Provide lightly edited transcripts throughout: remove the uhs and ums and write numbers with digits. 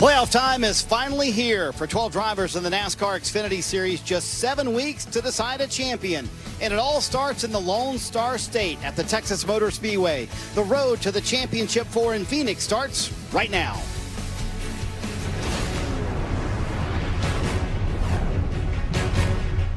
Playoff time is finally here for 12 drivers in the NASCAR Xfinity Series. Just 7 weeks to decide a champion. And it all starts in the Lone Star State at the Texas Motor Speedway. The road to the Championship 4 in Phoenix starts right now.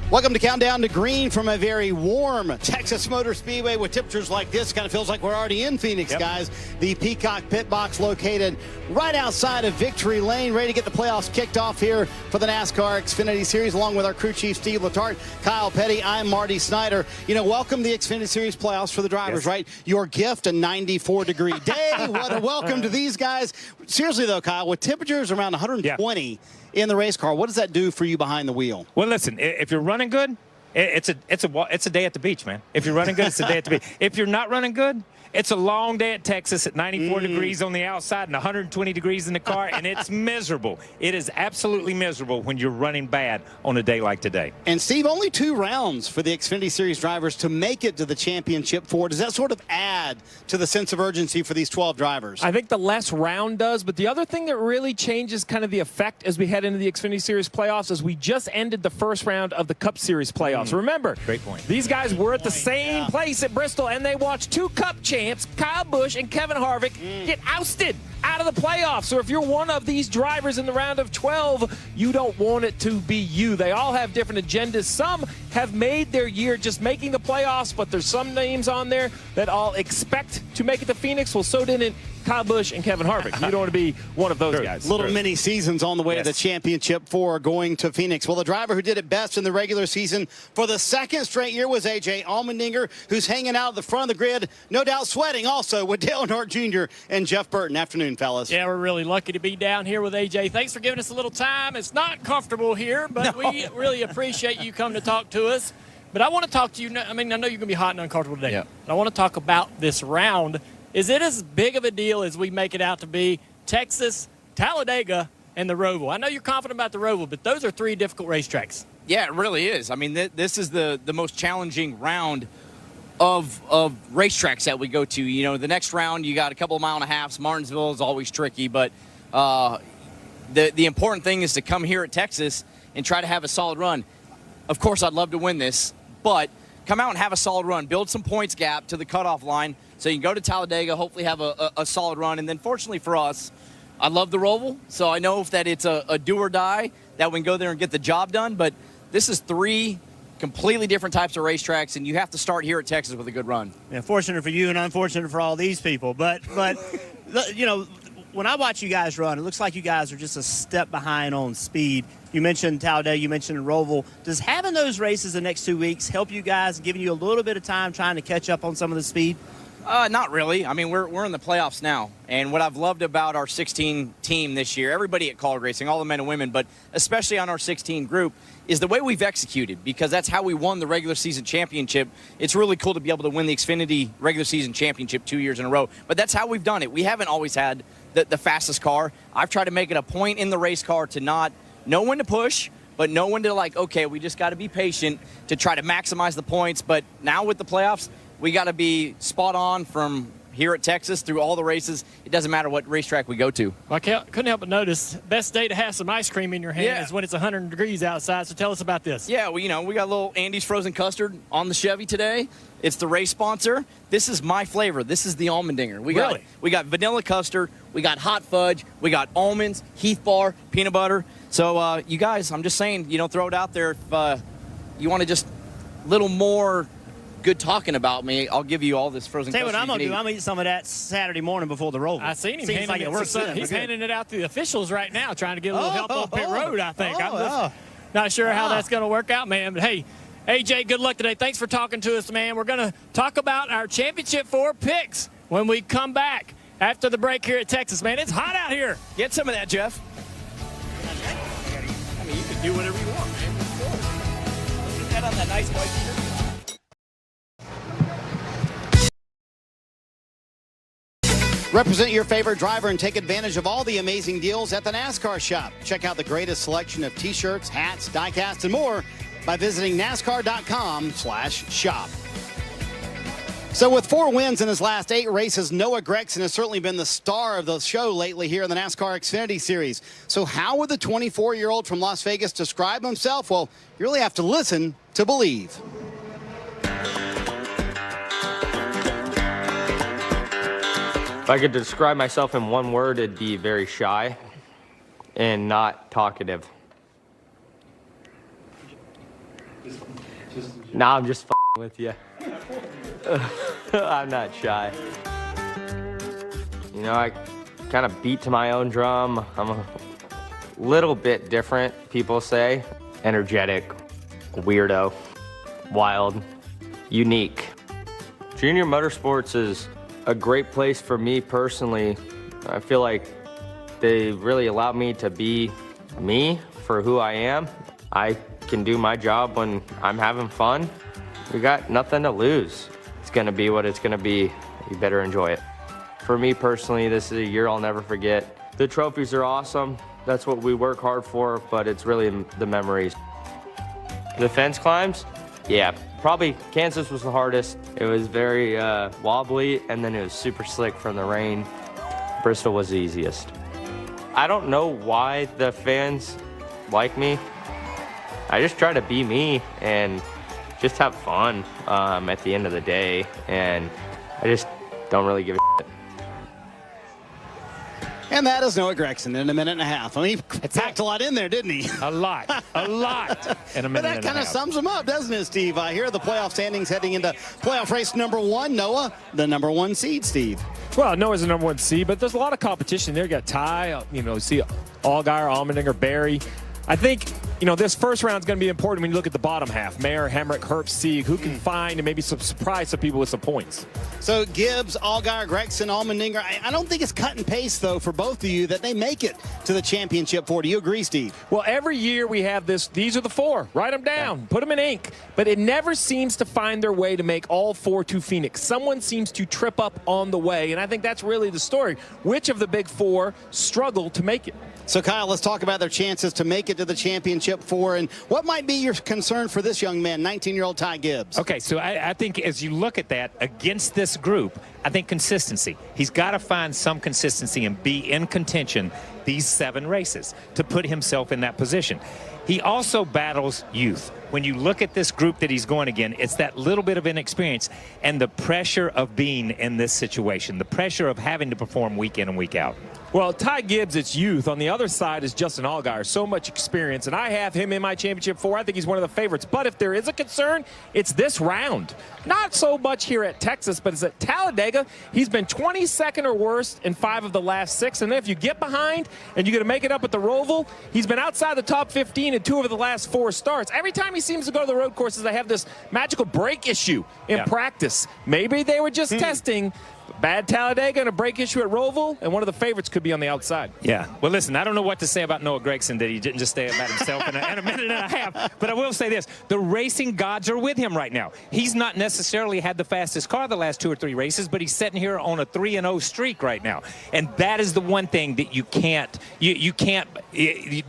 Welcome to Countdown to Green from a very warm Texas Motor Speedway with temperatures like this. Kind of feels like we're already in Phoenix, guys. The Peacock Pit Box located right outside of Victory Lane, ready to get the playoffs kicked off here for the NASCAR Xfinity Series, along with our crew chief, Steve Letarte, Kyle Petty. I'm Marty Snyder. You know, welcome to the Xfinity Series playoffs for the drivers, right? Your gift, a 94-degree day. What a welcome to these guys. Seriously, though, Kyle, with temperatures around 120 in the race car, what does that do for you behind the wheel? Well, listen, if you're running good, it's a day at the beach, man. If you're running good, it's a day at the beach. If you're not running good, it's a long day at Texas at 94 degrees on the outside and 120 degrees in the car, and it's miserable. It is absolutely miserable when you're running bad on a day like today. And, Steve, only 2 rounds for the Xfinity Series drivers to make it to the Championship 4. Does that sort of add to the sense of urgency for these 12 drivers? I think the less round does, but the other thing that really changes kind of the effect as we head into the Xfinity Series playoffs is we just ended the first round of the Cup Series playoffs. Remember, great point. These guys were at the same place at Bristol, and they watched 2 Cup champs, Kyle Busch and Kevin Harvick, get ousted out of the playoffs. So if you're one of these drivers in the round of 12, you don't want it to be you. They all have different agendas. Some have made their year just making the playoffs, but there's some names on there that all expect to make it to Phoenix. Well, so didn't Kyle Busch and Kevin Harvick. You don't want to be one of those guys. Little mini seasons on the way to the Championship 4 going to Phoenix. Well, the driver who did it best in the regular season for the second straight year was A.J. Allmendinger, who's hanging out at the front of the grid, no doubt sweating also with Dale Earnhardt Jr. and Jeff Burton. Afternoon, fellas. Yeah, we're really lucky to be down here with A.J. Thanks for giving us a little time. It's not comfortable here, but we really appreciate you coming to talk to us. But I want to talk to you. I mean, I know you're going to be hot and uncomfortable today. Yeah. But I want to talk about this round. Is it as big of a deal as we make it out to be? Texas, Talladega, and the Roval. I know you're confident about the Roval, but those are 3 difficult racetracks. Yeah, it really is. I mean, this is the most challenging round of racetracks that we go to. You know, the next round, you got a couple of mile and a halves. Martinsville is always tricky, but the important thing is to come here at Texas and try to have a solid run. Of course, I'd love to win this, but come out and have a solid run. Build some points gap to the cutoff line so you can go to Talladega, hopefully have a solid run. And then fortunately for us, I love the Roval, so I know that it's a do or die that we can go there and get the job done. But this is 3 completely different types of racetracks, and you have to start here at Texas with a good run. Yeah, fortunate for you and unfortunate for all these people. But you know, when I watch you guys run, it looks like you guys are just a step behind on speed. You mentioned Talladega, you mentioned Roval. Does having those races the next 2 weeks help you guys, giving you a little bit of time trying to catch up on some of the speed? Not really. I mean, we're in the playoffs now, and what I've loved about our 16 team this year, everybody at College Racing, all the men and women, but especially on our 16 group, is the way we've executed, because that's how we won the regular season championship. It's really cool to be able to win the Xfinity regular season championship 2 years in a row, but that's how we've done it. We haven't always had the fastest car. I've tried to make it a point in the race car to not know when to push, but know when to, like, okay, we just got to be patient to try to maximize the points. But now with the playoffs, we got to be spot on from here at Texas through all the races. It doesn't matter what racetrack we go to. Well, I couldn't help but notice, best day to have some ice cream in your hand is when it's 100 degrees outside. So tell us about this. Yeah, well, you know, we got a little Andy's Frozen Custard on the Chevy today. It's the race sponsor. This is my flavor. This is the Allmendinger. We got vanilla custard. We got hot fudge. We got almonds, Heath bar, peanut butter. So, you guys, I'm just saying, you know, throw it out there. If you want to just a little more good talking about me, I'll give you all this frozen custard. Tell you what I'm going to do. I'm going to eat some of that Saturday morning before the Roval. I seen him handing he's handing it out to the officials right now, trying to get a little help on pit road, I think. I'm just not sure how that's going to work out, man. But, hey, AJ, good luck today. Thanks for talking to us, man. We're going to talk about our Championship 4 picks when we come back after the break here at Texas, man. It's hot out here. Get some of that, Jeff. I mean, you can do whatever you want, man. Put that on that nice white shirt. Represent your favorite driver and take advantage of all the amazing deals at the NASCAR shop. Check out the greatest selection of T-shirts, hats, die-casts, and more by visiting NASCAR.com/shop. So with 4 wins in his last 8 races, Noah Gragson has certainly been the star of the show lately here in the NASCAR Xfinity Series. So how would the 24-year-old from Las Vegas describe himself? Well, you really have to listen to believe. If I could describe myself in one word, it'd be very shy and not talkative. Nah, I'm just f***ing with you. I'm not shy. You know, I kind of beat to my own drum. I'm a little bit different, people say. Energetic, weirdo, wild, unique. Junior Motorsports is a great place for me personally. I feel like they really allow me to be me for who I am. I can do my job when I'm having fun. We got nothing to lose. It's gonna be what it's gonna be. You better enjoy it. For me personally, this is a year I'll never forget. The trophies are awesome. That's what we work hard for, but it's really the memories. The fence climbs, yeah, probably Kansas was the hardest. It was very wobbly, and then it was super slick from the rain. Bristol was the easiest. I don't know why the fans like me. I just try to be me and just have fun at the end of the day, and I just don't really give a shit. And that is Noah Gragson in a minute and a half. I mean, he packed a lot in there, didn't he? A lot in a minute But that and a kind of half. sums him up, doesn't it, Steve? Here are the playoff standings heading into playoff race number 1. Noah, the number 1 seed, Steve. Well, Noah's the number 1 seed, but there's a lot of competition there. You got Ty, see Allgaier, Allmendinger, Barry. I think, this first round is going to be important when you look at the bottom half. Mayer, Hemrick, Herbst, Sieg, who can find and maybe surprise some people with some points. So Gibbs, Allgaier, Gragson, Allmendinger. I don't think it's cut and paste, though, for both of you that they make it to the championship 4. Do you agree, Steve? Well, every year we have this. These are the 4. Write them down. Put them in ink. But it never seems to find their way to make all 4 to Phoenix. Someone seems to trip up on the way, and I think that's really the story. Which of the big 4 struggle to make it? So, Kyle, let's talk about their chances to make it to the championship 4. And what might be your concern for this young man, 19-year-old Ty Gibbs? Okay, so I think as you look at that against this group, I think consistency. He's got to find some consistency and be in contention these 7 races to put himself in that position. He also battles youth. When you look at this group that he's going again, it's that little bit of inexperience and the pressure of being in this situation, the pressure of having to perform week in and week out. Well, Ty Gibbs, it's youth. On the other side is Justin Allgaier. So much experience, and I have him in my championship 4. I think he's one of the favorites. But if there is a concern, it's this round. Not so much here at Texas, but it's at Talladega. He's been 22nd or worse in 5 of the last 6. And then if you get behind and you're going to make it up at the Roval, he's been outside the top 15 in 2 of the last 4 starts. Every time he seems to go to the road courses, they have this magical brake issue in practice. Maybe they were just testing. Bad Talladega and a brake issue at Roval, and one of the favorites could be on the outside. Yeah. Well, listen, I don't know what to say about Noah Gragson that he didn't just say about himself in a minute and a half, but I will say this. The racing gods are with him right now. He's not necessarily had the fastest car the last 2 or 3 races, but he's sitting here on a 3-0 streak right now. And that is the one thing that you can't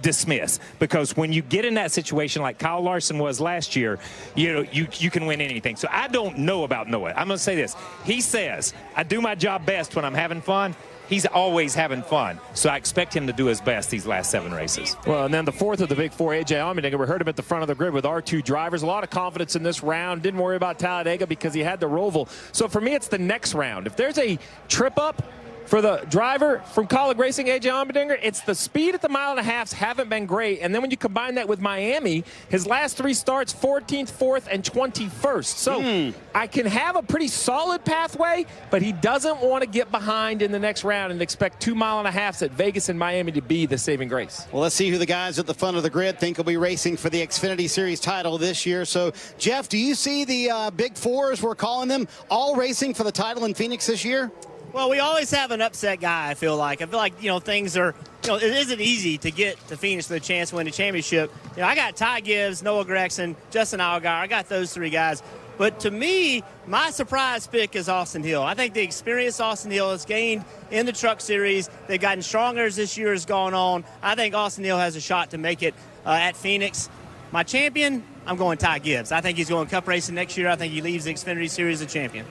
dismiss, because when you get in that situation like Kyle Larson was last year, you can win anything. So I don't know about Noah. I'm going to say this. He says, I do my job best when I'm having fun. He's always having fun. So I expect him to do his best these last 7 races. Well, and then the 4th of the big 4, A.J. Allmendinger, we heard him at the front of the grid with our 2 drivers. A lot of confidence in this round. Didn't worry about Talladega because he had the Roval. So for me, it's the next round. If there's a trip up for the driver from Colleague Racing, A.J. Allmendinger, it's the speed at the 1.5 miles haven't been great. And then when you combine that with Miami, his last 3 starts, 14th, 4th, and 21st. So I can have a pretty solid pathway, but he doesn't want to get behind in the next round and expect 2.5 miles at Vegas and Miami to be the saving grace. Well, let's see who the guys at the front of the grid think will be racing for the Xfinity Series title this year. So, Jeff, do you see the Big 4, as we're calling them, all racing for the title in Phoenix this year? Well, we always have an upset guy, I feel like. Things are, it isn't easy to get to Phoenix with a chance to win a championship. I got Ty Gibbs, Noah Gragson, Justin Allgaier. I got those 3 guys. But to me, my surprise pick is Austin Hill. I think the experience Austin Hill has gained in the Truck Series, they've gotten stronger as this year has gone on. I think Austin Hill has a shot to make it at Phoenix. My champion, I'm going Ty Gibbs. I think he's going Cup racing next year. I think he leaves the Xfinity Series a champion.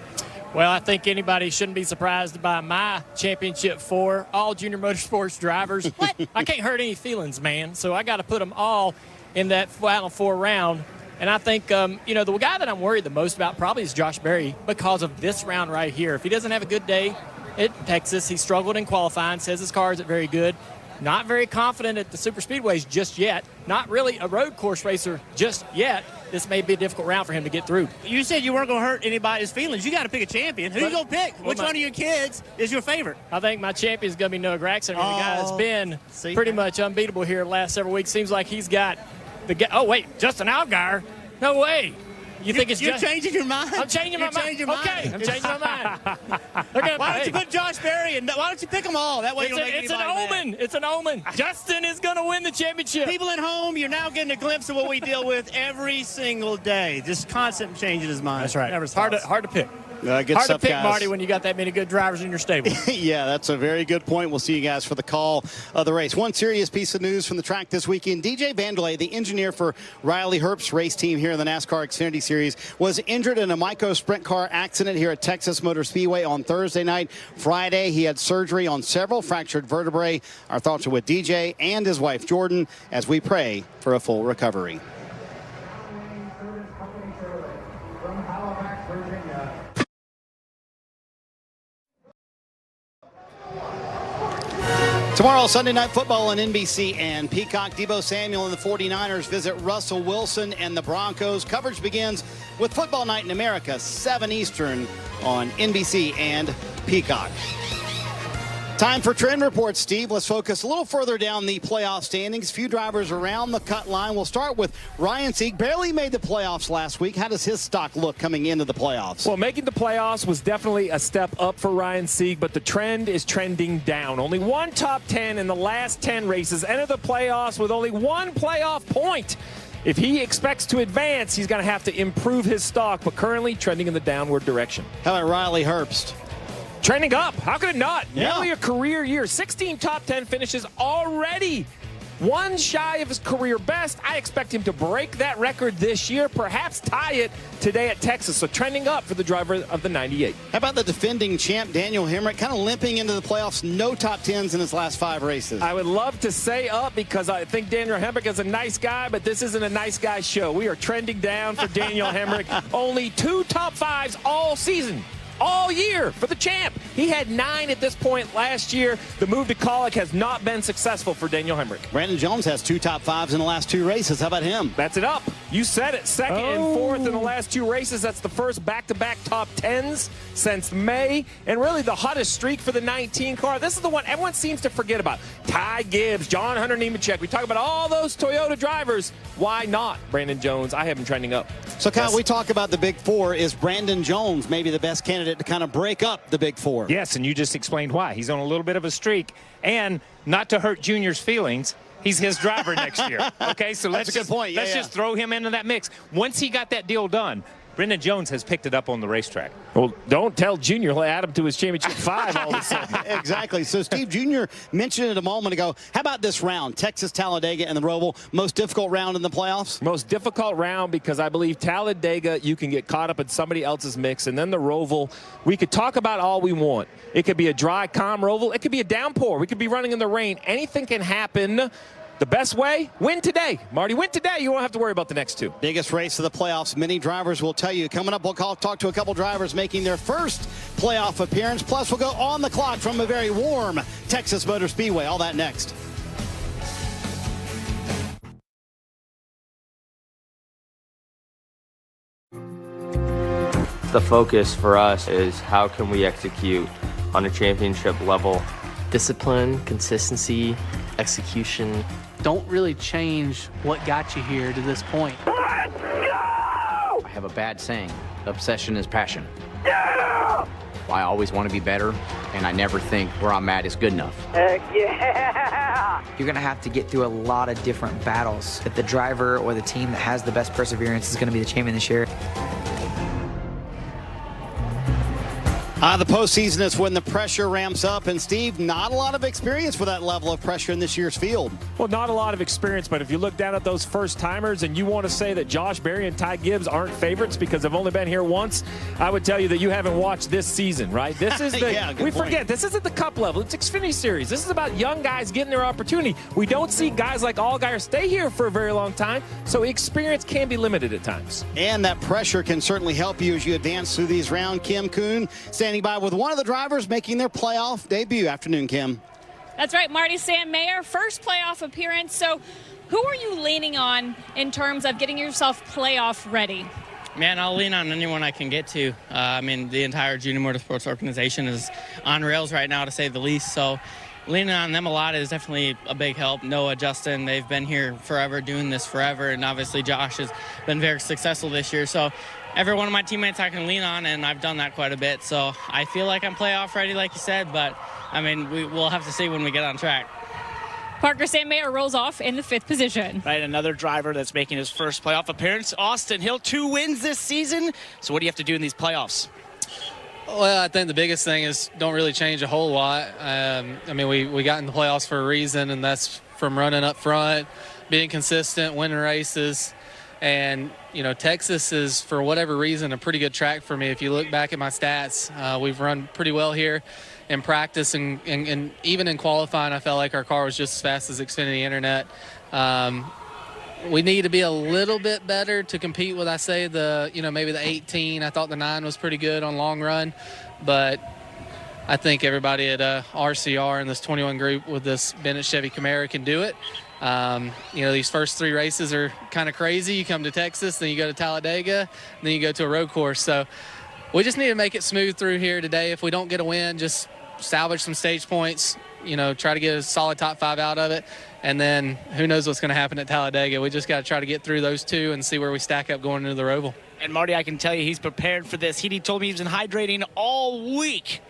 Well, I think anybody shouldn't be surprised by my championship 4, all junior motorsports drivers. What? I can't hurt any feelings, man. So I got to put them all in that final 4 round. And I think, you know, the guy that I'm worried the most about probably is Josh Berry because of this round right here. If he doesn't have a good day at Texas, he struggled in qualifying, says his car isn't very good. Not very confident at the super speedways just yet. Not really a road course racer just yet. This may be a difficult round for him to get through. You said you weren't going to hurt anybody's feelings. You got to pick a champion. Who you going to pick? Which one of your kids is your favorite? I think my champion is going to be Noah Gragson. The guy that's been see? pretty much unbeatable here the last several weeks. Seems like he's got the guy. Oh, wait, Justin Allgaier? No way. You think it's You're changing your mind? I'm changing my mind. Okay, I'm changing my mind. Okay, why don't you put Josh Berry and why don't you pick them all? That way it's an omen. It's an omen. Justin is going to win the championship. People at home, you're now getting a glimpse of what we deal with every single day. Just constant changing his mind. That's right. Never Hard to pick. Good Hard stuff, to pick, guys. Marty, when you got that many good drivers in your stable. Yeah, that's a very good point. We'll see you guys for the call of the race. One serious piece of news from the track this weekend. DJ Vanderlei, the engineer for Riley Herbst's race team here in the NASCAR Xfinity Series, was injured in a micro sprint car accident here at Texas Motor Speedway on Thursday night. Friday, he had surgery on several fractured vertebrae. Our thoughts are with DJ and his wife, Jordan, as we pray for a full recovery. Tomorrow, Sunday Night Football on NBC and Peacock. Deebo Samuel and the 49ers visit Russell Wilson and the Broncos. Coverage begins with Football Night in America, 7 Eastern on NBC and Peacock. Time for trend reports, Steve. Let's focus a little further down the playoff standings. Few drivers around the cut line. We'll start with Ryan Sieg. Barely made the playoffs last week. How does his stock look coming into the playoffs? Well, making the playoffs was definitely a step up for Ryan Sieg, but the trend is trending down. Only one top 10 in the last 10 races. Entered the playoffs with only one playoff point. If he expects to advance, he's going to have to improve his stock, but currently trending in the downward direction. How about Riley Herbst? Trending up. How could it not? Yeah. Nearly a career year. 16 top 10 finishes already. One shy of his career best. I expect him to break that record this year, perhaps tie it today at Texas. So trending up for the driver of the 98. How about the defending champ, Daniel Hemrick, kind of limping into the playoffs, no top 10s in his last 5 races? I would love to say up because I think Daniel Hemrick is a nice guy, but this isn't a nice guy show. We are trending down for Daniel Hemrick. Only 2 top 5s all season. All year for the champ. He had 9 at this point last year. The move to Colic has not been successful for Daniel Hemrick. Brandon Jones has 2 top 5s in the last 2 races. How about him? That's it up. You said it. Second and fourth in the last 2 races. That's the first back-to-back top 10s since May. And really the hottest streak for the 19 car. This is the one everyone seems to forget about. Ty Gibbs, John Hunter Nemechek. We talk about all those Toyota drivers. Why not Brandon Jones? I have him trending up. So, Kyle, we talk about the Big Four. Is Brandon Jones maybe the best candidate to kind of break up the Big Four? Yes, and you just explained why. He's on a little bit of a streak. And not to hurt Junior's feelings, he's his driver next year. Okay, so let's That's a good point. Yeah, let's just throw him into that mix. Once he got that deal done, Brandon Jones has picked it up on the racetrack. Well, don't tell Junior he'll add him to his championship 5 all of a sudden. Exactly. So Steve Jr. mentioned it a moment ago. How about this round? Texas, Talladega, and the Roval. Most difficult round in the playoffs? Most difficult round because I believe Talladega, you can get caught up in somebody else's mix. And then the Roval, we could talk about all we want. It could be a dry, calm Roval. It could be a downpour. We could be running in the rain. Anything can happen. The best way, win today. Marty, win today. You won't have to worry about the next 2. Biggest race of the playoffs. Many drivers will tell you. Coming up, we'll talk to a couple drivers making their first playoff appearance. Plus, we'll go on the clock from a very warm Texas Motor Speedway. All that next. The focus for us is how can we execute on a championship level. Discipline, consistency, execution. Don't really change what got you here to this point. I have a bad saying. Obsession is passion. Yeah! I always want to be better, and I never think where I'm at is good enough. Heck yeah! You're going to have to get through a lot of different battles. If the driver or the team that has the best perseverance is going to be the champion this year. The postseason is when the pressure ramps up, and Steve, not a lot of experience for that level of pressure in this year's field. Well, not a lot of experience, but if you look down at those first-timers and you want to say that Josh Berry and Ty Gibbs aren't favorites because they've only been here once, I would tell you that you haven't watched this season, right? This is the yeah, we point. forget, this isn't the Cup level. It's Xfinity Series. This is about young guys getting their opportunity. We don't see guys like Allgaier stay here for a very long time, so experience can be limited at times. And that pressure can certainly help you as you advance through these rounds. Kim Kuhn standing by with one of the drivers making their playoff debut. Afternoon, Kim. That's right, Marty. Sam Mayer, first playoff appearance. So who are you leaning on in terms of getting yourself playoff ready? Man, I'll lean on anyone I can get to. I mean, the entire Junior Motorsports organization is on rails right now, to say the least. So leaning on them a lot is definitely a big help. Noah, Justin, they've been here forever, doing this forever. And obviously Josh has been very successful this year. So every one of my teammates I can lean on, and I've done that quite a bit. So I feel like I'm playoff ready, like you said, but, I mean, we'll have to see when we get on track. Parker, Sam Mayer rolls off in the 5th position. Right, another driver that's making his first playoff appearance. Austin Hill, 2 wins this season. So what do you have to do in these playoffs? Well, I think the biggest thing is don't really change a whole lot. I mean, we got in the playoffs for a reason, and that's from running up front, being consistent, winning races. And, you know, Texas is, for whatever reason, a pretty good track for me. If you look back at my stats, we've run pretty well here in practice, and even in qualifying, I felt like our car was just as fast as Xfinity Internet. We need to be a little bit better to compete with, I say, maybe the 18. I thought the 9 was pretty good on long run, but I think everybody at RCR in this 21 group with this Bennett Chevy Camaro can do it. These first 3 races are kind of crazy. You come to Texas, then you go to Talladega, and then you go to a road course. So we just need to make it smooth through here today. If we don't get a win, just salvage some stage points, try to get a solid top 5 out of it. And then who knows what's going to happen at Talladega. We just got to try to get through those 2 and see where we stack up going into the Roval. And Marty, I can tell you he's prepared for this. He told me he's been hydrating all week.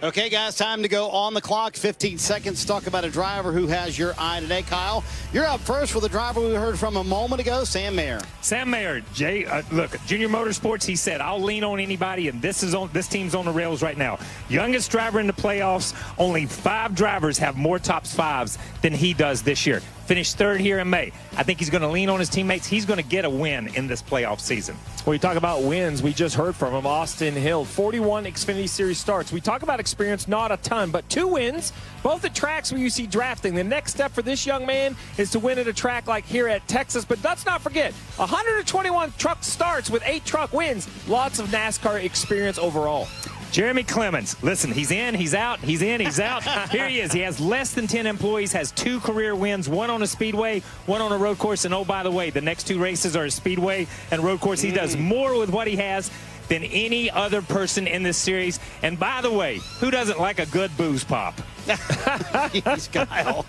Okay, guys, time to go on the clock. 15 seconds to talk about a driver who has your eye today. Kyle, you're up first with a driver we heard from a moment ago, Sam Mayer. Sam Mayer, Jay, look, Junior Motorsports, he said, I'll lean on anybody, and this team's on the rails right now. Youngest driver in the playoffs. Only 5 drivers have more tops 5s than he does this year. Finished 3rd here in May. I think he's going to lean on his teammates. He's going to get a win in this playoff season. When we talk about wins, we just heard from him, Austin Hill, 41 Xfinity Series starts. We talk about experience, not a ton, but 2 wins, both at tracks where you see drafting. The next step for this young man is to win at a track like here at Texas. But let's not forget, 121 truck starts with 8 truck wins. Lots of NASCAR experience overall. Jeremy Clemens, listen, he's in, he's out, he's in, he's out. Here he is. He has less than 10 employees, has 2 career wins, 1 on a speedway, 1 on a road course. And oh, by the way, the next 2 races are a speedway and road course. He does more with what he has than any other person in this series. And by the way, who doesn't like a good booze pop? Jeez, Kyle.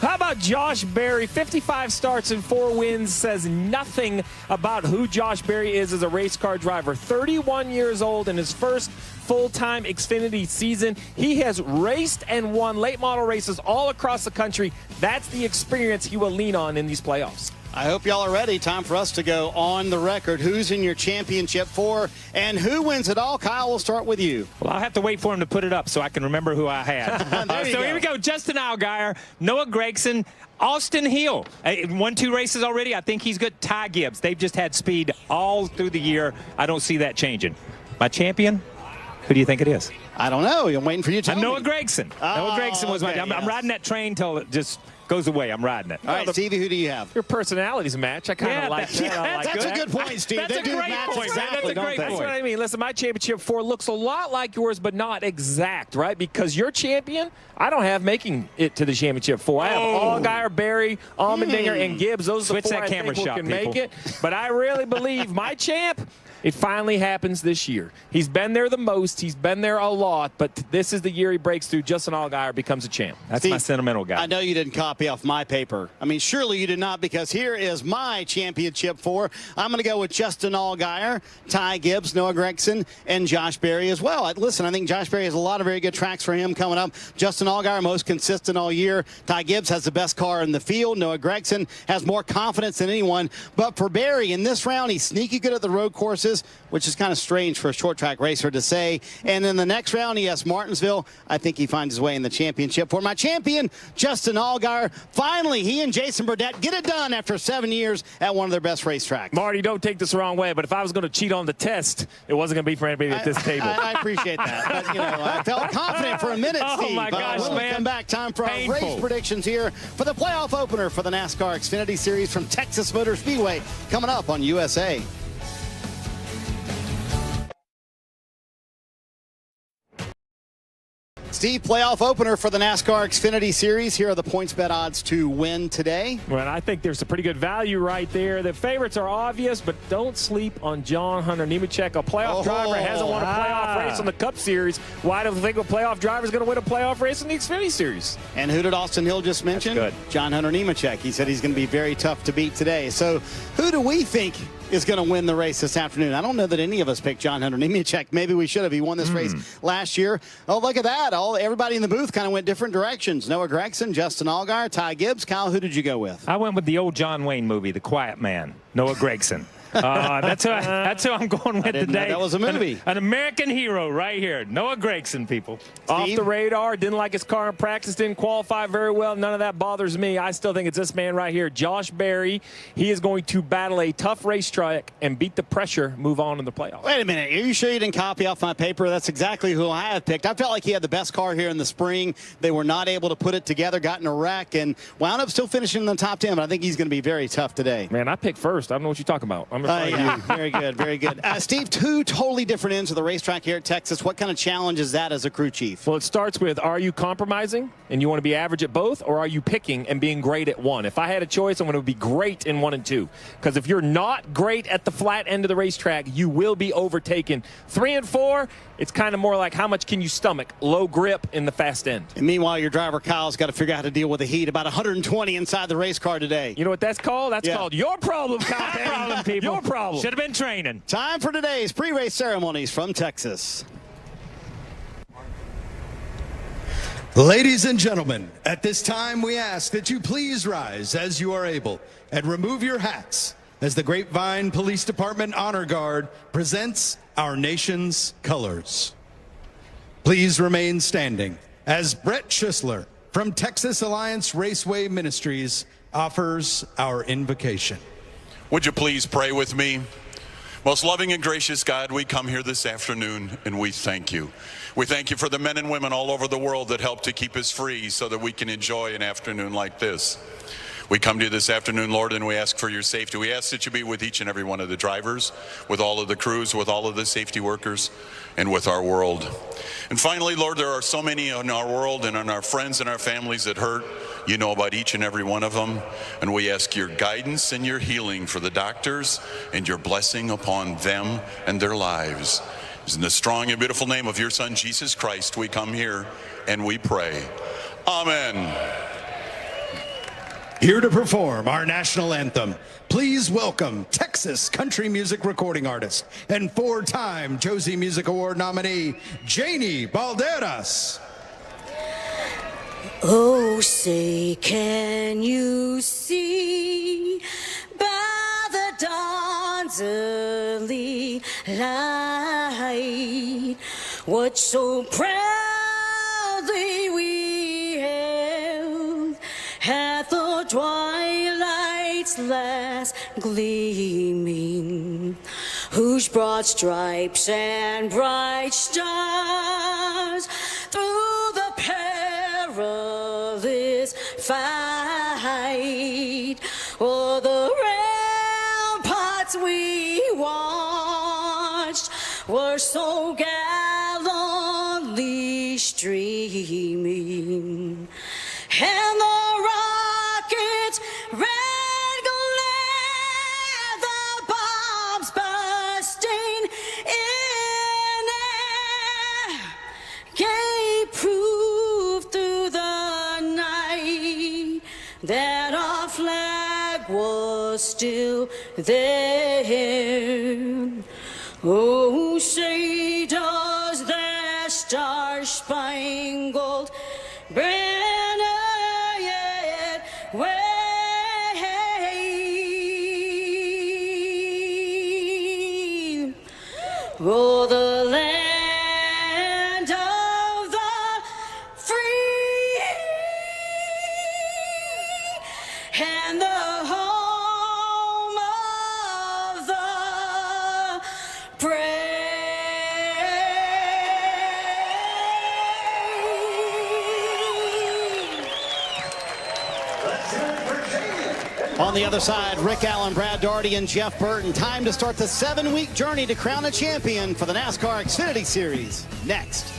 How about Josh Berry? 55 starts and 4 wins says nothing about who Josh Berry is as a race car driver. 31 years old in his first full-time Xfinity season. He has raced and won late model races all across the country. That's the experience he will lean on in these playoffs. I hope y'all are ready. Time for us to go on the record. Who's in your championship 4 and who wins it all? Kyle, we'll start with you. Well, I'll have to wait for him to put it up so I can remember who I had. So here we go. Justin Allgaier, Noah Gragson, Austin Hill. Won 2 races already. I think he's good. Ty Gibbs. They've just had speed all through the year. I don't see that changing. My champion? Who do you think it is? I don't know. I'm waiting for you to tell me. Noah Gragson. Noah Gragson was my. I'm riding that train till it just goes away. I'm riding it. All right, Stevie, who do you have? Your personalities match. I kind of like that. That's a good point, Steve. That's a great point. Exactly, That's what I mean. Listen, my championship 4 looks a lot like yours, but not exact, right? Because your champion, I don't have making it to the championship 4. I have Allgaier, Berry, Allmendinger, and Gibbs. Those are the 4 I think who can make it. But I really believe my champ, it finally happens this year. He's been there the most. He's been there a lot. But this is the year he breaks through. Justin Allgaier becomes a champ. That's my sentimental guy. I know you didn't copy off my paper. I mean, surely you did not, because here is my championship 4. I'm going to go with Justin Allgaier, Ty Gibbs, Noah Gragson, and Josh Berry as well. Listen, I think Josh Berry has a lot of very good tracks for him coming up. Justin Allgaier, most consistent all year. Ty Gibbs has the best car in the field. Noah Gragson has more confidence than anyone. But for Berry, in this round, he's sneaky good at the road courses. races, which is kind of strange for a short track racer to say. And in the next round, he has Martinsville. I think he finds his way in the championship. For my champion, Justin Allgaier, finally, he and Jason Burdett get it done after 7 years at one of their best racetracks. Marty, don't take this the wrong way, but if I was going to cheat on the test, it wasn't going to be for anybody at this table. I appreciate that. But, you know, I felt confident for a minute, Steve. Oh, my gosh, when man. we come back, time for our race predictions here for the playoff opener for the NASCAR Xfinity Series from Texas Motor Speedway, coming up on USA. Steve, playoff opener for the NASCAR Xfinity Series. Here are the points bet odds to win today. Well, I think there's a pretty good value right there. The favorites are obvious, but don't sleep on John Hunter Nemechek. A playoff driver hasn't won a playoff race on the Cup Series. Why do you think a playoff driver is going to win a playoff race in the Xfinity Series? And who did Austin Hill just mention? That's good. John Hunter Nemechek. He said he's going to be very tough to beat today. So who do we think is going to win the race this afternoon? I don't know that any of us picked John Hunter Nemechek. Maybe we should have. He won this race last year. Oh, look at that. Everybody in the booth kind of went different directions. Noah Gragson, Justin Allgaier, Ty Gibbs. Kyle, who did you go with? I went with the old John Wayne movie, The Quiet Man, Noah Gragson. That's who I'm going with today. That was a movie. An American hero right here. Noah Gragson, people. Steve? Off the radar, didn't like his car in practice, didn't qualify very well. None of that bothers me. I still think it's this man right here, Josh Berry. He is going to battle a tough racetrack and beat the pressure, move on in the playoffs. Wait a minute. Are you sure you didn't copy off my paper? That's exactly who I have picked. I felt like he had the best car here in the spring. They were not able to put it together, got in a wreck, and wound up still finishing in the top 10. But I think he's going to be very tough today. Man, I picked first. I don't know what you're talking about. I'm Very good, very good. Steve, two totally different ends of the racetrack here at Texas. What kind of challenge is that as a crew chief? Well, it starts with, are you compromising and you want to be average at both, or are you picking and being great at one? If I had a choice, I'm going to be great in 1 and 2. Because if you're not great at the flat end of the racetrack, you will be overtaken. 3 and 4, it's kind of more like how much can you stomach low grip in the fast end. And meanwhile, your driver Kyle's got to figure out how to deal with the heat. About 120 inside the race car today. You know what that's called? That's called your problem, Kyle. Problem, people. Your problem. Should have been training. Time for today's pre-race ceremonies from Texas. Ladies and gentlemen, at this time we ask that you please rise as you are able and remove your hats as the Grapevine Police Department Honor Guard presents our nation's colors. Please remain standing as Brett Schisler from Texas Alliance Raceway Ministries offers our invocation. Would you please pray with me? Most loving and gracious God, we come here this afternoon and we thank you. We thank you for the men and women all over the world that help to keep us free so that we can enjoy an afternoon like this. We come to you this afternoon, Lord, and we ask for your safety. We ask that you be with each and every one of the drivers, with all of the crews, with all of the safety workers, and with our world. And finally, Lord, there are so many in our world and in our friends and our families that hurt. You know about each and every one of them. And we ask your guidance and your healing for the doctors and your blessing upon them and their lives. In the strong and beautiful name of your Son, Jesus Christ, we come here and we pray. Amen. Here to perform our national anthem, please welcome Texas country music recording artist and 4-time Josie Music Award nominee, Janie Balderas. Oh, say, can you see by the dawn's early light what so proudly we held at the twilight's last gleaming, whose broad stripes and bright stars through the perilous fight o'er the ramparts we watched were so gallantly streaming, and the rockets red glare, the bombs bursting in air, gave proof through the night that our flag was still there. Oh, say does that star-spangled banner yet wave and the home of the brave. On the other side, Rick Allen, Brad Daugherty, and Jeff Burton. Time to start the 7-week journey to crown a champion for the NASCAR Xfinity Series. Next.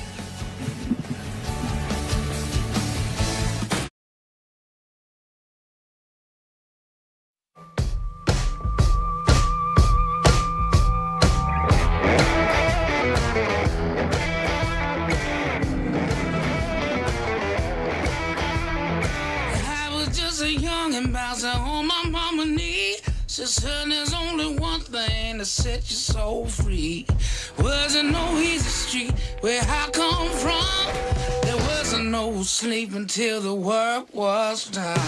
I was just a young and bouncer on my mama knee. She said there's only one thing to set your soul free. Wasn't no easy street where I come from. There wasn't no sleep until the work was done.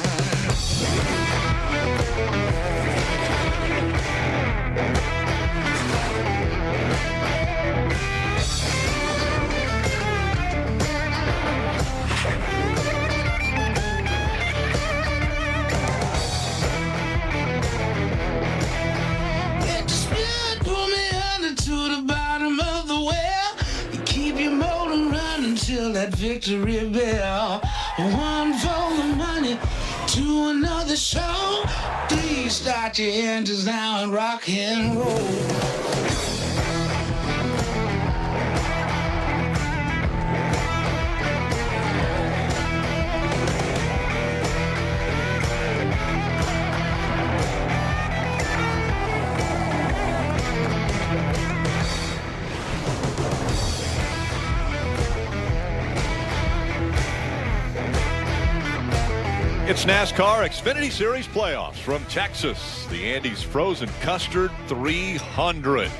That victory bell, one for the money, to another show. Please start your engines now and rock and roll. It's NASCAR Xfinity Series playoffs from Texas. The Andy's Frozen Custard 300.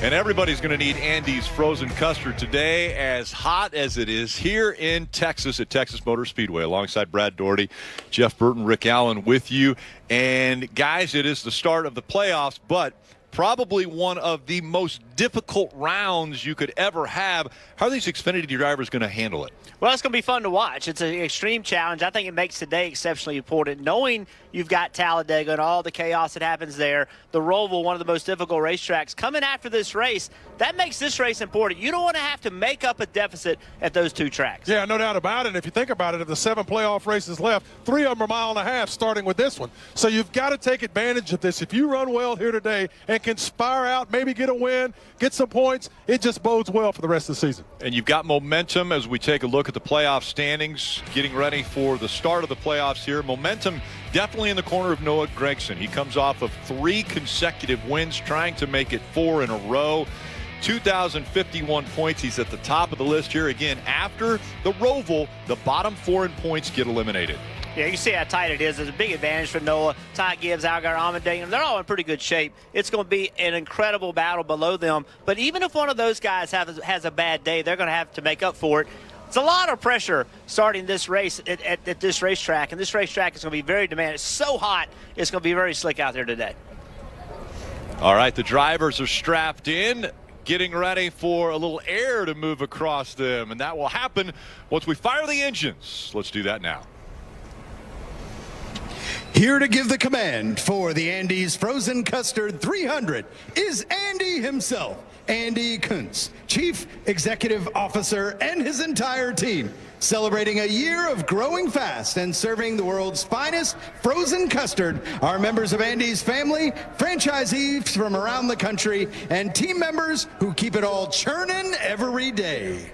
And everybody's going to need Andy's Frozen Custard today, as hot as it is here in Texas at Texas Motor Speedway. Alongside Brad Daugherty, Jeff Burton, Rick Allen with you. And guys, it is the start of the playoffs, but probably one of the most difficult rounds you could ever have. How are these Xfinity drivers going to handle it? Well, it's going to be fun to watch. It's an extreme challenge. I think it makes today exceptionally important, knowing you've got Talladega and all the chaos that happens there. The Roval, one of the most difficult racetracks, coming after this race. That makes this race important. You don't want to have to make up a deficit at those two tracks. Yeah, no doubt about it. If you think about it, of the 7 playoff races left, 3 of them are 1.5 miles, starting with this one. So you've got to take advantage of this. If you run well here today and can spire out, maybe get a win, get some points, it just bodes well for the rest of the season. And you've got momentum as we take a look at the playoff standings, getting ready for the start of the playoffs here. Momentum definitely in the corner of Noah Gragson. He comes off of 3 consecutive wins, trying to make it 4 in a row. 2,051 points. He's at the top of the list here again. After the Roval, the bottom 4 in points get eliminated. Yeah, you see how tight it is. There's a big advantage for Noah. Ty Gibbs, Algar Almondane, they're all in pretty good shape. It's going to be an incredible battle below them. But even if one of those guys has a bad day, they're going to have to make up for it. It's a lot of pressure starting this race at this racetrack, and this racetrack is going to be very demanding. It's so hot, it's going to be very slick out there today. All right, the drivers are strapped in, getting ready for a little air to move across them, and that will happen once we fire the engines. Let's do that now. Here to give the command for the Andy's Frozen Custard 300 is Andy himself, Andy Kuntz, Chief Executive Officer, and his entire team, celebrating a year of growing fast and serving the world's finest frozen custard. Our members of Andy's family, franchisees from around the country, and team members who keep it all churning every day.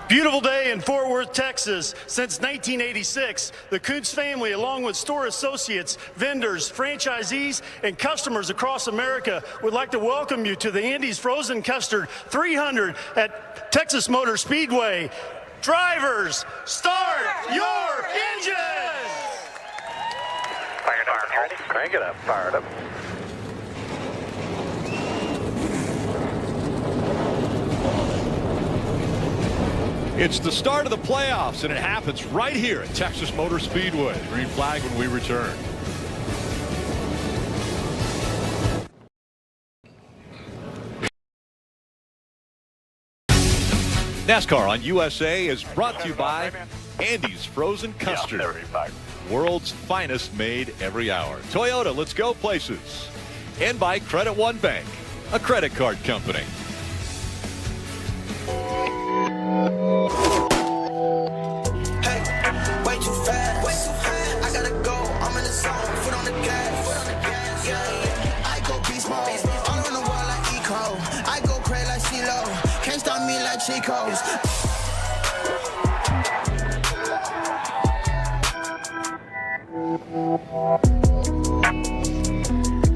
Beautiful day in Fort Worth, Texas. Since 1986, the Kuntz family, along with store associates, vendors, franchisees, and customers across America, would like to welcome you to the Andy's Frozen Custard 300 at Texas Motor Speedway. Drivers, start your engines! Crank it up, fire it up. It's the start of the playoffs, and it happens right here at Texas Motor Speedway. Green flag when we return. NASCAR on USA is brought to you by Andy's Frozen Custard. world's finest made every hour. Toyota, let's go places. And by Credit One Bank, a credit card company. Way too fast. I gotta go. I'm in the zone. Foot on the gas. Yeah. I go beast mode. All around the world like Eco. I go crazy like CeeLo. Can't stop me like Chico's.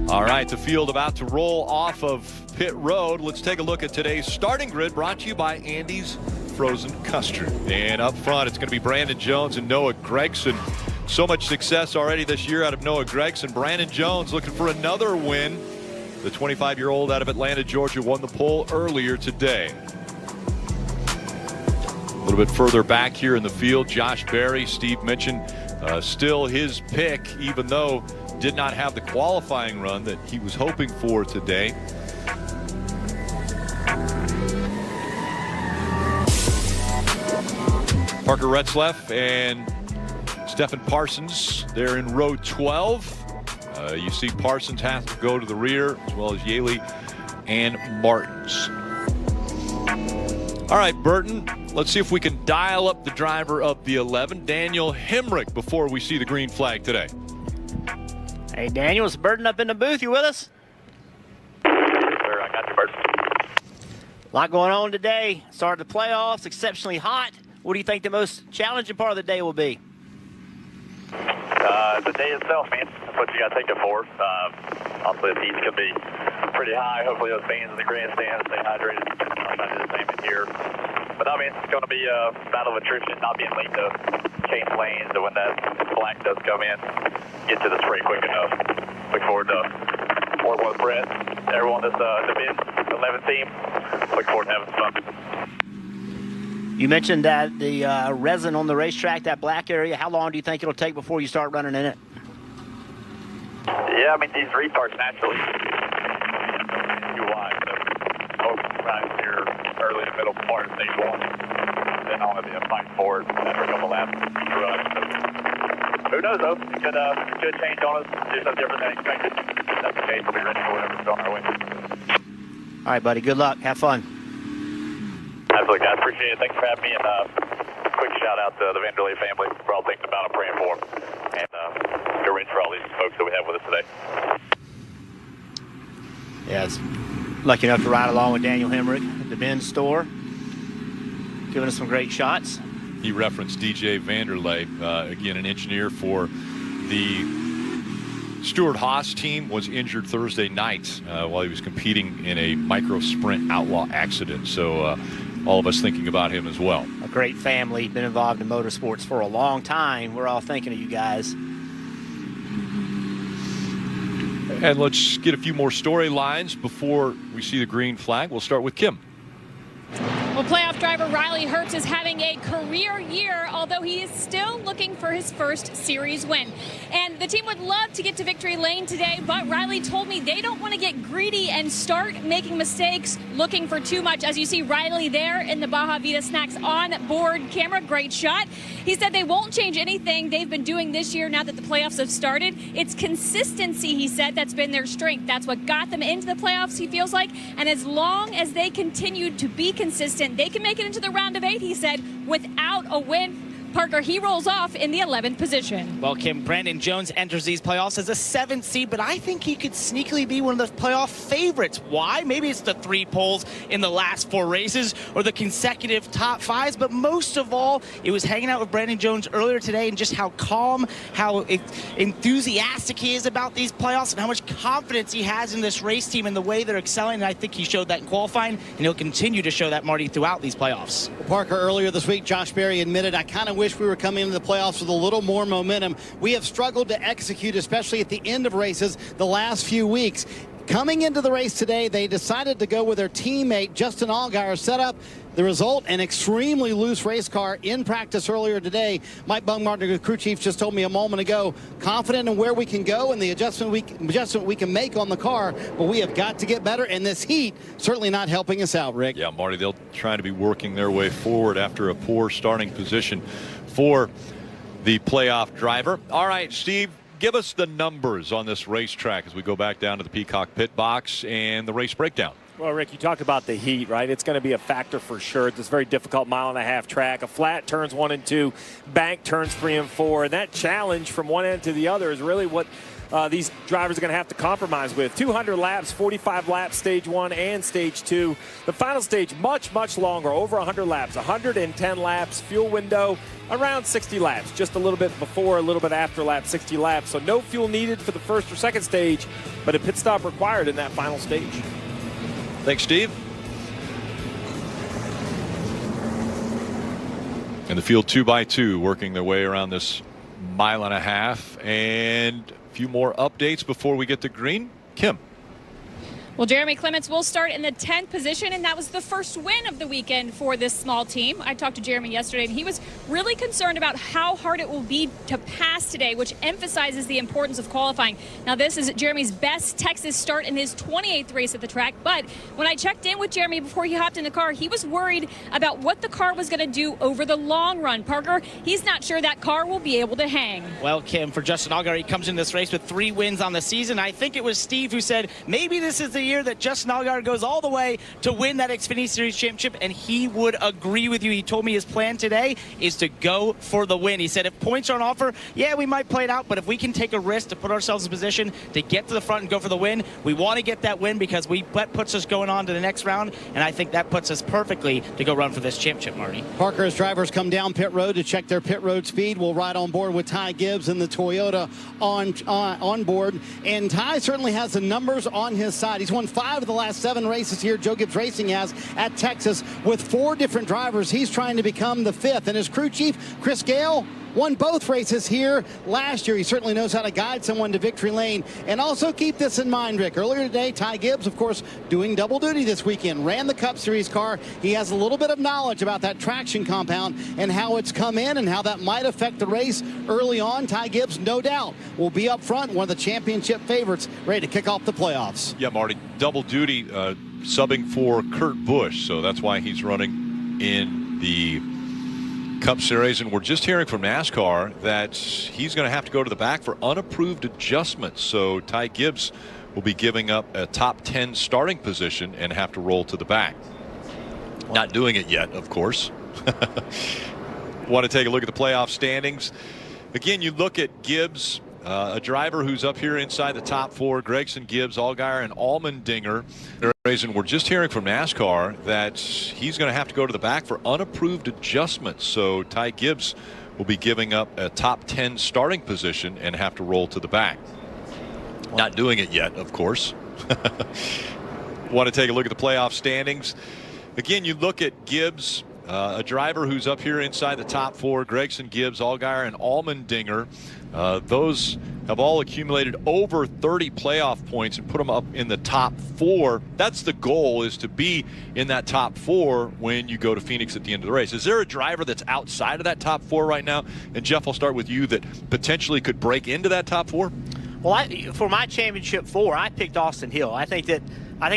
All right, the field about to roll off of pit road. Let's take a look at today's starting grid, brought to you by Andy's Frozen Custard. And up front, it's going to be Brandon Jones and Noah Gregson. So much success already this year out of Noah Gregson. Brandon Jones looking for another win. The 25-year-old out of Atlanta, Georgia, won the pole earlier today. A little bit further back here in the field, Josh Berry, Steve mentioned, still his pick, even though did not have the qualifying run that he was hoping for today. Parker Retzlaff and Stephen Parsons, they're in row 12. You see Parsons has to go to the rear, as well as Yaley and Martins. All right, Burton, let's see if we can dial up the driver of the 11, Daniel Hemrick, before we see the green flag today. Hey, Daniel, it's Burton up in the booth. You with us? Sir, I got you, Burton. A lot going on today. Started the playoffs, exceptionally hot. What do you think the most challenging part of the day will be? The day itself, man. That's what you got to take it for. Obviously, the heat could be pretty high. Hopefully, those fans in the grandstand stay hydrated. I'm trying to do the same in here. But, I mean, it's going to be a battle of attrition, not being late to change lanes. And when that black does come in, get to the spray quick enough. Look forward to working with Brett, everyone that's the mid 11 team. Look forward to having fun. You mentioned that the resin on the racetrack, that black area, how long do you think it'll take before you start running in it? Yeah, I mean, these restarts naturally too wide. So most right here early in the middle part of stage one. Then I'll be a fight forward after a couple laps. Who knows, though? It could change on us, do something different than expected. If that's the case, we'll be ready for whatever's on our way. All right, buddy. Good luck. Have fun. Absolutely, guys. Appreciate it. Thanks for having me. And quick shout out to the Vanderlei family. We're all thinking about them, praying for them. And we're ready for all these folks that we have with us today. Yeah, it's lucky enough to ride along with Daniel Hemrick at the Benz store, giving us some great shots. He referenced DJ Vanderlei, again, an engineer for the Stuart Haas team, was injured Thursday night while he was competing in a micro sprint outlaw accident. So all of us thinking about him as well. A great family, been involved in motorsports for a long time. We're all thinking of you guys. And let's get a few more storylines before we see the green flag. We'll start with Kim. Well, playoff driver Riley Herbst is having a career year, although he is still looking for his first series win. And the team would love to get to victory lane today, but Riley told me they don't want to get greedy and start making mistakes, looking for too much. As you see Riley there in the Baja Vida Snacks on-board camera, great shot. He said they won't change anything they've been doing this year now that the playoffs have started. It's consistency, he said, that's been their strength. That's what got them into the playoffs, he feels like. And as long as they continue to be consistent, they can make it into the round of 8, he said, without a win. Parker, he rolls off in the 11th position. Well, Kim, Brandon Jones enters these playoffs as a 7th seed, but I think he could sneakily be one of the playoff favorites. Why? Maybe it's the 3 poles in the last 4 races or the consecutive top 5s, but most of all, it was hanging out with Brandon Jones earlier today and just how calm, how enthusiastic he is about these playoffs and how much confidence he has in this race team and the way they're excelling. And I think he showed that in qualifying, and he'll continue to show that, Marty, throughout these playoffs. Parker, earlier this week, Josh Berry admitted, I kind of wish we were coming into the playoffs with a little more momentum. We have struggled to execute, especially at the end of races the last few weeks. Coming into the race today, they decided to go with their teammate Justin Allgaier. Set up the result, an extremely loose race car in practice earlier today. Mike Bungmartin, the crew chief, just told me a moment ago, confident in where we can go and the adjustment we can make on the car, but we have got to get better, and this heat certainly not helping us out, Rick. Yeah, Marty, they'll try to be working their way forward after a poor starting position for the playoff driver. All right, Steve, give us the numbers on this racetrack as we go back down to the Peacock pit box and the race breakdown. Well, Rick, you talked about the heat, right? It's going to be a factor for sure. It's a very difficult 1.5-mile track. A flat turns 1 and 2, bank turns 3 and 4. And that challenge from one end to the other is really what these drivers are going to have to compromise with. 200 laps, 45 laps, stage 1 and stage 2. The final stage, much, much longer, over 100 laps, 110 laps, fuel window, around 60 laps, just a little bit before, a little bit after lap 60 laps. So no fuel needed for the first or second stage, but a pit stop required in that final stage. Thanks, Steve. And the field 2x2 working their way around this 1.5 miles. And a few more updates before we get to green. Kim. Well, Jeremy Clements will start in the 10th position, and that was the first win of the weekend for this small team. I talked to Jeremy yesterday, and he was really concerned about how hard it will be to pass today, which emphasizes the importance of qualifying. Now, this is Jeremy's best Texas start in his 28th race at the track, but when I checked in with Jeremy before he hopped in the car, he was worried about what the car was going to do over the long run. Parker, he's not sure that car will be able to hang. Well, Kim, for Justin Allgaier, he comes in this race with 3 wins on the season. I think it was Steve who said maybe this is the year that Justin Allgaier goes all the way to win that Xfinity Series championship, and he would agree with you. He told me his plan today is to go for the win. He said if points are on offer, yeah, we might play it out, but if we can take a risk to put ourselves in position to get to the front and go for the win, we want to get that win because that puts us going on to the next round, and I think that puts us perfectly to go run for this championship, Marty. Parker, as drivers come down pit road to check their pit road speed, we'll ride on board with Ty Gibbs and the Toyota on board, and Ty certainly has the numbers on his side. He's won 5 of the last 7 races here. Joe Gibbs Racing has at Texas with 4 different drivers. He's trying to become the 5th, and his crew chief, Chris Gale, won both races here last year. He certainly knows how to guide someone to victory lane. And also keep this in mind, Rick. Earlier today, Ty Gibbs, of course, doing double duty this weekend, ran the Cup Series car. He has a little bit of knowledge about that traction compound and how it's come in and how that might affect the race early on. Ty Gibbs, no doubt, will be up front, one of the championship favorites, ready to kick off the playoffs. Yeah, Marty, double duty, subbing for Kurt Busch, so that's why he's running in the Cup Series. And we're just hearing from NASCAR that he's going to have to go to the back for unapproved adjustments. So Ty Gibbs will be giving up a top 10 starting position and have to roll to the back. Not doing it yet, of course. Want to take a look at the playoff standings. Again, you look at Gibbs, a driver who's up here inside the top 4, Gregson, Gibbs, Allgaier, and Allmendinger. We're just hearing from NASCAR that he's going to have to go to the back for unapproved adjustments. So Ty Gibbs will be giving up a top 10 starting position and have to roll to the back. Not doing it yet, of course. Want to take a look at the playoff standings. Again, you look at Gibbs, a driver who's up here inside the top 4, Gregson, Gibbs, Allgaier, and Allmendinger. Those have all accumulated over 30 playoff points and put them up in the top 4. That's the goal, is to be in that top 4 when you go to Phoenix at the end of the race. Is there a driver that's outside of that top 4 right now? And Jeff, I'll start with you, that potentially could break into that top 4? Well, for my championship 4, I picked Austin Hill. I think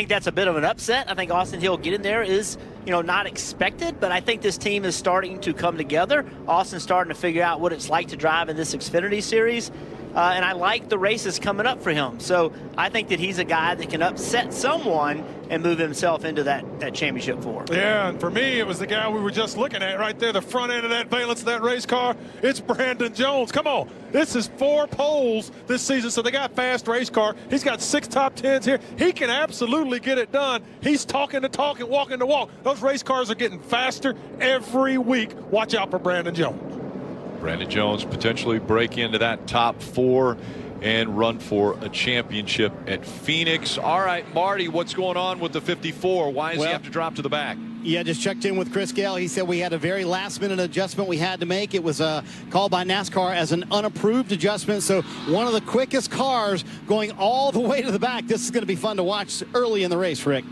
that's a bit of an upset. I think Austin Hill getting there is, not expected, but I think this team is starting to come together. Austin's starting to figure out what it's like to drive in this Xfinity Series. And I like the races coming up for him. So I think that he's a guy that can upset someone and move himself into that championship 4. Yeah, and for me, it was the guy we were just looking at right there, the front end of that valence of that race car. It's Brandon Jones. Come on. This is 4 poles this season, so they got fast race car. He's got 6 top 10s here. He can absolutely get it done. He's talking the talk and walking the walk. Those race cars are getting faster every week. Watch out for Brandon Jones. Brandon Jones potentially break into that top 4 and run for a championship at Phoenix. All right, Marty, what's going on with the 54? Why does he have to drop to the back? Yeah, just checked in with Chris Gale. He said we had a very last-minute adjustment we had to make. It was called by NASCAR as an unapproved adjustment. So one of the quickest cars going all the way to the back. This is going to be fun to watch early in the race, Rick.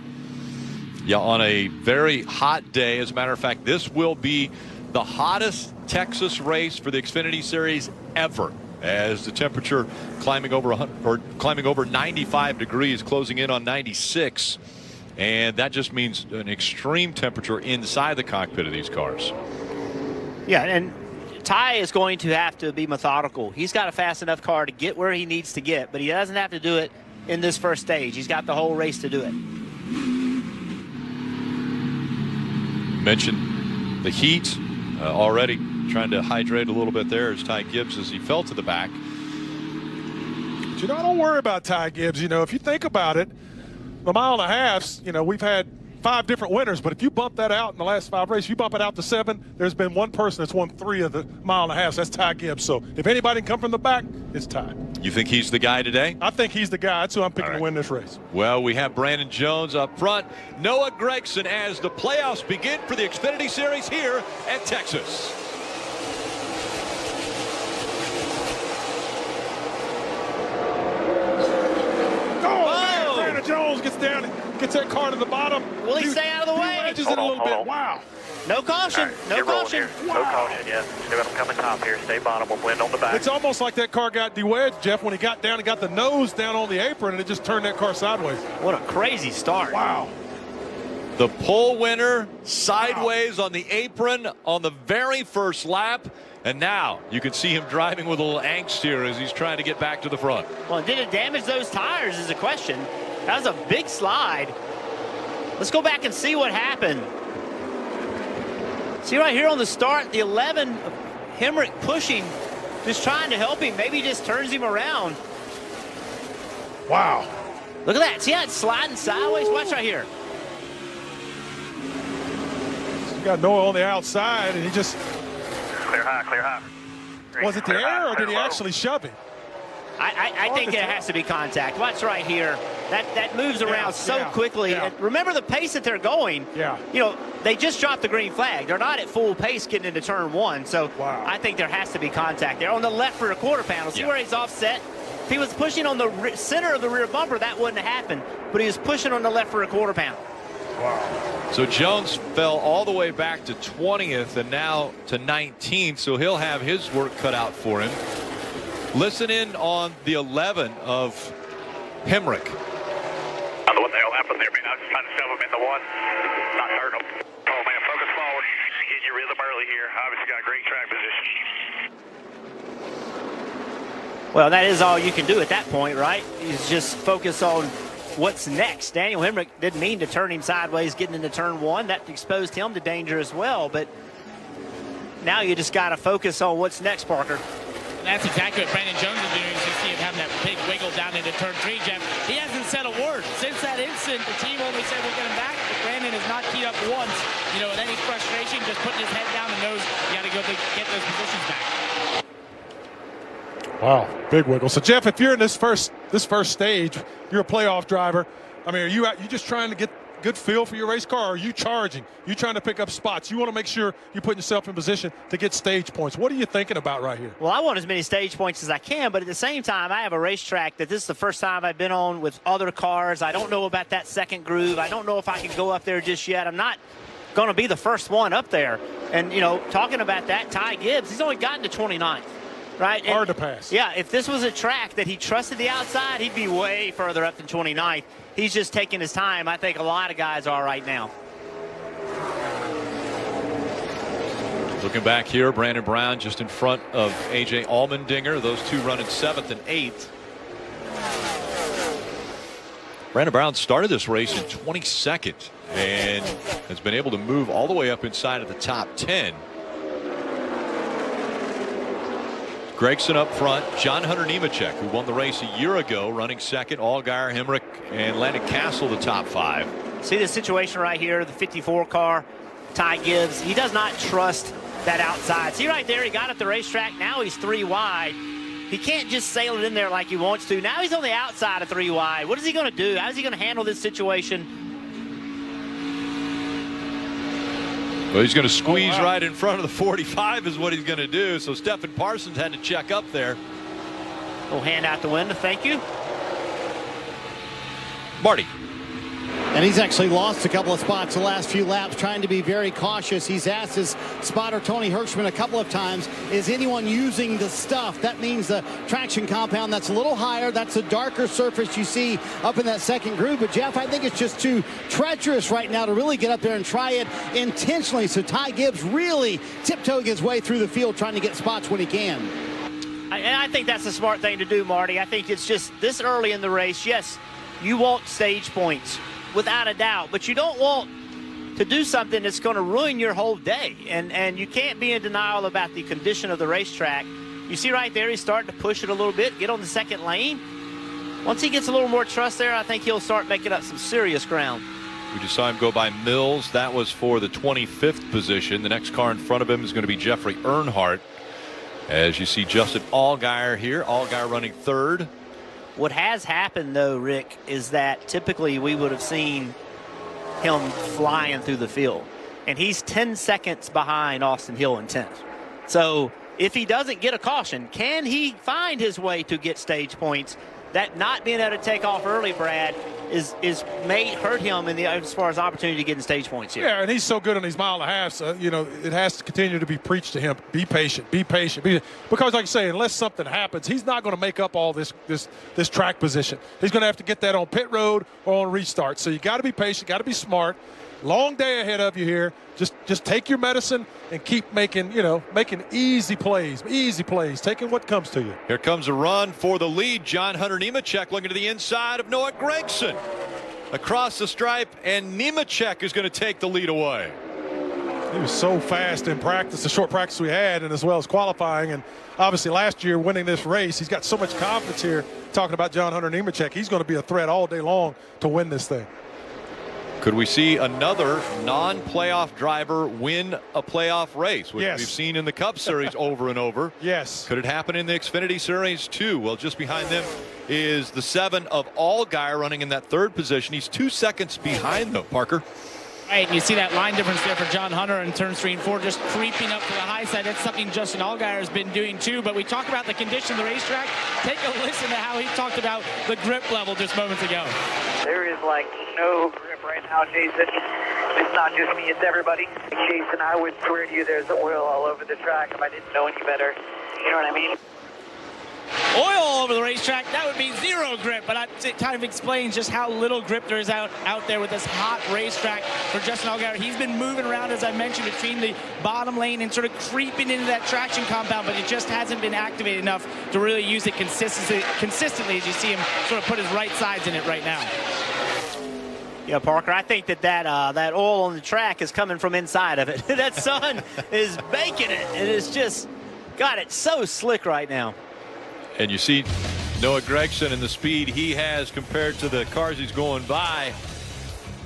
Yeah, on a very hot day. As a matter of fact, this will be the hottest Texas race for the Xfinity Series ever, as the temperature climbing over 95 degrees, closing in on 96. And that just means an extreme temperature inside the cockpit of these cars. Yeah, and Ty is going to have to be methodical. He's got a fast enough car to get where he needs to get, but he doesn't have to do it in this first stage. He's got the whole race to do it. Mentioned the heat already, trying to hydrate a little bit there as Ty Gibbs as he fell to the back. But, you know, don't worry about Ty Gibbs. You know, if you think about it, the mile and a half, you know, we've had 5 different winners, but if you bump that out in the last 5 races, you bump it out to 7, there's been one person that's won 3 of the mile and a half. That's Ty Gibbs. So if anybody can come from the back, it's Ty. You think he's the guy today? I think he's the guy. That's who I'm picking to win this race. Well, we have Brandon Jones up front. Noah Gragson as the playoffs begin for the Xfinity Series here at Texas. Oh, man, Brandon Jones gets down and gets that car to the bottom. Will he stay out of the way? Edges it a little bit. Wow. No caution. No caution. No caution yet. Still got him coming top here. Stay bottom. We'll blend on the back. It's almost like that car got de-wedged, Jeff, when he got down and got the nose down on the apron, and it just turned that car sideways. What a crazy start. Wow. The pole winner sideways on the apron on the very first lap. And now you can see him driving with a little angst here as he's trying to get back to the front. Well, did it damage those tires is a question. That was a big slide. Let's go back and see what happened. See right here on the start, the 11, Hemrick pushing, just trying to help him. Maybe he just turns him around. Wow. Look at that. See how it's sliding sideways? Watch right here. You got Noah on the outside, and he just... Clear high, clear high. Was it the air, or did he actually shove him? I think it has to be contact. Watch right here. That moves around so quickly. Yeah. And remember the pace that they're going. Yeah. You know, they just dropped the green flag. They're not at full pace getting into turn 1. So I think there has to be contact there. On the left rear quarter panel, see where he's offset? If he was pushing on the center of the rear bumper, that wouldn't have happened. But he was pushing on the left rear quarter panel. Wow. So Jones fell all the way back to 20th and now to 19th, so he'll have his work cut out for him. Listen in on the 11 of Hemrick. I don't know what the hell happened there, man. I was just trying to shove him in the one, not hurt him. Oh, man, focus forward. Get your rhythm early here. Obviously got great track position. Well, that is all you can do at that point, right? Is just focus on what's next. Daniel Hemrick didn't mean to turn him sideways getting into turn 1. That exposed him to danger as well. But now you just got to focus on what's next, Parker. That's exactly what Brandon Jones is doing. You see him having that big wiggle down into turn 3, Jeff. He hasn't said a word. Since that instant, the team only said we'll get him back, but Brandon has not keyed up once. You know, with any frustration, just putting his head down and knows you got to go get those positions back. Wow, big wiggle. So Jeff, if you're in this first stage, you're a playoff driver. I mean, are you just trying to get good feel for your race car, or are you charging? You trying to pick up spots? You want to make sure you're putting yourself in position to get stage points. What are you thinking about right here? Well, I want as many stage points as I can, but at the same time, I have a racetrack that this is the first time I've been on with other cars. I don't know about that second groove. I don't know if I can go up there just yet. I'm not going to be the first one up there. And, you know, talking about that, Ty Gibbs, he's only gotten to 29th. Right? Hard to pass. Yeah, if this was a track that he trusted the outside, he'd be way further up than 29th. He's just taking his time. I think a lot of guys are right now. Looking back here, Brandon Brown just in front of A.J. Allmendinger. Those two running 7th and 8th. Brandon Brown started this race in 22nd and has been able to move all the way up inside of the top 10. Gragson up front, John Hunter Nemechek, who won the race a year ago, running 2nd. Allgaier, Hemrick, and Landon Castle, the top 5. See the situation right here, the 54 car, Ty Gibbs. He does not trust that outside. See right there, he got at the racetrack. Now he's 3 wide. He can't just sail it in there like he wants to. Now he's on the outside of 3 wide. What is he going to do? How is he going to handle this situation? Well, he's going to squeeze right in front of the 45 is what he's going to do. So Stephen Parsons had to check up there. Little hand out the window. Thank you. Marty. And he's actually lost a couple of spots the last few laps, trying to be very cautious. He's asked his spotter, Tony Hirschman, a couple of times, is anyone using the stuff? That means the traction compound that's a little higher. That's a darker surface you see up in that second groove. But, Jeff, I think it's just too treacherous right now to really get up there and try it intentionally. So Ty Gibbs really tiptoeing his way through the field, trying to get spots when he can. And I think that's a smart thing to do, Marty. I think it's just this early in the race, yes, you want stage points, without a doubt, but you don't want to do something that's going to ruin your whole day. And you can't be in denial about the condition of the racetrack. You see right there, he's starting to push it a little bit, get on the second lane. Once he gets a little more trust there, I think he'll start making up some serious ground. We just saw him go by Mills. That was for the 25th position. The next car in front of him is going to be Jeffrey Earnhardt. As you see Justin Allgaier here, Allgaier running third. What has happened, though, Rick, is that typically we would have seen him flying through the field. And he's 10 seconds behind Austin Hill in 10th. So if he doesn't get a caution, can he find his way to get stage points? That not being able to take off early, Brad, may hurt him as far as opportunity to get in stage points here. Yeah, and he's so good on these mile and a half. You know, it has to continue to be preached to him. Be patient. Be patient. Because, like you say, unless something happens, he's not going to make up all this track position. He's going to have to get that on pit road or on restart. So you got to be patient. Got to be smart. Long day ahead of you here. Just take your medicine and keep making easy plays, taking what comes to you. Here comes a run for the lead. John Hunter Nemechek looking to the inside of Noah Gragson. Across the stripe, and Nemechek is going to take the lead away. He was so fast in practice, the short practice we had, and as well as qualifying. And obviously last year winning this race, he's got so much confidence here. Talking about John Hunter Nemechek, he's going to be a threat all day long to win this thing. Could we see another non-playoff driver win a playoff race, which yes. we've seen in the Cup Series over and over? Yes. Could it happen in the Xfinity Series too? Well, just behind them is the 7 of Allgaier running in that third position. He's 2 seconds behind them, Parker. Right, and you see that line difference there for John Hunter in turns 3 and 4, just creeping up to the high side. That's something Justin Allgaier has been doing too. But we talk about the condition of the racetrack. Take a listen to how he talked about the grip level just moments ago. There is like no grip right now, Jason. It's not just me, it's everybody. Jason, I would swear to you there's oil all over the track if I didn't know any better. You know what I mean? Oil all over the racetrack, that would be zero grip, but it kind of explains just how little grip there is out there with this hot racetrack for Justin Allgaier. He's been moving around, as I mentioned, between the bottom lane and sort of creeping into that traction compound, but it just hasn't been activated enough to really use it consistently as you see him sort of put his right sides in it right now. Yeah, Parker, I think that oil on the track is coming from inside of it. That sun is baking it, and it's just, God, it's so slick right now. And you see Noah Gragson and the speed he has compared to the cars he's going by.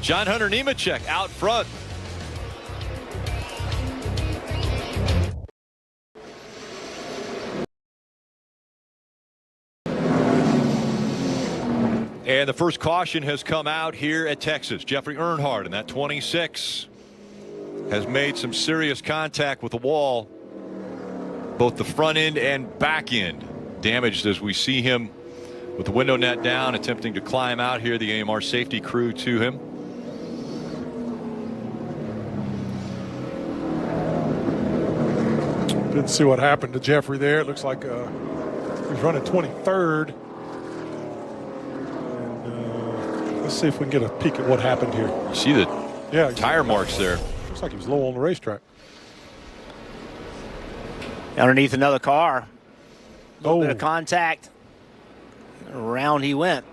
John Hunter Nemechek out front. And the first caution has come out here at Texas. Jeffrey Earnhardt in that 26 has made some serious contact with the wall. Both the front end and back end damaged as we see him with the window net down, attempting to climb out here. The AMR safety crew to him. Didn't see what happened to Jeffrey there. It looks like he's running 23rd. And, let's see if we can get a peek at what happened here. You see the tire marks there. Looks like he was low on the racetrack. Underneath another car. A little bit of Oh. contact. Around he went.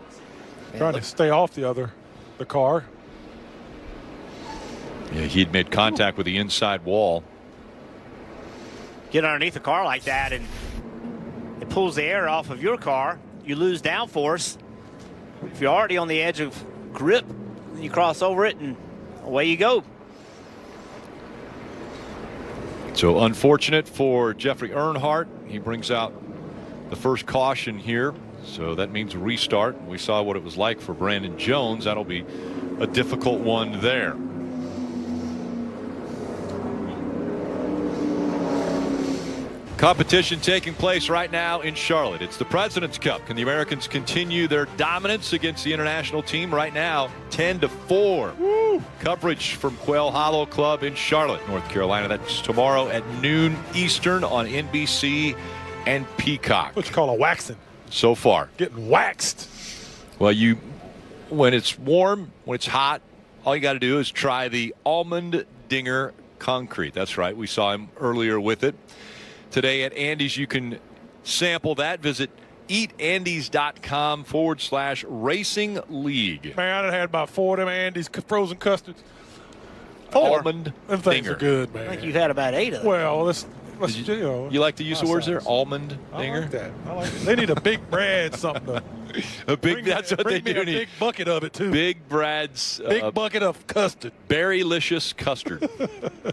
Trying to stay off the car. Yeah, he'd made contact with the inside wall. Get underneath a car like that and it pulls the air off of your car. You lose downforce. If you're already on the edge of grip, you cross over it and away you go. So unfortunate for Jeffrey Earnhardt. He brings out the first caution here. So that means a restart. We saw what it was like for Brandon Jones. That'll be a difficult one there. Competition taking place right now in Charlotte. It's the President's Cup. Can the Americans continue their dominance against the international team? Right now, 10-4. Woo. Coverage from Quail Hollow Club in Charlotte, North Carolina. That's tomorrow at noon Eastern on NBC and Peacock. What you call a waxing? So far. Getting waxed. Well, when it's warm, when it's hot, all you got to do is try the Almond Dinger Concrete. That's right. We saw him earlier with it. Today at Andy's, you can sample that. Visit eatandy's.com/racing league. Man, I had about 4 of them Andy's frozen custards. Almond Them things Dinger. are good, man. I think you've had about 8 of them. Well, let's you like to use the words there? Almond Dinger? I like that. I like it. They need a big Brad something. That's what they do Bring me need. a big bucket of it, too. Big Brad's. Big bucket of custard. Berrylicious custard.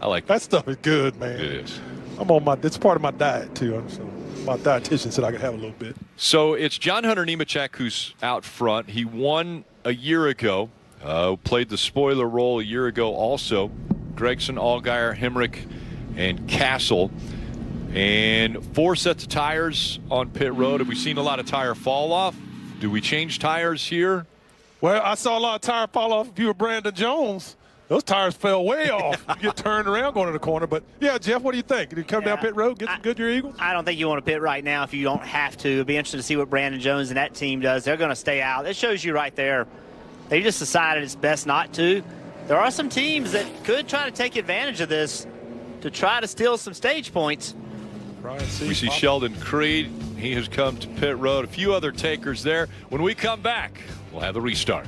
I like that stuff is good, man. It is. It's part of my diet, too. So my dietitian said I could have a little bit. So it's John Hunter Nemechek who's out front. He won a year ago, played the spoiler role a year ago also. Gregson, Allgaier, Hemrick, and Castle. And 4 sets of tires on pit road. Have we seen a lot of tire fall off? Do we change tires here? Well, I saw a lot of tire fall off if you were Brandon Jones. Those tires fell way off. You get turned around going to the corner. But, yeah, Jeff, what do you think? Did you come down pit road, get some Goodyear Eagles? I don't think you want to pit right now if you don't have to. It'd be interesting to see what Brandon Jones and that team does. They're going to stay out. It shows you right there. They just decided it's best not to. There are some teams that could try to take advantage of this to try to steal some stage points. We see Sheldon Creed. He has come to pit road. A few other takers there. When we come back, we'll have the restart.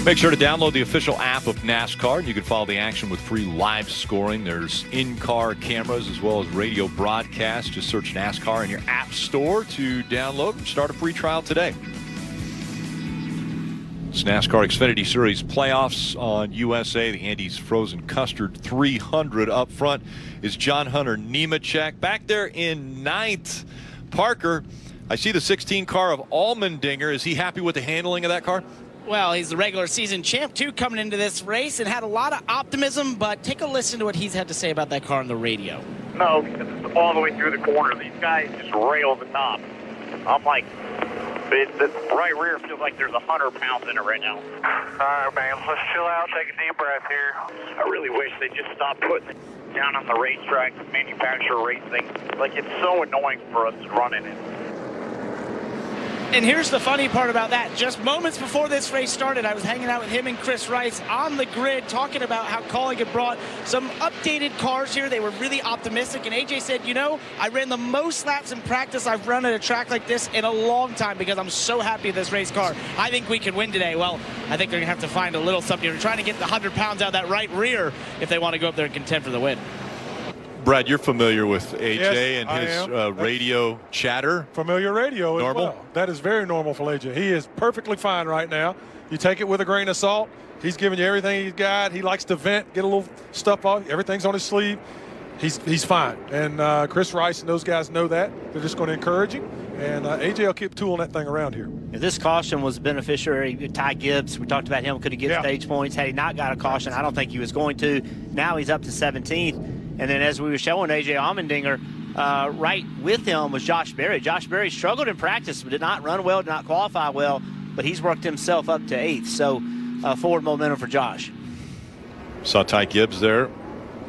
Make sure to download the official app of NASCAR. You can follow the action with free live scoring. There's in-car cameras as well as radio broadcasts. Just search NASCAR in your app store to download and start a free trial today. It's NASCAR Xfinity Series playoffs on USA. The Andy's Frozen Custard 300 up front is John Hunter Nemechek. Back there in 9th, Parker, I see the 16 car of Allmendinger. Is he happy with the handling of that car? Well, he's the regular season champ, too, coming into this race and had a lot of optimism, but take a listen to what he's had to say about that car on the radio. No, because it's all the way through the corner. These guys just rail the knob. I'm like, the right rear feels like there's 100 pounds in it right now. All right, man, let's chill out, take a deep breath here. I really wish they just stopped putting it down on the racetrack, manufacturer racing. Like, it's so annoying for us running it. And here's the funny part about that. Just moments before this race started, I was hanging out with him and Chris Rice on the grid talking about how Kaulig had brought some updated cars here. They were really optimistic. And AJ said, you know, I ran the most laps in practice I've run at a track like this in a long time because I'm so happy with this race car. I think we can win today. Well, I think they're going to have to find a little something. They're trying to get the 100 pounds out of that right rear if they want to go up there and contend for the win. Brad, you're familiar with AJ Yes, and his radio chatter. Familiar radio as Normal? well. That is very normal for AJ. He is perfectly fine right now. You take it with a grain of salt. He's giving you everything he's got. He likes to vent, get a little stuff off. Everything's on his sleeve. He's fine. And Chris Rice and those guys know that. They're just going to encourage him. And AJ will keep tooling that thing around here. If this caution was beneficiary, Ty Gibbs, we talked about him, could have get stage points. Had he not got a caution, I don't think he was going to. Now he's up to 17th. And then as we were showing, A.J. Allmendinger, right with him was Josh Berry. Josh Berry struggled in practice, but did not run well, did not qualify well, but he's worked himself up to 8th. So forward momentum for Josh. Saw Ty Gibbs there,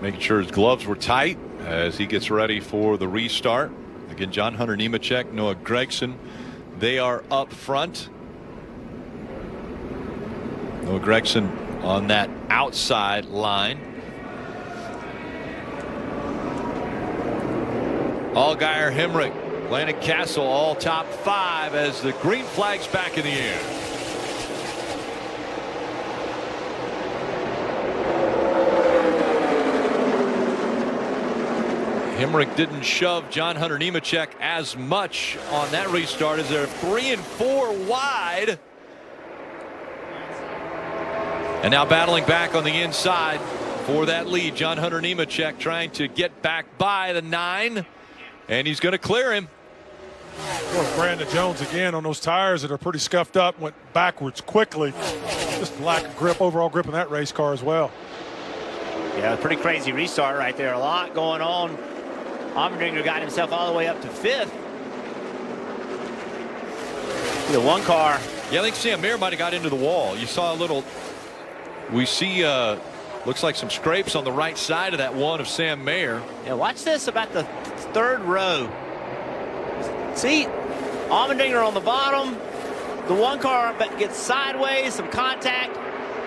making sure his gloves were tight as he gets ready for the restart. Again, John Hunter Nemechek, Noah Gragson, they are up front. Noah Gragson on that outside line. Allgaier, Hemrick, Landon Castle, all top 5 as the green flag's back in the air. Hemrick didn't shove John Hunter Nemechek as much on that restart as they're 3 and 4 wide. And now battling back on the inside for that lead. John Hunter Nemechek trying to get back by the 9. And he's going to clear him. Well, Brandon Jones again on those tires that are pretty scuffed up, went backwards quickly. Just lack of grip, overall grip in that race car as well. Yeah, pretty crazy restart right there. A lot going on. Allmendinger got himself all the way up to 5th. The one car. Yeah, I think Sam Mayer might have got into the wall. You saw a little. We see looks like some scrapes on the right side of that one of Sam Mayer. Yeah, watch this about the 3rd row. See, Allmendinger on the bottom. The one car but gets sideways, some contact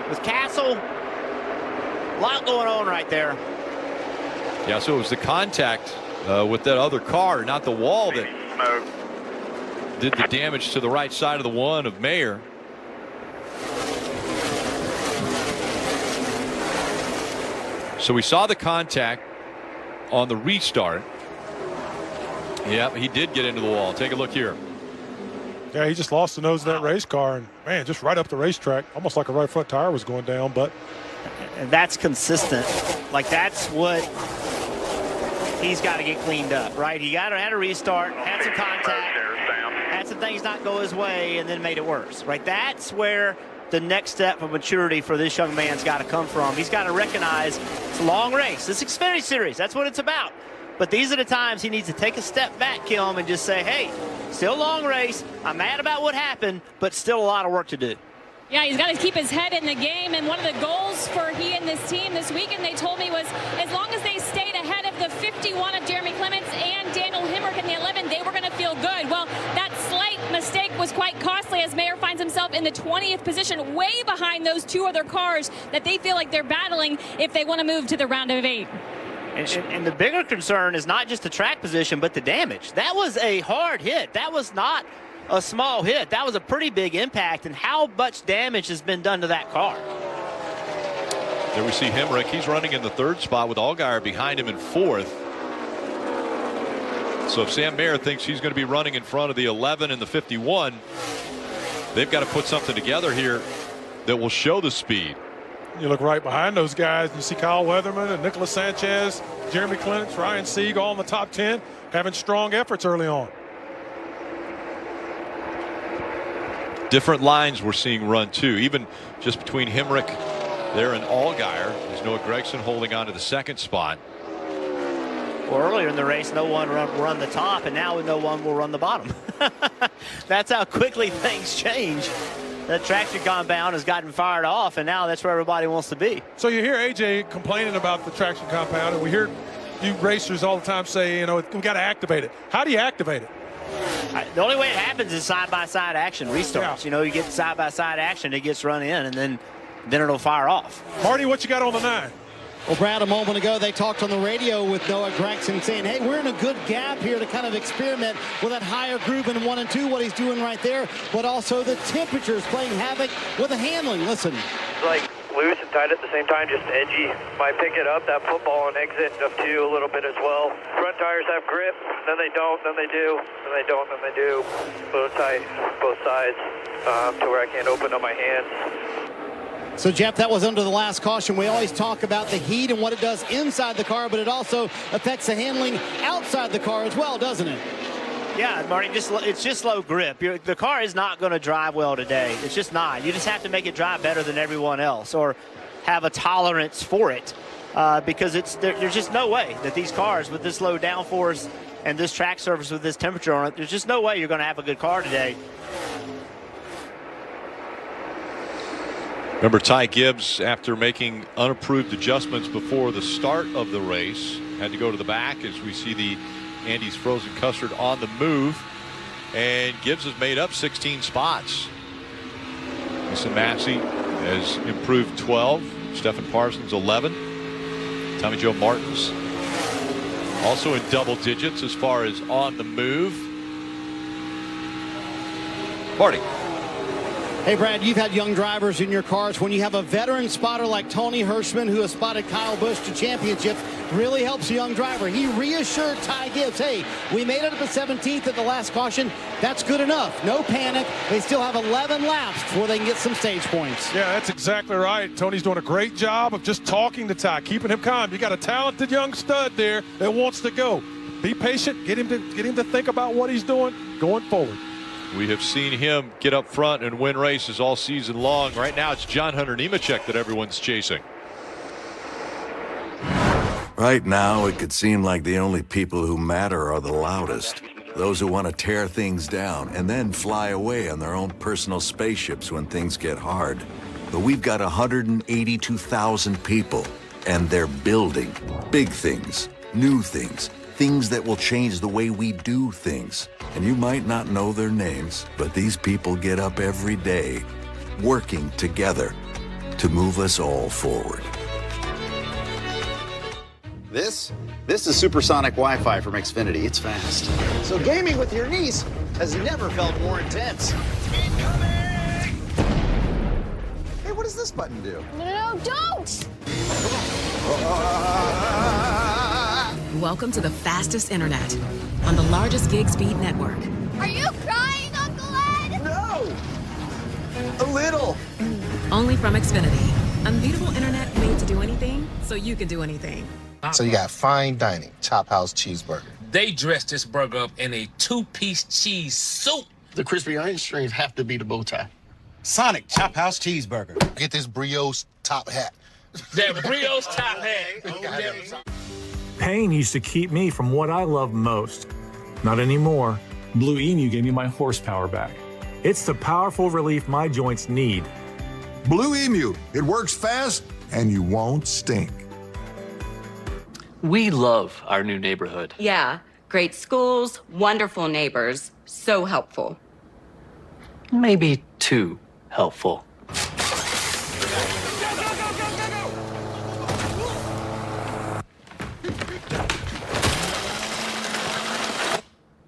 with Castle. A lot going on right there. Yeah, so it was the contact with that other car, not the wall, that did the damage to the right side of the one of Mayer. So we saw the contact on the restart. Yep, he did get into the wall. Take a look here. Yeah, he just lost the nose of that race car, and man, just right up the racetrack, almost like a right front tire was going down. But and that's consistent. Like, that's what he's got to get cleaned up, right? He had a restart, had some contact, had some things not go his way, and then made it worse, right? That's where the next step of maturity for this young man's got to come from. He's got to recognize it's a long race. This Xfinity Series, that's what it's about. But these are the times he needs to take a step back, Kim, and just say, hey, still a long race. I'm mad about what happened, but still a lot of work to do. Yeah, he's got to keep his head in the game, and one of the goals for he and this team this weekend, they told me, was as long as they stayed ahead of the 51 of Jeremy Clements and Daniel Hemrick in the 11, they were going to feel good. Well, that slight mistake was quite costly as Mayer finds himself in the 20th position, way behind those 2 other cars that they feel like they're battling if they want to move to the round of 8. And the bigger concern is not just the track position, but the damage. That was a hard hit. That was not a small hit. That was a pretty big impact, and how much damage has been done to that car. There we see Hemrick. He's running in the 3rd spot with Allgaier behind him in 4th. So if Sam Mayer thinks he's going to be running in front of the 11 and the 51, they've got to put something together here that will show the speed. you look right behind those guys, and you see Kyle Weatherman and Nicholas Sanchez, Jeremy Clements, Ryan Sieg, all in the top 10, having strong efforts early on. Different lines we're seeing run too, even just between Hemrick there and Allgaier. There's Noah Gragson holding on to the 2nd spot. Well, earlier in the race, no one run the top, and now no one will run the bottom. That's how quickly things change. That traction compound has gotten fired off, and now that's where everybody wants to be. So you hear AJ complaining about the traction compound, and we hear you racers all the time say, you know, we got to activate it. How do you activate it? The only way it happens is side-by-side action restarts. Yeah. You know, you get side-by-side action, it gets run in, and then it'll fire off. Marty, what you got on the 9? Well, Brad, a moment ago, they talked on the radio with Noah Gragson saying, hey, we're in a good gap here to kind of experiment with that higher groove in 1 and 2, what he's doing right there, but also the temperatures playing havoc with the handling. Listen. Like loose and tight at the same time, just edgy. Might pick it up, that football on exit of 2 a little bit as well. Front tires have grip, then they don't, then they do, then they don't, then they do. A little tight, both sides, to where I can't open up my hands. So, Jeff, that was under the last caution. We always talk about the heat and what it does inside the car, but it also affects the handling outside the car as well, doesn't it? Yeah, Marty, it's just low grip. The car is not going to drive well today. It's just not. You just have to make it drive better than everyone else or have a tolerance for it because there's just no way that these cars with this low downforce and this track surface with this temperature on it, there's just no way you're going to have a good car today. Remember, Ty Gibbs, after making unapproved adjustments before the start of the race, had to go to the back as we see the Andy's Frozen Custard on the move. And Gibbs has made up 16 spots. Mason Massey has improved 12. Stephen Parsons 11. Tommy Joe Martins also in double digits as far as on the move. Marty. Hey, Brad, you've had young drivers in your cars. When you have a veteran spotter like Tony Hirschman, who has spotted Kyle Busch to championships, really helps a young driver. He reassured Ty Gibbs, hey, we made it up to 17th at the last caution. That's good enough. No panic. They still have 11 laps before they can get some stage points. Yeah, that's exactly right. Tony's doing a great job of just talking to Ty, keeping him calm. You got a talented young stud there that wants to go. Be patient. Get him to think about what he's doing going forward. We have seen him get up front and win races all season long. Right now, it's John Hunter Nemechek that everyone's chasing. Right now, it could seem like the only people who matter are the loudest. Those who want to tear things down and then fly away on their own personal spaceships when things get hard. But we've got 182,000 people, and they're building big things, new things, things that will change the way we do things. And you might not know their names, but these people get up every day, working together to move us all forward. This is supersonic Wi-Fi from Xfinity. It's fast. So gaming with your niece has never felt more intense. Hey, what does this button do? No, don't! Welcome to the fastest internet on the largest gig speed network. Are you crying, Uncle Ed? No! A little. Only from Xfinity. Unbeatable internet made to do anything, so you can do anything. So you got fine dining, Chop House cheeseburger. They dressed this burger up in a two-piece cheese soup. The crispy onion strings have to be the bow tie. Sonic Chop House cheeseburger. Get this brioche top hat. That brioche top hat. Pain used to keep me from what I love most. Not anymore. Blue Emu gave me my horsepower back. It's the powerful relief my joints need. Blue Emu. It works fast and you won't stink. We love our new neighborhood. Yeah, great schools, wonderful neighbors, so helpful. Maybe too helpful.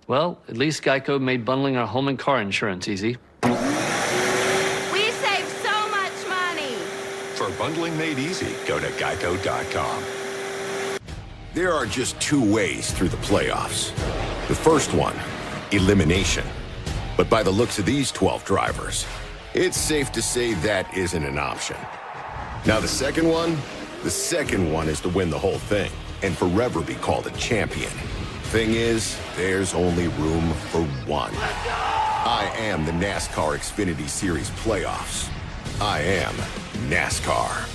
Well, at least Geico made bundling our home and car insurance easy. We save so much money. For bundling made easy, go to geico.com. There are just two ways through the playoffs. The first one, elimination. But by the looks of these 12 drivers, it's safe to say that isn't an option. Now the second one is to win the whole thing and forever be called a champion. Thing is, there's only room for one. I am the NASCAR Xfinity Series playoffs. I am NASCAR.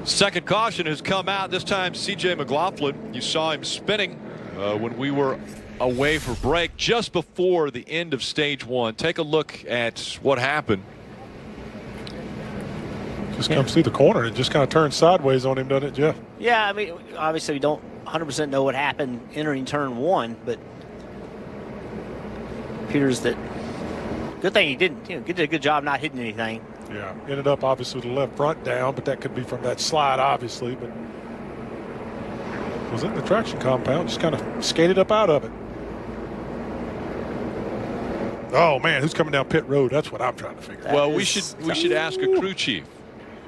Second caution has come out. This time, C.J. McLaughlin. You saw him spinning when we were away for break just before the end of stage one. Take a look at what happened. Just comes through the corner and just kind of turns sideways on him, doesn't it, Jeff? Yeah, I mean, obviously we don't 100% know what happened entering turn one, but appears that good thing he didn't. Did a good job not hitting anything. Yeah, ended up obviously with the left front down, but that could be from that slide, obviously. But was in the traction compound, just kind of skated up out of it. Oh man, who's coming down pit road? That's what I'm trying to figure out. Well, we should ask a crew chief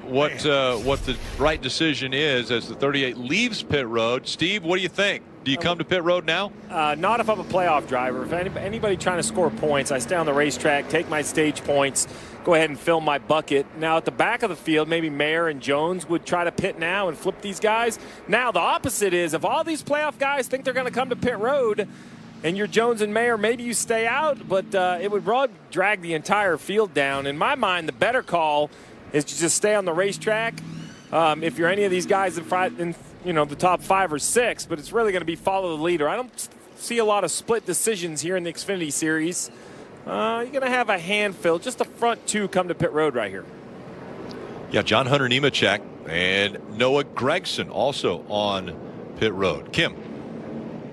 what the right decision is as the 38 leaves pit road. Steve, what do you think? Do you come to pit road now? Not if I'm a playoff driver. If anybody trying to score points, I stay on the racetrack, take my stage points, go ahead and fill my bucket. Now at the back of the field, maybe Mayer and Jones would try to pit now and flip these guys. Now the opposite is if all these playoff guys think they're going to come to pit road and you're Jones and Mayer, maybe you stay out, but it would drag the entire field down. In my mind, the better call is to just stay on the racetrack. If you're any of these guys in the top 5 or 6, but it's really going to be follow the leader. I don't see a lot of split decisions here in the Xfinity Series. You're going to have a handful, just the front two come to pit road right here. Yeah, John Hunter Nemechek and Noah Gragson also on pit road. Kim.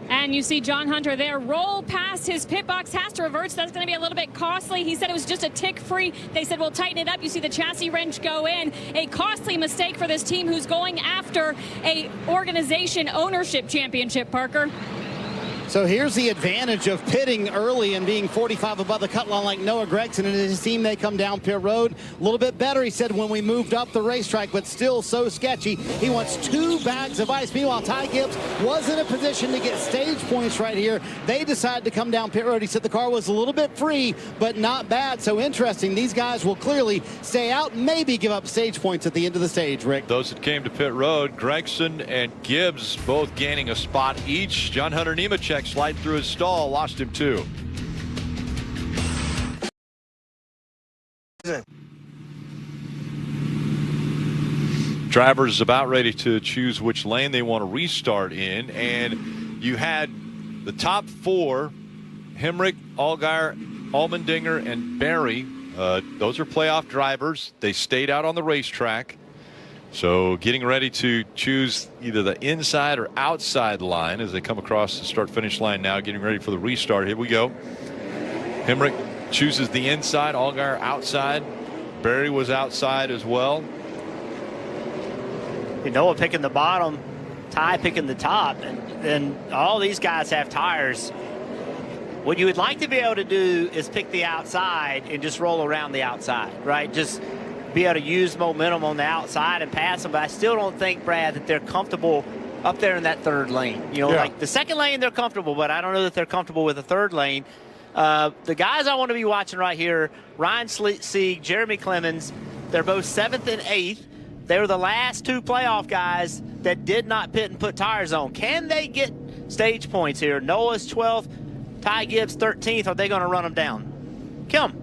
And you see John Hunter there roll past his pit box, has to reverse. That's going to be a little bit costly. He said it was just a tick free. They said, we'll tighten it up. You see the chassis wrench go in. A costly mistake for this team who's going after a organization ownership championship, Parker. So here's the advantage of pitting early and being 45 above the cut line like Noah Gragson and his team. They come down pit road a little bit better, he said, when we moved up the racetrack, but still so sketchy. He wants 2 bags of ice. Meanwhile, Ty Gibbs was in a position to get stage points right here. They decided to come down pit road. He said the car was a little bit free, but not bad. So interesting. These guys will clearly stay out, maybe give up stage points at the end of the stage, Rick. Those that came to pit road, Gragson and Gibbs both gaining a spot each. John Hunter Nemechek sliding through his stall, lost him 2. Drivers about ready to choose which lane they want to restart in, and you had the top four: Hemrick, Allgaier, Allmendinger, and Berry. Those are playoff drivers. They stayed out on the racetrack. So getting ready to choose either the inside or outside line as they come across the start-finish line now, getting ready for the restart. Here we go. Hemrick chooses the inside, Allgaier outside. Berry was outside as well. Noah picking the bottom, Ty picking the top, and all these guys have tires. What you would like to be able to do is pick the outside and just roll around the outside, right? Just be able to use momentum on the outside and pass them. But I still don't think, Brad, that they're comfortable up there in that third lane. You know, like the second lane, they're comfortable, but I don't know that they're comfortable with the third lane. The guys I want to be watching right here, Ryan Sieg, Jeremy Clemens, they're both 7th and 8th. They were the last two playoff guys that did not pit and put tires on. Can they get stage points here? Noah's 12th, Ty Gibbs 13th. Are they going to run them down? Kim.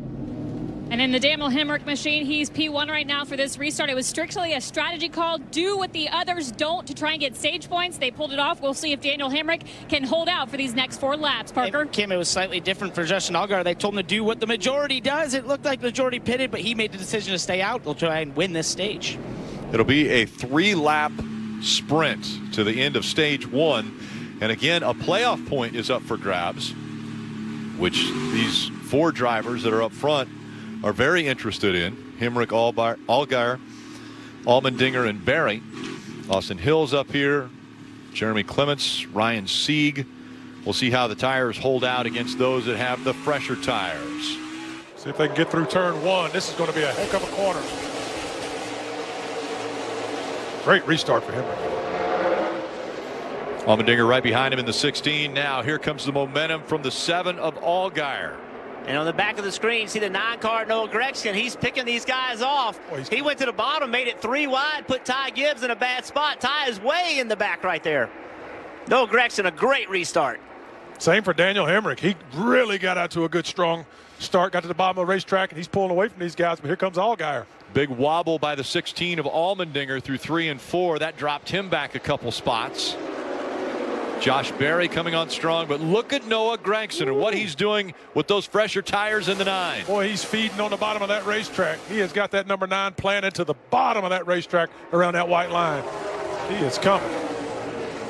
And in the Daniel Hemrick machine, he's P1 right now for this restart. It was strictly a strategy call. Do what the others don't to try and get stage points. They pulled it off. We'll see if Daniel Hemrick can hold out for these next 4 laps. Parker? And Kim, it was slightly different for Justin Allgaier. They told him to do what the majority does. It looked like the majority pitted, but he made the decision to stay out. They'll try and win this stage. It'll be a 3-lap sprint to the end of stage 1. And again, a playoff point is up for grabs, which these 4 drivers that are up front are very interested in. Hemrick, Allgaier, Allmendinger, and Berry. Austin Hill's up here. Jeremy Clements, Ryan Sieg. We'll see how the tires hold out against those that have the fresher tires. See if they can get through turn 1. This is going to be a heck of a corner. Great restart for Hemrick. Allmendinger right behind him in the 16. Now here comes the momentum from the 7 of Allgaier. And on the back of the screen, see the 9-car Noah Gragson. He's picking these guys off. He went to the bottom, made it 3 wide, put Ty Gibbs in a bad spot. Ty is way in the back right there. Noah Gragson, a great restart. Same for Daniel Hemrick. He really got out to a good, strong start, got to the bottom of the racetrack, and he's pulling away from these guys. But here comes Allgaier. Big wobble by the 16 of Allmendinger through 3 and 4. That dropped him back a couple spots. Josh Berry coming on strong, but look at Noah Gragson and what he's doing with those fresher tires in the 9. Boy, he's feeding on the bottom of that racetrack. He has got that number 9 planted to the bottom of that racetrack around that white line. He is coming.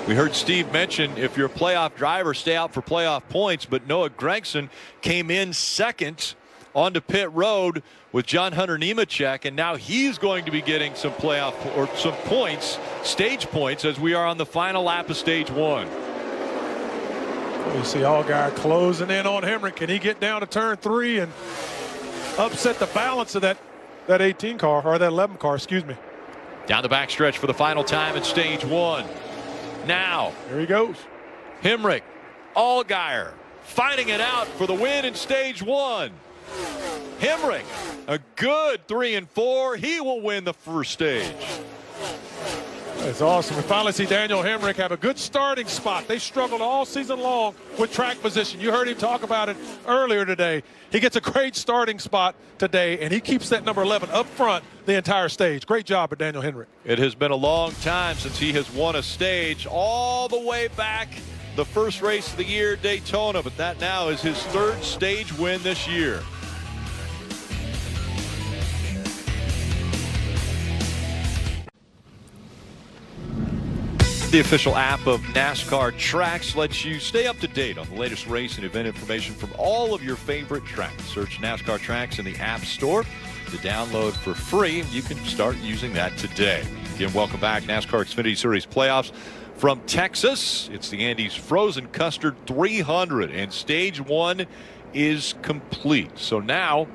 We heard Steve mention if you're a playoff driver, stay out for playoff points, but Noah Gragson came in 2nd onto pit road with John Hunter Nemechek, and now he's going to be getting some playoff or some points, stage points, as we are on the final lap of stage 1. You see Allgaier closing in on Hemrick. Can he get down to turn 3 and upset the balance of that 18 car, or that 11 car, excuse me. Down the backstretch for the final time in stage 1. Now, here he goes. Hemrick, Allgaier fighting it out for the win in stage 1. Hemrick, a good 3 and 4. He will win the first stage. That's awesome. We finally see Daniel Hemrick have a good starting spot. They struggled all season long with track position. You heard him talk about it earlier today. He gets a great starting spot today, and he keeps that number 11 up front the entire stage. Great job by Daniel Hemrick. It has been a long time since he has won a stage, all the way back the first race of the year, Daytona, but that now is his 3rd stage win this year. The official app of NASCAR Tracks lets you stay up to date on the latest race and event information from all of your favorite tracks. Search NASCAR Tracks in the App Store to download for free. You can start using that today. Again, welcome back. NASCAR Xfinity Series playoffs from Texas. It's the Andes Frozen Custard 300, and stage 1 is complete. So now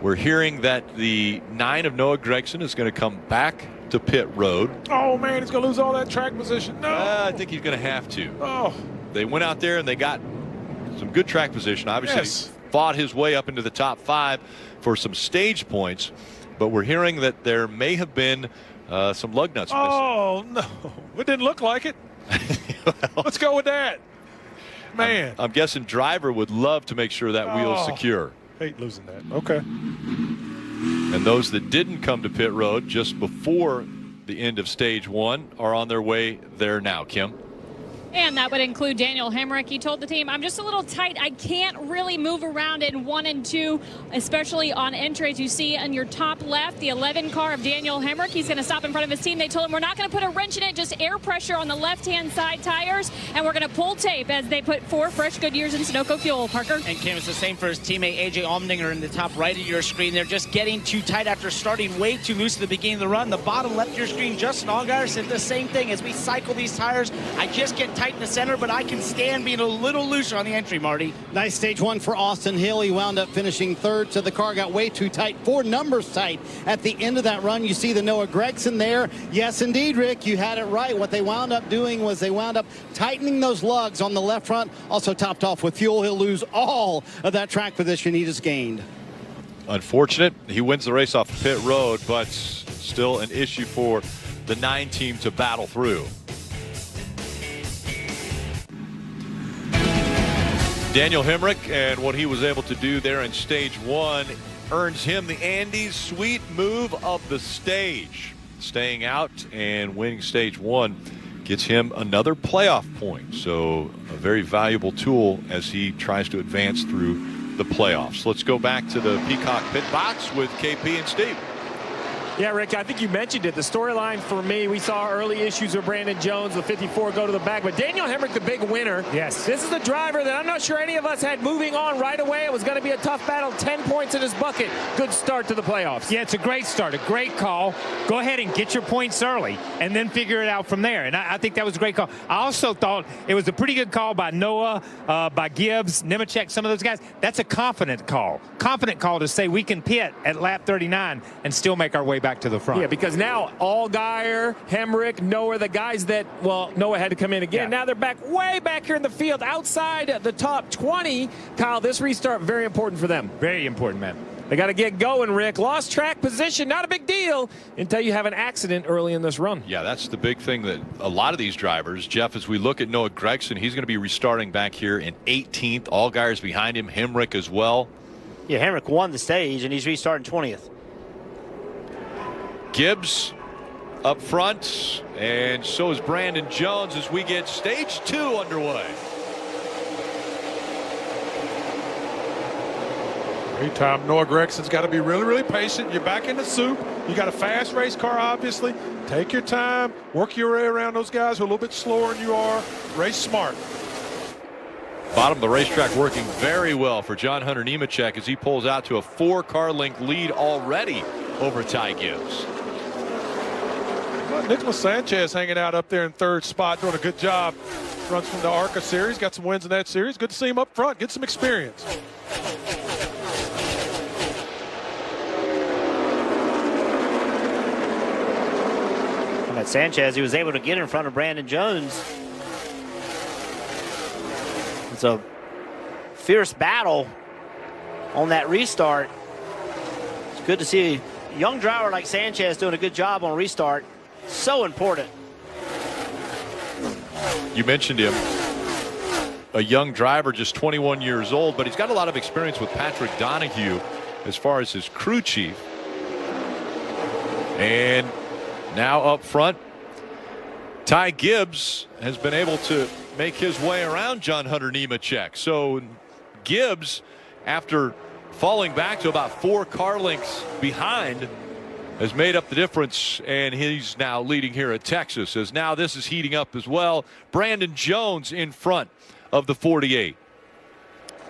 we're hearing that the 9 of Noah Gragson is going to come back to pit road. Oh, man, he's going to lose all that track position. No. I think he's going to have to. Oh. They went out there and they got some good track position. Obviously, fought his way up into the top 5 for some stage points, but we're hearing that there may have been some lug nuts missing. Oh, no. It didn't look like it. Well, let's go with that. Man. I'm guessing driver would love to make sure that wheel's secure. Hate losing that. Okay. And those that didn't come to pit road just before the end of stage 1 are on their way there now, Kim. And that would include Daniel Hemrick. He told the team, I'm just a little tight. I can't really move around in 1 and 2, especially on entries. You see on your top left, the 11 car of Daniel Hemrick. He's going to stop in front of his team. They told him, we're not going to put a wrench in it, just air pressure on the left-hand side tires. And we're going to pull tape as they put 4 fresh Goodyears in Sunoco fuel. Parker? And Kim, it's the same for his teammate AJ Allmendinger in the top right of your screen. They're just getting too tight after starting way too loose at the beginning of the run. The bottom left of your screen, Justin Allgaier said the same thing. As we cycle these tires, I just get tight in the center, but I can stand being a little looser on the entry, Marty. Nice stage 1 for Austin Hill. He wound up finishing 3rd, so the car got way too tight. 4 numbers tight at the end of that run. You see the Noah Gragson there. Yes, indeed, Rick, you had it right. What they wound up doing was they wound up tightening those lugs on the left front, also topped off with fuel. He'll lose all of that track position he just gained. Unfortunate. He wins the race off the pit road, but still an issue for the 9 team to battle through. Daniel Hemrick and what he was able to do there in stage 1 earns him the Andy's sweet move of the stage. Staying out and winning stage 1 gets him another playoff point. So a very valuable tool as he tries to advance through the playoffs. Let's go back to the Peacock pit box with KP and Steve. Yeah, Rick, I think you mentioned it. The storyline for me, we saw early issues with Brandon Jones, the 54 go to the back, but Daniel Hemrick, the big winner. Yes. This is the driver that I'm not sure any of us had moving on right away. It was going to be a tough battle. 10 points in his bucket. Good start to the playoffs. Yeah, it's a great start, a great call. Go ahead and get your points early and then figure it out from there. And I think that was a great call. I also thought it was a pretty good call by Noah, by Gibbs, Nemechek, some of those guys. That's a confident call. Confident call to say we can pit at lap 39 and still make our way back to the front. Yeah, because now Allgaier, Hemrick, Noah, the guys that, well, Noah had to come in again. Yeah. Now they're back way back here in the field outside the top 20. Kyle, this restart, very important for them. Very important, man. They got to get going, Rick. Lost track position, not a big deal until you have an accident early in this run. Yeah, that's the big thing that a lot of these drivers, Jeff, as we look at Noah Gragson, he's going to be restarting back here in 18th. Allgaier's behind him, Hemrick as well. Yeah, Hemrick won the stage, and he's restarting 20th. Gibbs up front, and so is Brandon Jones as we get stage 2 underway. Meantime, Noah Gregson's got to be really, really patient. You're back in the soup. You got a fast race car, obviously. Take your time. Work your way around those guys who are a little bit slower than you are. Race smart. Bottom of the racetrack working very well for John Hunter Nemechek as he pulls out to a 4-car length lead already over Ty Gibbs. Well, Nicholas Sanchez hanging out up there in 3rd spot, doing a good job. Runs from the ARCA series, got some wins in that series. Good to see him up front, get some experience. And at Sanchez, he was able to get in front of Brandon Jones. It's a fierce battle on that restart. It's good to see a young driver like Sanchez doing a good job on restart. So important. You mentioned him. A young driver, just 21 years old, but he's got a lot of experience with Patrick Donahue as far as his crew chief. And now up front, Ty Gibbs has been able to make his way around John Hunter Nemechek. So Gibbs, after falling back to about 4 car lengths behind, has made up the difference, and he's now leading here at Texas, as now this is heating up as well. Brandon Jones in front of the 48.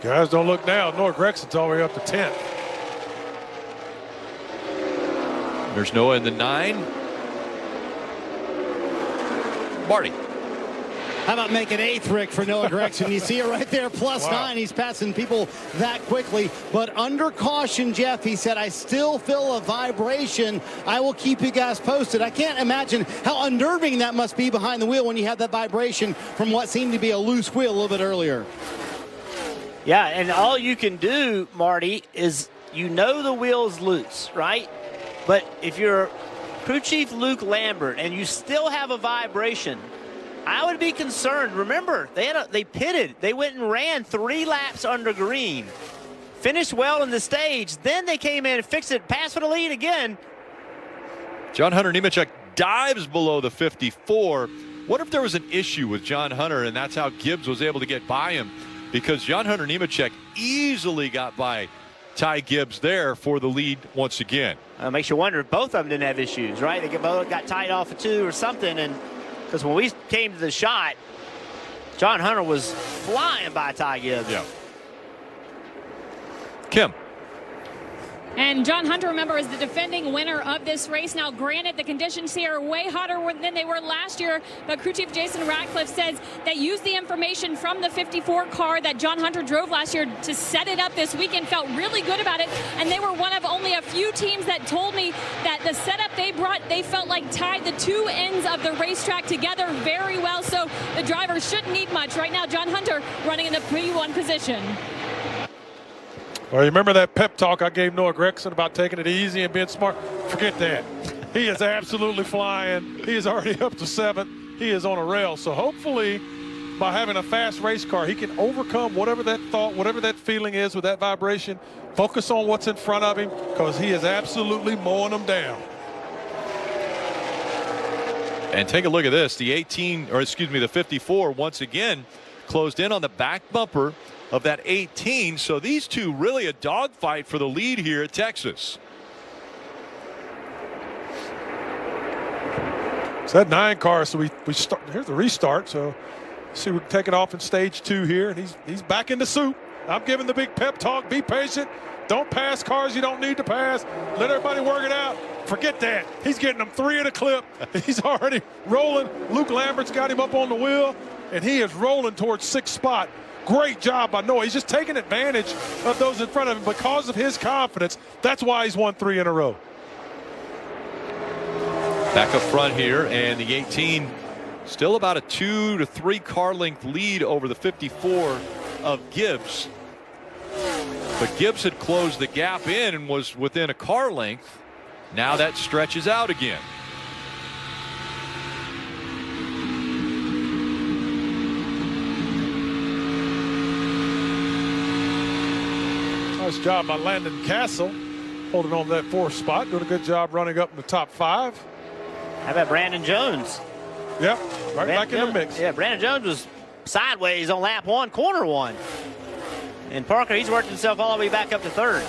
Guys, don't look now. Noah Gregson's all the way up to 10th. There's Noah in the 9. Marty. How about making 8th, Rick, for Noah Gragson? You see it right there, plus 9. He's passing people that quickly. But under caution, Jeff, he said, I still feel a vibration. I will keep you guys posted. I can't imagine how unnerving that must be behind the wheel when you have that vibration from what seemed to be a loose wheel a little bit earlier. Yeah, and all you can do, Marty, is you know the wheel's loose, right? But if you're crew chief Luke Lambert and you still have a vibration, I would be concerned. Remember, they pitted. They went and ran 3 laps under green. finished well in the stage. Then they came in and fixed it, passed for the lead again. John Hunter Nemechek dives below the 54. What if there was an issue with John Hunter and that's how Gibbs was able to get by him? Because John Hunter Nemechek easily got by Ty Gibbs there for the lead once again. Makes you wonder if both of them didn't have issues, right? They both got tied off of 2 or something. And because when we came to the shot, John Hunter was flying by Ty Gibbs. Yeah. Kim. And John Hunter, remember, is the defending winner of this race. Now, granted, the conditions here are way hotter than they were last year, but crew chief Jason Ratcliffe says they used the information from the 54 car that John Hunter drove last year to set it up this weekend, felt really good about it, and they were one of only a few teams that told me that the setup they brought, they felt like tied the 2 ends of the racetrack together very well, so the drivers shouldn't need much. Right now, John Hunter running in the P1 position. Well, you remember that pep talk I gave Noah Gregson about taking it easy and being smart? Forget that. He is absolutely flying. He is already up to 7th. He is on a rail. So hopefully, by having a fast race car, he can overcome whatever that thought, whatever that feeling is with that vibration. Focus on what's in front of him because he is absolutely mowing them down. And take a look at this. The 54 once again closed in on the back bumper of that 18. So these two really a dogfight for the lead here at Texas. It's that 9 car, so we start. Here's the restart. So see, we can take it off in stage 2 here, and he's back in the soup. I'm giving the big pep talk. Be patient. Don't pass cars you don't need to pass. Let everybody work it out. Forget that. He's getting them 3 at a clip. He's already rolling. Luke Lambert's got him up on the wheel, and he is rolling towards 6th spot. Great job by Noah. He's just taking advantage of those in front of him because of his confidence. That's why he's won 3 in a row. Back up front here, and the 18 still about a 2 to 3 car length lead over the 54 of Gibbs. But Gibbs had closed the gap in and was within a car length. Now that stretches out again. Nice job by Landon Castle, holding on to that 4th spot, doing a good job running up in the top 5. How about Brandon Jones? Yep, right back in the mix. Yeah, Brandon Jones was sideways on lap 1, corner 1. And Parker, he's worked himself all the way back up to 3rd.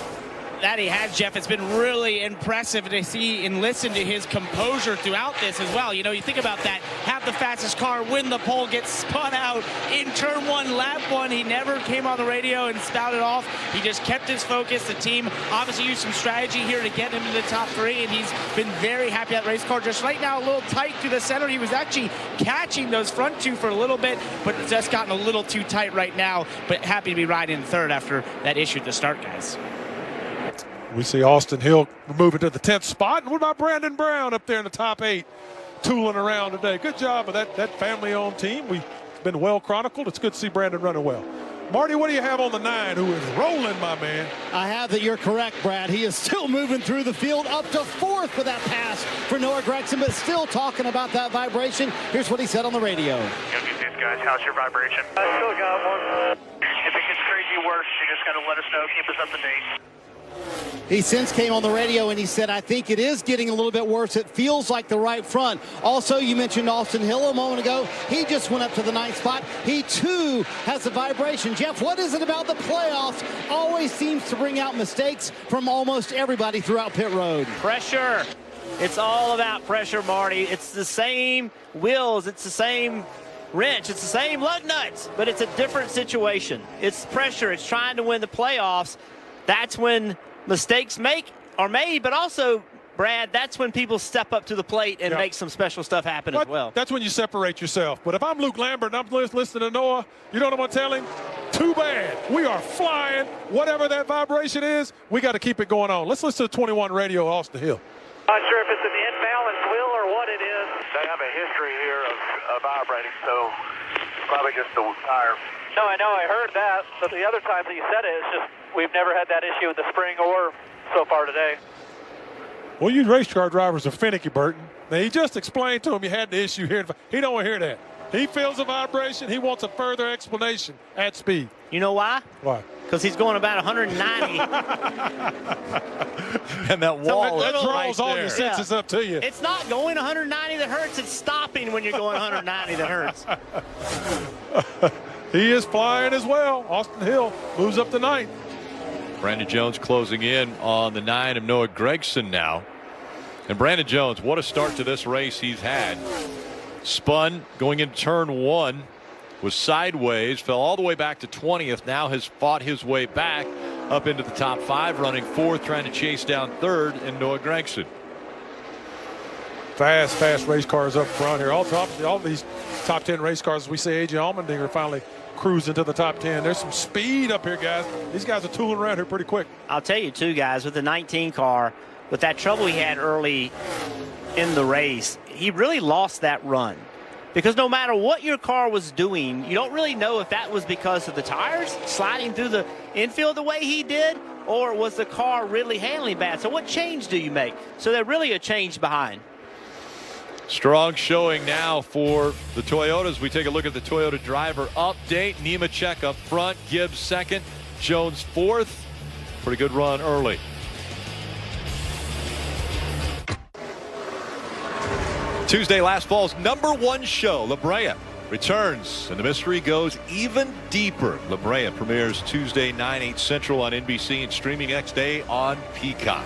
That he has, Jeff. It's been really impressive to see and listen to his composure throughout this as well. You know, you think about that, have the fastest car, win the pole, get spun out in turn 1, lap 1. He never came on the radio and spouted off. He just kept his focus. The team obviously used some strategy here to get him to the top 3, and he's been very happy that race car. Just right now, a little tight through the center. He was actually catching those front 2 for a little bit, but it's just gotten a little too tight right now, but happy to be riding in 3rd after that issue at the start, guys. We see Austin Hill moving to the 10th spot. And what about Brandon Brown up there in the top 8, tooling around today? Good job of that family-owned team. We've been well chronicled. It's good to see Brandon running well. Marty, what do you have on the 9, who is rolling, my man? I have that. You're correct, Brad. He is still moving through the field up to 4th with that pass for Noah Gregson, but still talking about that vibration. Here's what he said on the radio. Guys, how's your vibration? I still got one. If it gets crazy worse, you just got to let us know. Keep us up to date. He since came on the radio and he said, I think it is getting a little bit worse. It feels like the right front. Also, you mentioned Austin Hill a moment ago. He just went up to the 9th spot. He, too, has a vibration. Jeff, what is it about the playoffs? Always seems to bring out mistakes from almost everybody throughout pit road. Pressure. It's all about pressure, Marty. It's the same wheels. It's the same wrench. It's the same lug nuts, but it's a different situation. It's pressure. It's trying to win the playoffs. That's when mistakes are made, but also, Brad, that's when people step up to the plate and make some special stuff happen as well. That's when you separate yourself. But if I'm Luke Lambert and I'm listening to Noah, you know what I'm going to tell him? Too bad. We are flying. Whatever that vibration is, we got to keep it going on. Let's listen to 21 radio, Austin Hill. Not sure if it's an imbalanced wheel or what it is. They have a history here of vibrating, so probably just the tire. No, I know. I heard that. But the other times that you said it, it's just we've never had that issue in the spring or so far today. Well, you race car drivers are finicky, Burton. Now, he just explained to him you had the issue here. He don't want to hear that. He feels a vibration. He wants a further explanation at speed. You know why? Why? because he's going about 190. And that wall that draws right all there. your senses up to you. It's not going 190 that hurts. It's stopping when you're going 190 that hurts. He is flying as well. Austin Hill moves up to 9th. Brandon Jones closing in on the 9 of Noah Gregson now. And Brandon Jones, what a start to this race he's had. Spun going into turn 1, was sideways, fell all the way back to 20th, now has fought his way back up into the top 5, running 4th, trying to chase down 3rd in Noah Gregson. Fast race cars up front here. All these top 10 race cars, we say A.J. Allmendinger finally cruising to the top 10. There's some speed up here, guys. These guys are tooling around here pretty quick. I'll tell you, too, guys, with the 19 car, with that trouble he had early in the race, he really lost that run. Because no matter what your car was doing, you don't really know if that was because of the tires sliding through the infield the way he did, or was the car really handling bad. So what change do you make? So they're really a change behind. Strong showing now for the Toyotas. We take a look at the Toyota driver update. Nemechek up front, Gibbs 2nd, Jones 4th. Pretty good run early. Tuesday, last fall's #1 show, La Brea, returns, and the mystery goes even deeper. La Brea premieres Tuesday, 9/8 Central on NBC and streaming next day on Peacock.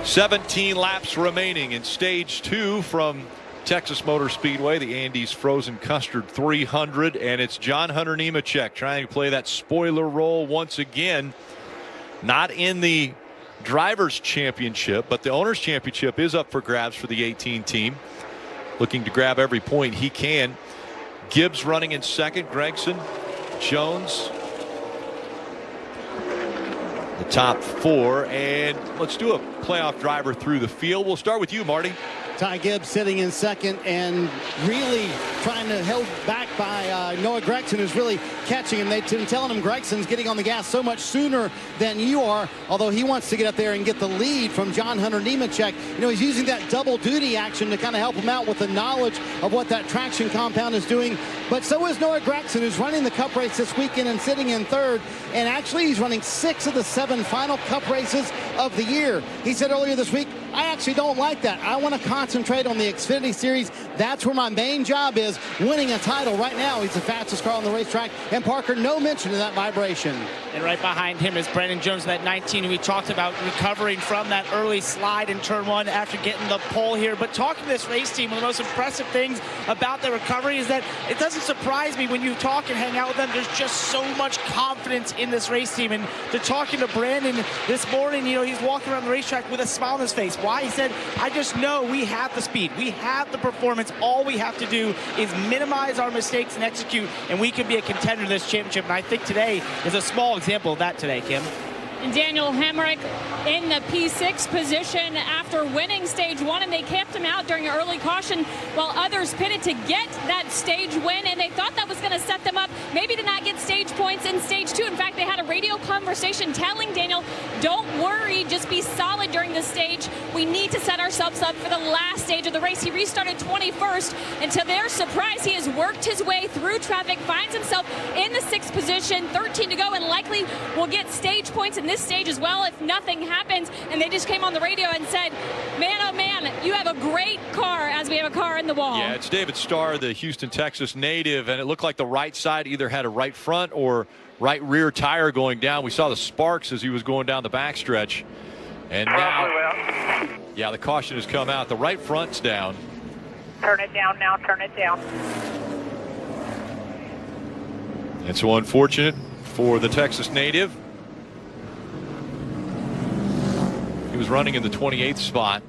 17 laps remaining in Stage 2 from Texas Motor Speedway, the Andes Frozen Custard 300, and it's John Hunter Nemechek trying to play that spoiler role once again. Not in the Drivers' Championship, but the Owners' Championship is up for grabs for the 18 team. Looking to grab every point he can. Gibbs running in 2nd, Gregson, Jones, the top 4, and let's do a playoff driver through the field. We'll start with you, Marty. Ty Gibbs sitting in 2nd and really trying to held back by Noah Gregson, who's really catching him. They've been telling him Gregson's getting on the gas so much sooner than you are, although he wants to get up there and get the lead from John Hunter Nemechek. You know, he's using that double duty action to kind of help him out with the knowledge of what that traction compound is doing. But so is Noah Gregson, who's running the Cup race this weekend and sitting in 3rd. And actually, he's running 6 of the 7 final Cup races of the year. He said earlier this week, I actually don't like that. I want to concentrate on the Xfinity Series. That's where my main job is, winning a title. Right now, he's the fastest car on the racetrack. And Parker, no mention of that vibration. And right behind him is Brandon Jones, that 19, who we talked about recovering from that early slide in turn 1 after getting the pole here. But talking to this race team, one of the most impressive things about the recovery is that it doesn't surprise me when you talk and hang out with them. There's just so much confidence in this race team. And to talking to Brandon this morning, you know, he's walking around the racetrack with a smile on his face. Why? He said, I just know we have the speed. We have the performance. All we have to do is minimize our mistakes and execute, and we can be a contender in this championship. And I think today is a small example of that today, Kim. And Daniel Hemrick in the P6 position after winning Stage 1, and they kept him out during an early caution while others pitted to get that stage win, and they thought that was going to set them up maybe to not get stage points in Stage 2. In fact, they had a radio conversation telling Daniel, don't worry, just be solid during this stage. We need to set ourselves up for the last stage of the race. He restarted 21st, and to their surprise, he has worked his way through traffic, finds himself in the 6th position, 13 to go, and likely will get stage points in this stage as well if nothing happens. And they just came on the radio and said, man, oh man, you have a great car, as we have a car in the wall. Yeah, it's David Starr, the Houston, Texas native, and it looked like the right side either had a right front or right rear tire going down. We saw the sparks as he was going down the backstretch. And now, yeah, the caution has come out. The right front's down. Turn it down now, turn it down. And so unfortunate for the Texas native. He was running in the 28th spot.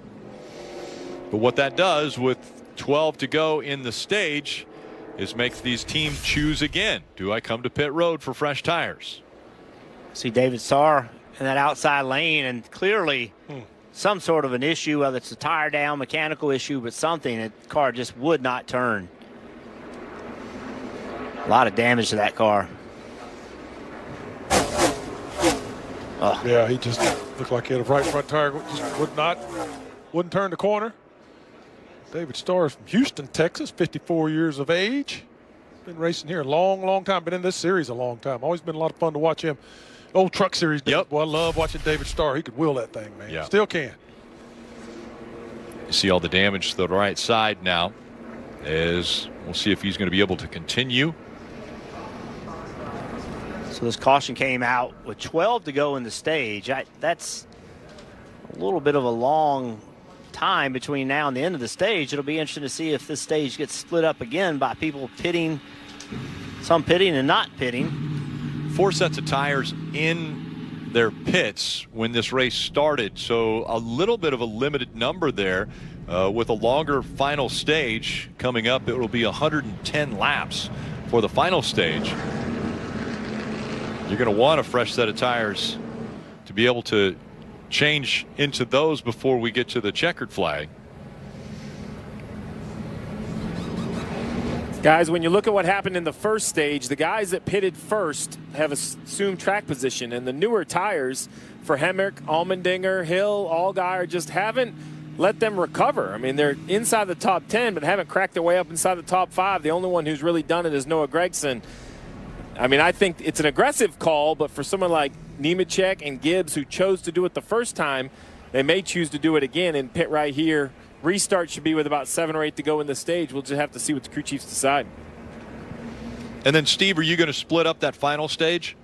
But what that does with 12 to go in the stage is makes these teams choose again. Do I come to pit road for fresh tires? See David Starr in that outside lane, and clearly some sort of an issue, whether it's a tire down, mechanical issue, but something. The car just would not turn. A lot of damage to that car. Oh. Yeah, he just looked like he had a right front tire, just wouldn't turn the corner. David Starr is from Houston, Texas, 54 years of age. been racing here a long, long time. Been in this series a long time. Always been a lot of fun to watch him. Old truck series. Yep. Well, I love watching David Starr. He could wheel that thing, man. Yeah. Still can. You see all the damage to the right side now. As we'll see if he's going to be able to continue. So this caution came out with 12 to go in the stage. That's a little bit of a long time between now and the end of the stage. It'll be interesting to see if this stage gets split up again by people pitting, some pitting and not pitting. 4 sets of tires in their pits when this race started, so a little bit of a limited number there. With a longer final stage coming up, it will be 110 laps for the final stage. You're going to want a fresh set of tires to be able to change into those before we get to the checkered flag. Guys, when you look at what happened in the first stage, the guys that pitted first have assumed track position, and the newer tires for Hemrick, Allmendinger, Hill, Allgaier just haven't let them recover. I mean, they're inside the top 10, but haven't cracked their way up inside the top 5. The only one who's really done it is Noah Gragson. I mean, I think it's an aggressive call, but for someone like Nemechek and Gibbs who chose to do it the first time, they may choose to do it again and pit right here. Restart should be with about 7 or 8 to go in the stage. We'll just have to see what the crew chiefs decide. And then, Steve, are you going to split up that final stage?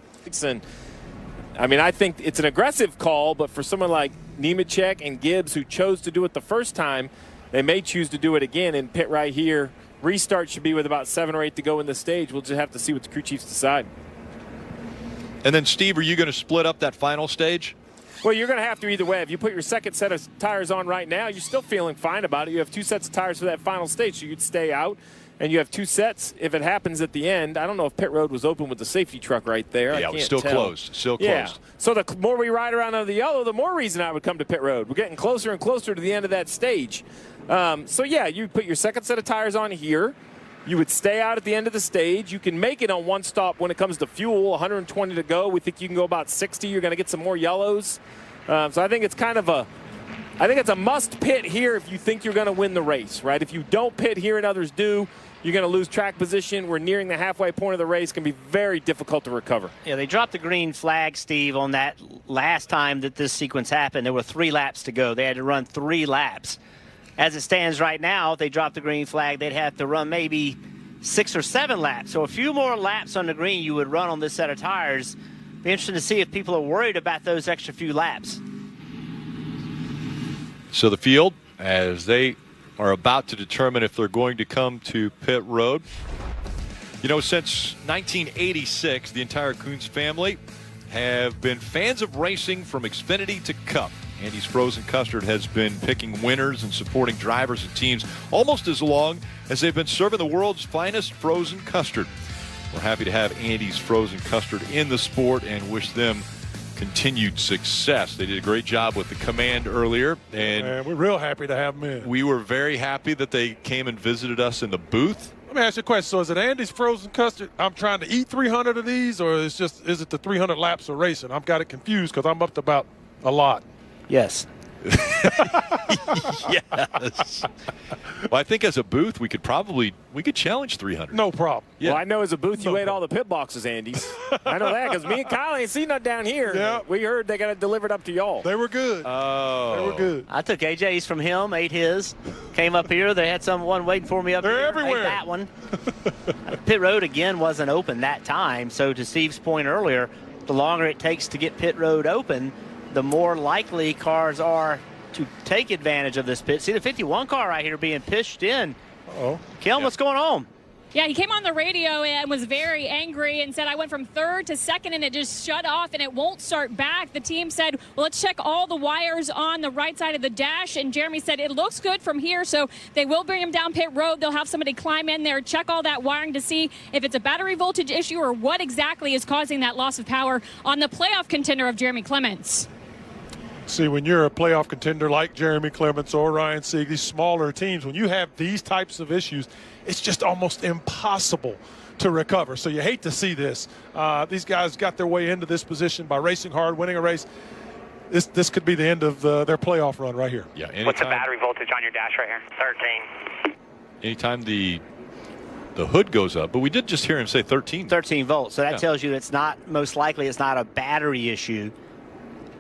I mean, I think it's an aggressive call, but for someone like Nemechek and Gibbs who chose to do it the first time, they may choose to do it again and pit right here. Restart should be with about 7 or 8 to go in the stage. We'll just have to see what the crew chiefs decide. And then, Steve, are you going to split up that final stage? Well, you're going to have to either way. If you put your second set of tires on right now, you're still feeling fine about it. You have 2 sets of tires for that final stage, so you could stay out. And you have 2 sets if it happens at the end. I don't know if pit road was open with the safety truck right there. Yeah, I it was can't still tell. closed. Still closed. Yeah. So the more we ride around under the yellow, the more reason I would come to pit road. We're getting closer and closer to the end of that stage. So, yeah, you put your second set of tires on here. You would stay out at the end of the stage. You can make it on one stop when it comes to fuel, 120 to go. We think you can go about 60. You're going to get some more yellows. So I think it's kind of it's a must pit here if you think you're going to win the race, right? If you don't pit here and others do, you're going to lose track position. We're nearing the halfway point of the race. It can be very difficult to recover. Yeah, they dropped the green flag, Steve, on that last time that this sequence happened. There were 3 laps to go. They had to run 3 laps. As it stands right now, if they drop the green flag, they'd have to run maybe 6 or 7 laps. So a few more laps on the green you would run on this set of tires. Be interesting to see if people are worried about those extra few laps. So the field, as they are about to determine if they're going to come to pit road. You know, since 1986, the entire Coons family have been fans of racing from Xfinity to Cup. Andy's Frozen Custard has been picking winners and supporting drivers and teams almost as long as they've been serving the world's finest frozen custard. We're happy to have Andy's Frozen Custard in the sport and wish them continued success. They did a great job with the command earlier, and we're real happy to have them in. We were very happy that they came and visited us in the booth. Let me ask you a question. So is it Andy's Frozen Custard? I'm trying to eat 300 of these, or is it the 300 laps of racing? I've got it confused because I'm up to about a lot. Yes. Yes. Well, I think as a booth, we could challenge 300. No problem. Yeah. Well, I know as a booth you ate all the pit boxes, Andy's. I know that because me and Kyle ain't seen nothing down here. Yeah. We heard they got it delivered up to y'all. They were good. Oh. They were good. I took AJ's from him, ate his, came up here. They had one waiting for me up They're here. everywhere. Ate that one. Pit road, again, wasn't open that time. So to Steve's point earlier, the longer it takes to get pit road open, the more likely cars are to take advantage of this pit. See the 51 car right here being pitched in. Uh-oh. Kim, what's going on? Yeah, he came on the radio and was very angry and said, I went from 3rd to 2nd and it just shut off and it won't start back. The team said, well, let's check all the wires on the right side of the dash. And Jeremy said, it looks good from here. So they will bring him down pit road. They'll have somebody climb in there, check all that wiring to see if it's a battery voltage issue or what exactly is causing that loss of power on the playoff contender of Jeremy Clements. See, when you're a playoff contender like Jeremy Clements or Ryan Sieg, these smaller teams, when you have these types of issues, it's just almost impossible to recover. So you hate to see this. These guys got their way into this position by racing hard, winning a race. This could be the end of their playoff run right here. Yeah. What's the battery voltage on your dash right here? 13. Anytime the the hood goes up, but we did just hear him say 13. 13 volts. So that tells you it's not, most likely it's not a battery issue.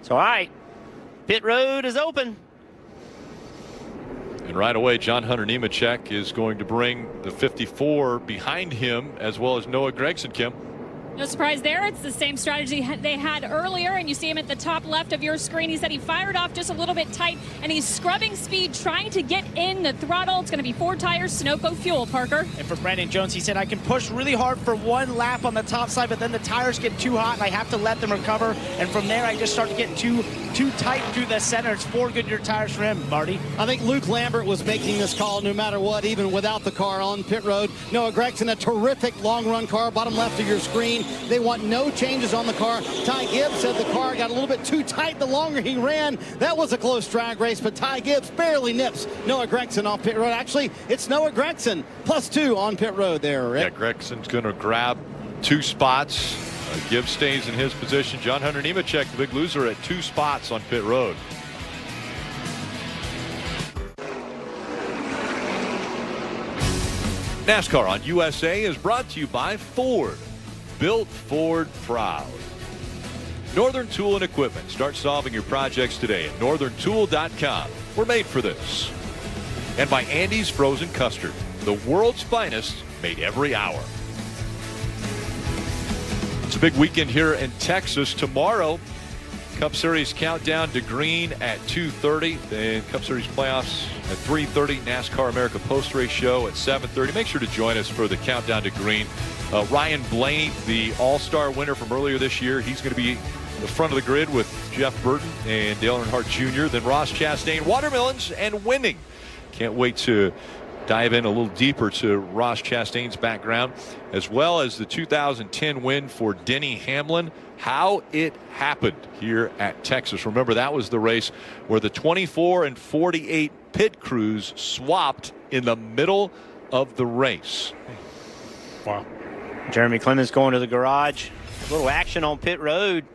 So, all right, pit road is open. And right away, John Hunter Nemechek is going to bring the 54 behind him, as well as Noah Gragson, Kim. No surprise there. It's the same strategy they had earlier, and you see him at the top left of your screen. He said he fired off just a little bit tight, and he's scrubbing speed, trying to get in the throttle. It's going to be 4 tires, Sunoco fuel, Parker. And for Brandon Jones, he said, I can push really hard for 1 lap on the top side, but then the tires get too hot, and I have to let them recover. And from there, I just start to get too tight through the center. It's 4 Goodyear tires for him, Marty. I think Luke Lambert was making this call no matter what, even without the car on pit road. Noah Gragson, a terrific long-run car, bottom left of your screen. They want no changes on the car. Ty Gibbs said the car got a little bit too tight the longer he ran. That was a close drag race, but Ty Gibbs barely nips Noah Gragson off pit road. Actually, it's Noah Gragson +2 on pit road there, Rick. Yeah, Gregson's going to grab 2 spots. Gibbs stays in his position. John Hunter Nemechek, the big loser, at 2 spots on pit road. NASCAR on USA is brought to you by Ford. Built Ford proud. Northern Tool and Equipment. Start solving your projects today at northerntool.com. We're made for this. And by Andy's Frozen Custard, the world's finest, made every hour. It's a big weekend here in Texas. Tomorrow, Cup Series countdown to green at 2:30. Then Cup Series playoffs at 3:30. NASCAR America Post Race Show at 7:30. Make sure to join us for the countdown to green. Ryan Blaney, the All-Star winner from earlier this year, he's going to be the front of the grid with Jeff Burton and Dale Earnhardt Jr. Then Ross Chastain, watermelons, and winning. Can't wait to dive in a little deeper to Ross Chastain's background, as well as the 2010 win for Denny Hamlin. How it happened here at Texas. Remember, that was the race where the 24 and 48 pit crews swapped in the middle of the race. Wow. Jeremy Clemens going to the garage. A little action on pit road.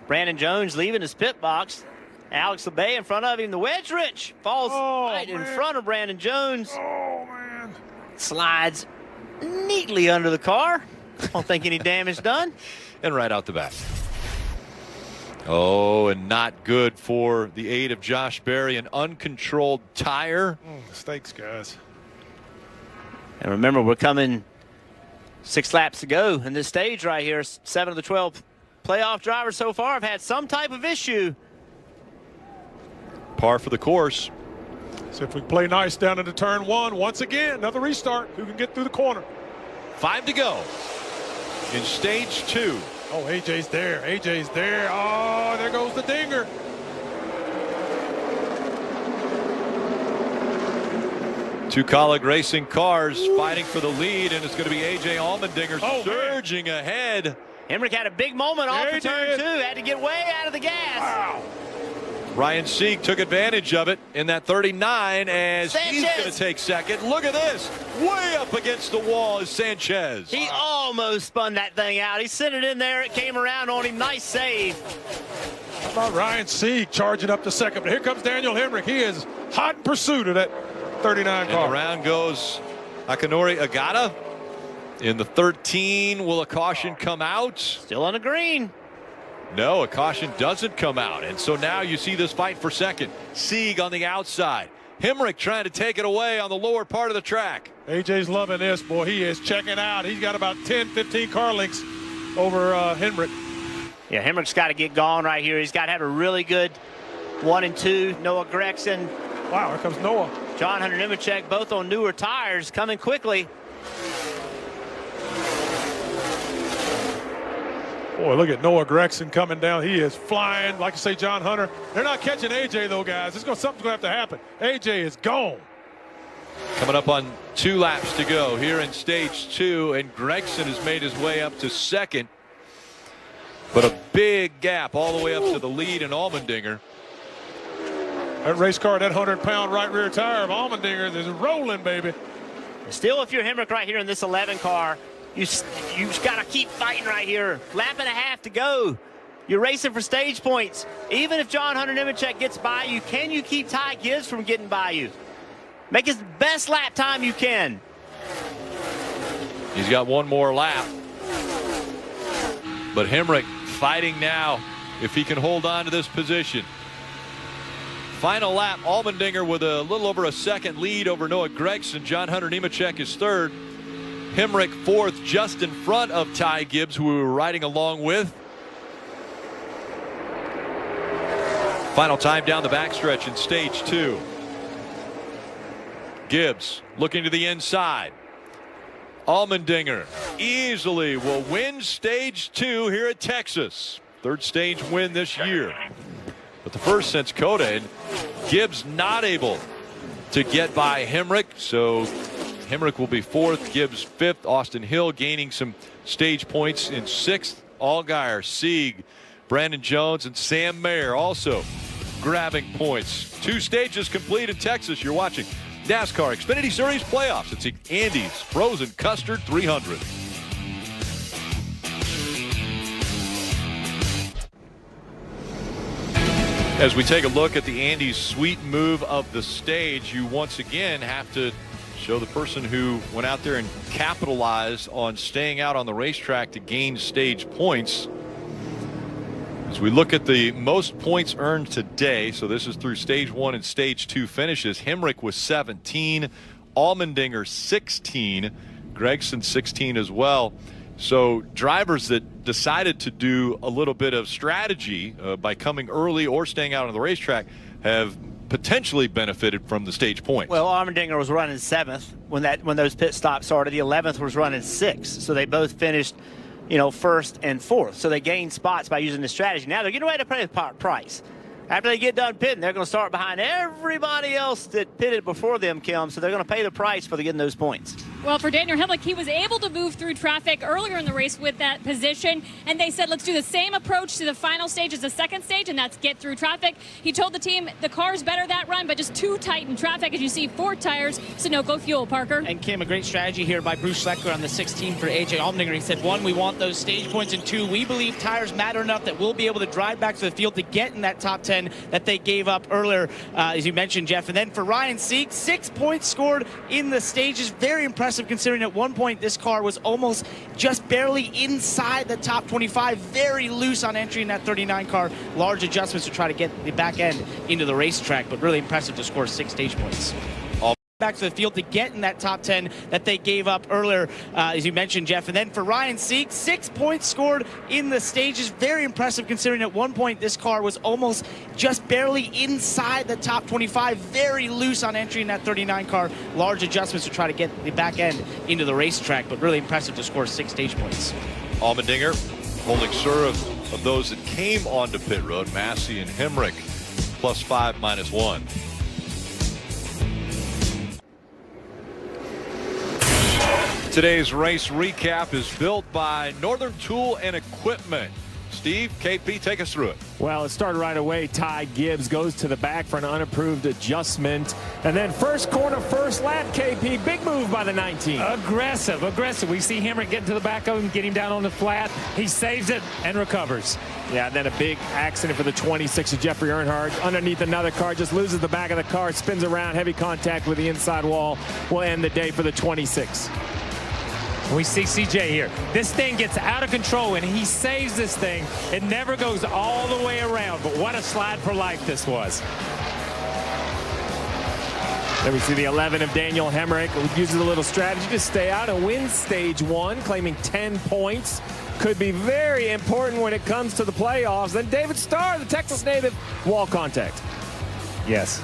Brandon Jones leaving his pit box. Alex LeBay in front of him. The wedge rich falls right in front of Brandon Jones. Oh, man. Slides neatly under the car. Don't think any damage done. And right out the back. Oh, and not good for the 8 of Josh Berry. An uncontrolled tire. Mistakes, guys. And remember, we're coming 6 laps to go in this stage right here. 7 of the 12 playoff drivers so far have had some type of issue. Par for the course. So if we play nice down into turn 1, once again, another restart. Who can get through the corner? 5 to go in stage 2. Oh, AJ's there. AJ's there. Oh, there goes the dinger. Two Colleague Racing cars fighting for the lead, and it's going to be AJ Allmendinger surging ahead. Hemrick had a big moment off of turn 2. Had to get way out of the gas. Wow. Ryan Sieg took advantage of it in that 39 as he's going to take second. Look at this. Way up against the wall is Sanchez. He almost spun that thing out. He sent it in there. It came around on him. Nice save. How about Ryan Sieg charging up to second? But here comes Daniel Hemrick. He is hot in pursuit of that 39 car. And around goes Akinori Agata. In the 13, will a caution come out? Still on the green. No, a caution doesn't come out. And so now you see this fight for second. Sieg on the outside. Hemrick trying to take it away on the lower part of the track. AJ's loving this, boy. He is checking out. He's got about 10, 15 car lengths over Hemrick. Yeah, Hemrick's got to get gone right here. He's got to have a really good 1 and 2. Noah Gragson. Wow, here comes Noah. John Hunter Nemechek, both on newer tires, coming quickly. Boy, look at Noah Gragson coming down. He is flying. Like I say, John Hunter. They're not catching AJ, though, guys. Something's going to have to happen. AJ is gone. Coming up on 2 laps to go here in stage 2, and Gragson has made his way up to second. But a big gap all the way up to the lead in Allmendinger. That race car, that 100-pound right rear tire of Allmendinger is rolling, baby. Still, if you're Hemrick right here in this 11 car, you've got to keep fighting right here. Lap and a half to go. You're racing for stage points. Even if John Hunter Nemechek gets by you, can you keep Ty Gibbs from getting by you? Make his best lap time you can. He's got one more lap. But Hemrick fighting now if he can hold on to this position. Final lap, Allmendinger with a little over a second lead over Noah Gragson. John Hunter Nemechek is third. Hemrick fourth, just in front of Ty Gibbs, who we were riding along with. Final time down the backstretch in stage 2. Gibbs looking to the inside. Allmendinger easily will win stage 2 here at Texas. Third stage win this year. But the first since Coda, and Gibbs not able to get by Hemrick. So Hemrick will be fourth, Gibbs fifth. Austin Hill gaining some stage points in sixth. Allgaier, Sieg, Brandon Jones, and Sam Mayer also grabbing points. 2 stages complete in Texas. You're watching NASCAR Xfinity Series playoffs. It's the Andy's Frozen Custard 300. As we take a look at the Andy's sweet move of the stage, you once again have to show the person who went out there and capitalized on staying out on the racetrack to gain stage points. As we look at the most points earned today, so this is through stage 1 and stage 2 finishes. Hemrick was 17, Allmendinger 16, Gragson 16 as well. So drivers that decided to do a little bit of strategy by coming early or staying out on the racetrack have potentially benefited from the stage points. Well, Allmendinger was running 7th when those pit stops started. The 11th was running 6th, so they both finished, you know, 1st and 4th. So they gained spots by using the strategy. Now they're getting ready to pay the price. After they get done pitting, they're going to start behind everybody else that pitted before them, Kim, so they're going to pay the price for getting those points. Well, for Daniel Hemrick, he was able to move through traffic earlier in the race with that position, and they said, let's do the same approach to the final stage as the second stage, and that's get through traffic. He told the team the car's better that run, but just too tight in traffic. As you see, 4 tires, Sunoco fuel, Parker. And Kim, a great strategy here by Bruce Schleckler on the 16 for AJ Allmendinger. He said, 1, we want those stage points, and 2, we believe tires matter enough that we'll be able to drive back to the field to get in that top 10 that they gave up earlier, as you mentioned, Jeff. And then for Ryan Sieg, 6 points scored in the stages. Very impressive considering at one point this car was almost just barely inside the top 25. Very loose on entry in that 39 car. Large adjustments to try to get the back end into the racetrack, but really impressive to score 6 stage points. Back to the field to get in that top 10 that they gave up earlier, as you mentioned, Jeff. And then for Ryan Sieg, 6 points scored in the stages. Very impressive considering at one point this car was almost just barely inside the top 25. Very loose on entry in that 39 car. Large adjustments to try to get the back end into the racetrack, but really impressive to score 6 stage points. Allmendinger holding serve of those that came onto pit road. Massey and Hemrick +5, -1. Today's race recap is built by Northern Tool and Equipment. Steve, KP, take us through it. Well, it started right away. Ty Gibbs goes to the back for an unapproved adjustment. And then first corner, first lap, KP. Big move by the 19. Aggressive. We see Hemrick getting to the back of him, get him down on the flat. He saves it and recovers. Yeah, and then a big accident for the 26 of Jeffrey Earnhardt. Underneath another car, just loses the back of the car, spins around, heavy contact with the inside wall. Will end the day for the 26. We see CJ here. This thing gets out of control, and he saves this thing. It never goes all the way around, but what a slide for life this was. Then we see the 11 of Daniel Hemrick, who uses a little strategy to stay out and win stage 1, claiming 10 points. Could be very important when it comes to the playoffs. Then David Starr, the Texas native, wall contact. Yes.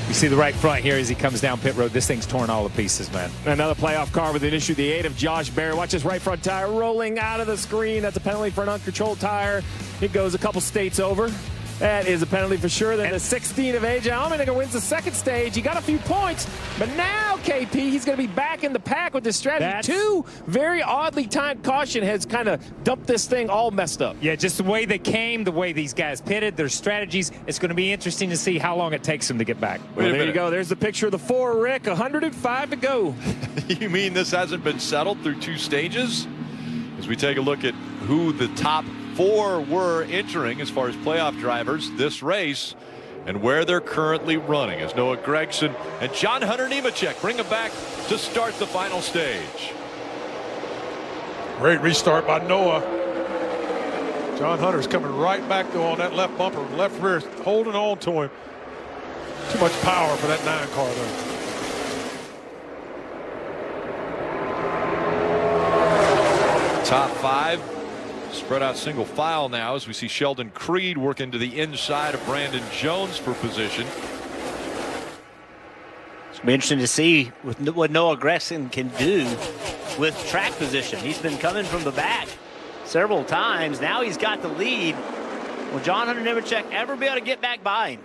You see the right front here as he comes down pit road. This thing's torn all to pieces, man. Another playoff car with an issue, the 8 of Josh Berry. Watch his right front tire rolling out of the screen. That's a penalty for an uncontrolled tire. It goes a couple states over. That is a penalty for sure. Then the 16 of AJ Allmendinger wins the second stage. He got a few points, but now, KP, he's going to be back in the pack with this strategy. 2 very oddly timed caution has kind of dumped this thing all messed up. Yeah, just the way they came, the way these guys pitted, their strategies. It's going to be interesting to see how long it takes them to get back. Well, there you go. There's the picture of the 4, Rick. 105 to go. You mean this hasn't been settled through 2 stages? As we take a look at who the top 4 were entering as far as playoff drivers this race and where they're currently running, as Noah Gragson and John Hunter Nemechek bring them back to start the final stage. Great restart by Noah. John Hunter's coming right back though on that left bumper, left rear, holding on to him. Too much power for that 9 car though. Top 5 spread out single file now as we see Sheldon Creed working to the inside of Brandon Jones for position. It's going to be interesting to see what Noah Gregson can do with track position. He's been coming from the back several times. Now he's got the lead. Will John Hunter Nemechek ever be able to get back by him?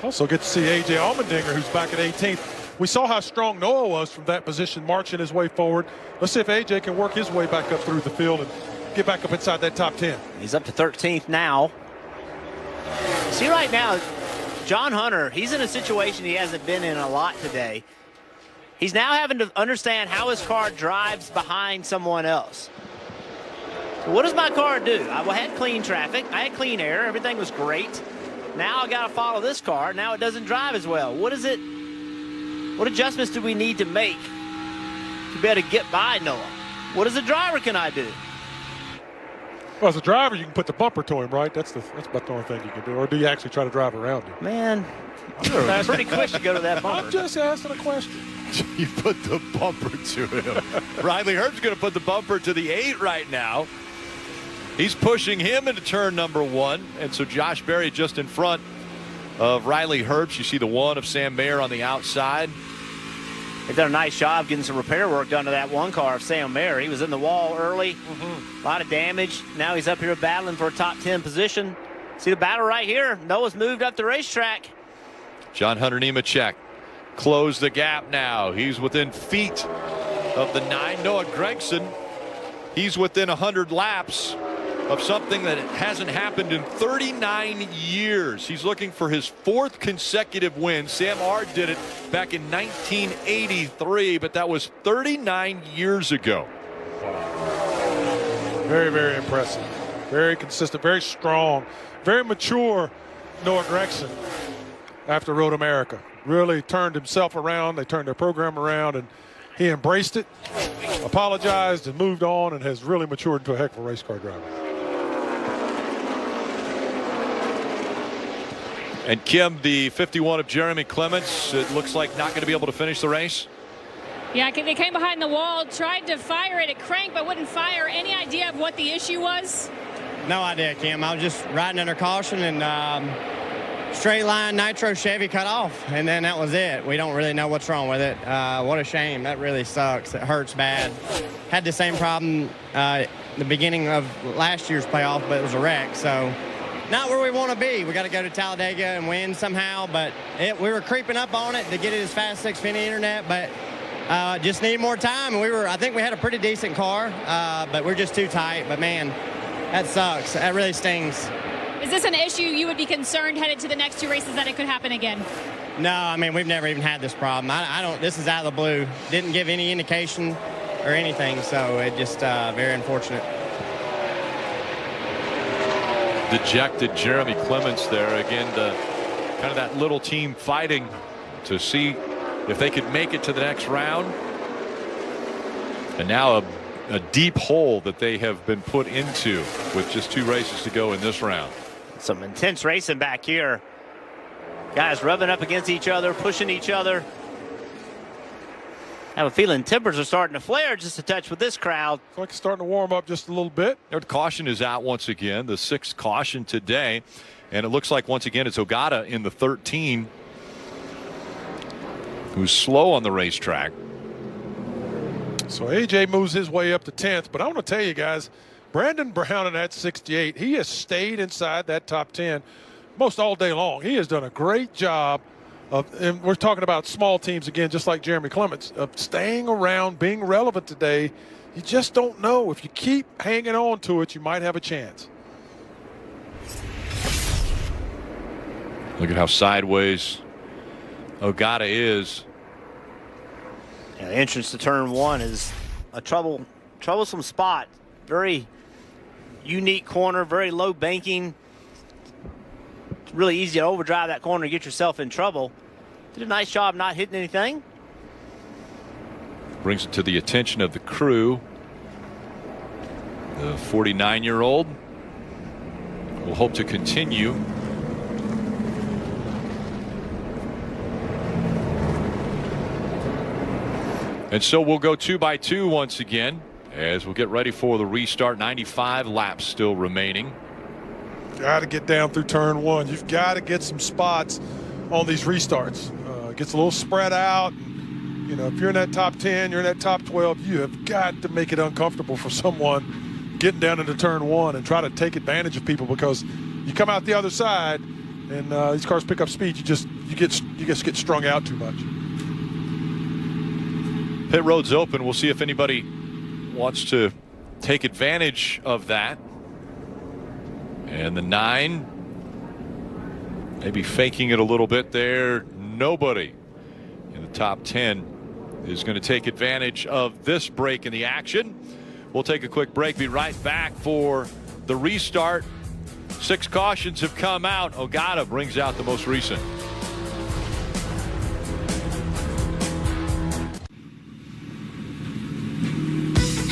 Also get to see A.J. Allmendinger, who's back at 18th. We saw how strong Noah was from that position, marching his way forward. Let's see if A.J. can work his way back up through the field and get back up inside that top 10. He's up to 13th now. See right now, John Hunter, he's in a situation he hasn't been in a lot today. He's now having to understand how his car drives behind someone else. So what does my car do? I had clean traffic. I had clean air. Everything was great. Now I got to follow this car. Now it doesn't drive as well. What adjustments do we need to make to be able to get by Noah? What as a driver can I do? Well, as a driver, you can put the bumper to him, right? That's about the only thing you can do. Or do you actually try to drive around him? Man, I'm pretty quick to go to that bumper. I'm just asking a question. You put the bumper to him. Riley Herb's going to put the bumper to the 8 right now. He's pushing him into turn number 1. And so Josh Berry just in front of Riley Herbst. You see the 1 of Sam Mayer on the outside. They've done a nice job getting some repair work done to that 1 car of Sam Mayer. He was in the wall early. A lot of damage. Now he's up here battling for a top 10 position. See the battle right here. Noah's moved up the racetrack. John Hunter Nemechek closed the gap now. He's within feet of the 9. Noah Gregson, he's within 100 laps of something that hasn't happened in 39 years. He's looking for his 4th consecutive win. Sam Ard did it back in 1983, but that was 39 years ago. Very, very impressive. Very consistent, very strong, very mature Noah Gregson after Road America. Really turned himself around. They turned their program around, and he embraced it, apologized, and moved on, and has really matured into a heck of a race car driver. And Kim, the 51 of Jeremy Clements, it looks like not going to be able to finish the race. Yeah, they came behind the wall, tried to fire it, it cranked, but wouldn't fire. Any idea of what the issue was? No idea, Kim. I was just riding under caution, and straight line nitro Chevy cut off, and then that was it. We don't really know what's wrong with it. What a shame. That really sucks. It hurts bad. Had the same problem the beginning of last year's playoff, but it was a wreck, so not where we want to be. We got to go to Talladega and win somehow, but we were creeping up on it to get it as fast as Xfinity Internet, but just need more time. And I think we had a pretty decent car, but we're just too tight. But man, that sucks. That really stings. Is this an issue you would be concerned headed to the next 2 races that it could happen again? No, I mean, we've never even had this problem. I don't. This is out of the blue. Didn't give any indication or anything, so it just very unfortunate. Dejected Jeremy Clements there again, kind of that little team fighting to see if they could make it to the next round. And now a deep hole that they have been put into with just 2 races to go in this round. Some intense racing back here. Guys rubbing up against each other, pushing each other. I have a feeling tempers are starting to flare just a touch with this crowd. It's like it's starting to warm up just a little bit. The caution is out once again, the 6th caution today. And it looks like once again it's Ogata in the 13 who's slow on the racetrack. So AJ moves his way up to 10th, but I want to tell you guys, Brandon Brown in that 68, he has stayed inside that top 10 most all day long. He has done a great job and we're talking about small teams again, just like Jeremy Clements, of staying around, being relevant today. You just don't know. If you keep hanging on to it, you might have a chance. Look at how sideways Ogata is. Yeah, the entrance to turn 1 is a troublesome spot. Very unique corner, very low banking. It's really easy to overdrive that corner and get yourself in trouble. Did a nice job not hitting anything. Brings it to the attention of the crew. The 49-year-old will hope to continue. And so we'll go 2 by 2 once again as we'll get ready for the restart. 95 laps still remaining. Got to get down through turn 1. You've got to get some spots on these restarts. It gets a little spread out. You know, if you're in that top 10, you're in that top 12, you have got to make it uncomfortable for someone getting down into turn 1 and try to take advantage of people, because you come out the other side and these cars pick up speed. You just get strung out too much. Pit road's open. We'll see if anybody wants to take advantage of that. And the 9, maybe faking it a little bit there. Nobody in the top 10 is going to take advantage of this break in the action. We'll take a quick break. Be right back for the restart. 6 cautions have come out. Ogata brings out the most recent.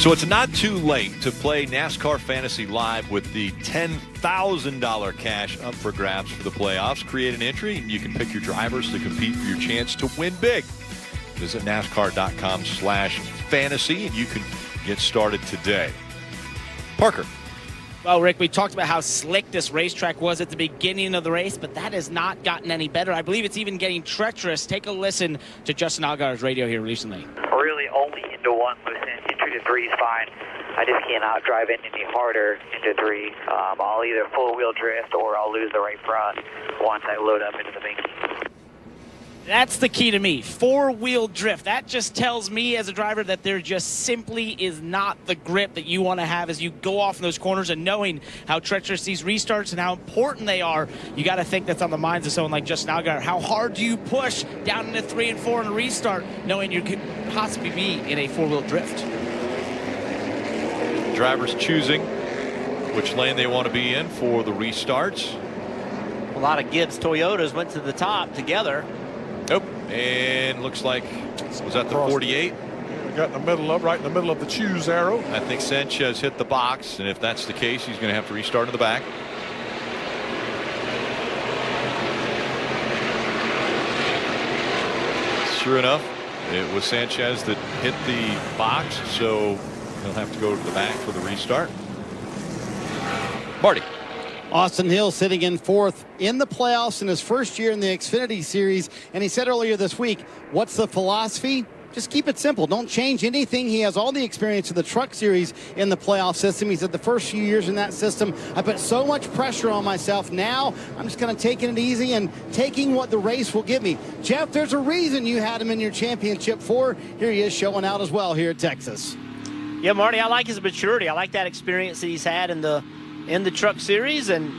So it's not too late to play NASCAR Fantasy Live with the $10,000 cash up for grabs for the playoffs. Create an entry and you can pick your drivers to compete for your chance to win big. Visit NASCAR.com/fantasy and you can get started today. Parker. Well, Rick, we talked about how slick this racetrack was at the beginning of the race, but that has not gotten any better. I believe it's even getting treacherous. Take a listen to Justin Allgaier's radio here recently. Really only into 1 loose end. Entry to 3 is fine. I just cannot drive in any harder into 3. I'll either full wheel drift or I'll lose the right front once I load up into the binky. That's the key to me. 4-wheel drift. That just tells me as a driver that there just simply is not the grip that you want to have as you go off in those corners, and knowing how treacherous these restarts and how important they are, you got to think that's on the minds of someone like Justin Allgaier. How hard do you push down into 3 and 4 in a restart, knowing you could possibly be in a 4-wheel drift? Drivers choosing which lane they want to be in for the restarts. A lot of Gibbs Toyotas went to the top together. Nope. And looks like, was that the 48? We got in the middle of, right in the middle of the choose arrow. I think Sanchez hit the box, and if that's the case, he's going to have to restart in the back. Sure enough, it was Sanchez that hit the box, so he'll have to go to the back for the restart. Marty. Austin Hill sitting in 4th in the playoffs in his first year in the Xfinity Series. And he said earlier this week, what's the philosophy? Just keep it simple. Don't change anything. He has all the experience of the Truck Series in the playoff system. He said the first few years in that system, I put so much pressure on myself. Now I'm just kind of taking it easy and taking what the race will give me. Jeff, there's a reason you had him in your championship 4. Here he is showing out as well here at Texas. Yeah, Marty, I like his maturity. I like that experience that he's had in the Truck Series, and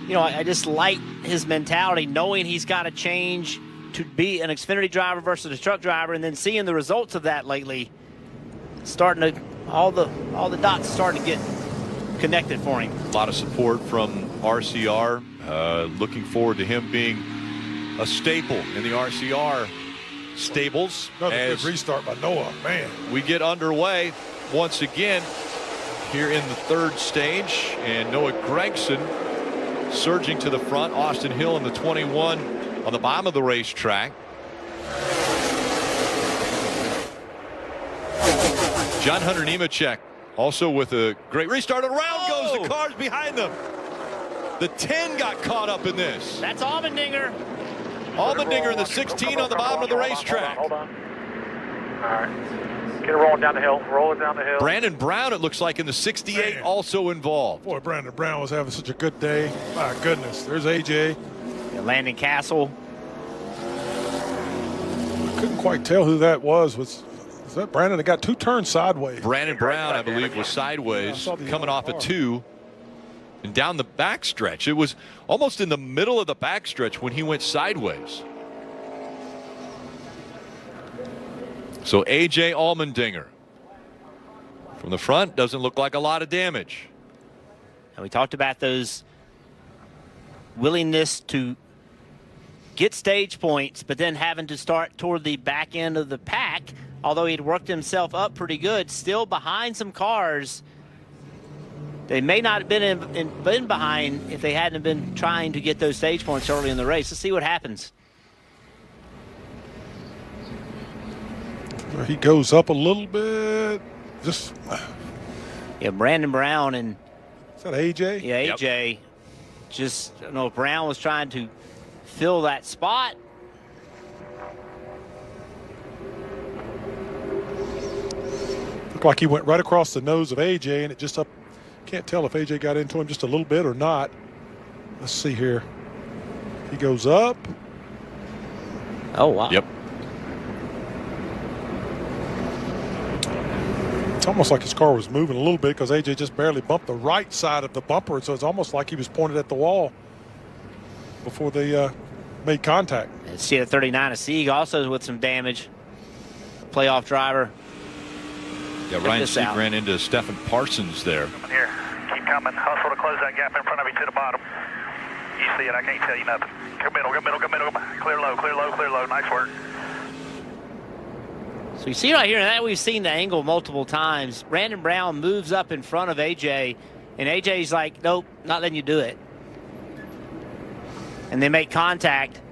you know, I just like his mentality, knowing he's got to change to be an Xfinity driver versus a truck driver, and then seeing the results of that lately, starting to all the dots starting to get connected for him. A lot of support from RCR. Looking forward to him being a staple in the RCR stables. Another good restart by Noah, man. We get underway once again here in the 3rd stage, and Noah Gragson surging to the front. Austin Hill in the 21 on the bottom of the racetrack. John Hunter Nemechek also with a great restart. Around goes the cars behind them. The 10 got caught up in this. That's Allmendinger. Allmendinger in the 16 on the bottom of the racetrack. Hold on. All right. Get it rolling down the hill. Roll it down the hill. Brandon Brown, it looks like, in the 68 also involved. Boy, Brandon Brown was having such a good day. My goodness. There's AJ. Yeah, Landon Castle. I couldn't quite tell who that was. Was that Brandon that got 2 turns sideways? Brandon Brown, I believe, was sideways, coming off a 2 and down the backstretch. It was almost in the middle of the backstretch when he went sideways. So A.J. Allmendinger from the front, doesn't look like a lot of damage. And we talked about those willingness to get stage points, but then having to start toward the back end of the pack. Although he'd worked himself up pretty good, still behind some cars. They may not have been behind if they hadn't been trying to get those stage points early in the race. Let's see what happens. He goes up a little bit. Yeah, Brandon Brown and... Is that AJ? Yeah, AJ. Yep. Just, I don't know if Brown was trying to fill that spot. Looked like he went right across the nose of AJ, and it just up. Can't tell if AJ got into him just a little bit or not. Let's see here. He goes up. Oh, wow. Yep. It's almost like his car was moving a little bit because AJ just barely bumped the right side of the bumper. So it's almost like he was pointed at the wall before they made contact. Let's see the 39 of Sieg also with some damage. Playoff driver. Yeah, Ryan Sieg ran into Stephen Parsons there. Coming here. Keep coming. Hustle to close that gap in front of you to the bottom. You see it. I can't tell you nothing. Go middle, go middle, go middle. Clear low, clear low, clear low. Nice work. So you see right here, and that we've seen the angle multiple times. Brandon Brown moves up in front of AJ, and AJ's like, nope, not letting you do it. And they make contact.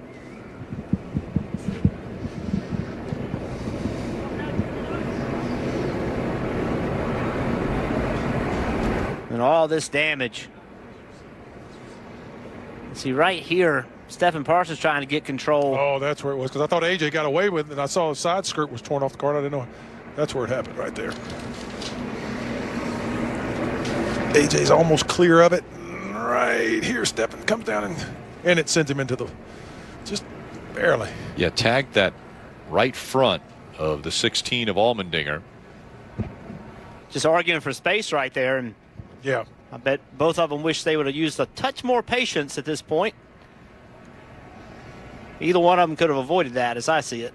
And all this damage. See right here, Stephen Parsons trying to get control. Oh, that's where it was, because I thought AJ got away with it, and I saw his side skirt was torn off the car. I didn't know. That's where it happened right there. AJ's almost clear of it. Right here, Stephen comes down, and it sends him into the, just barely. Yeah, tagged that right front of the 16 of Allmendinger. Just arguing for space right there, and yeah, I bet both of them wish they would have used a touch more patience at this point. Either one of them could have avoided that, as I see it.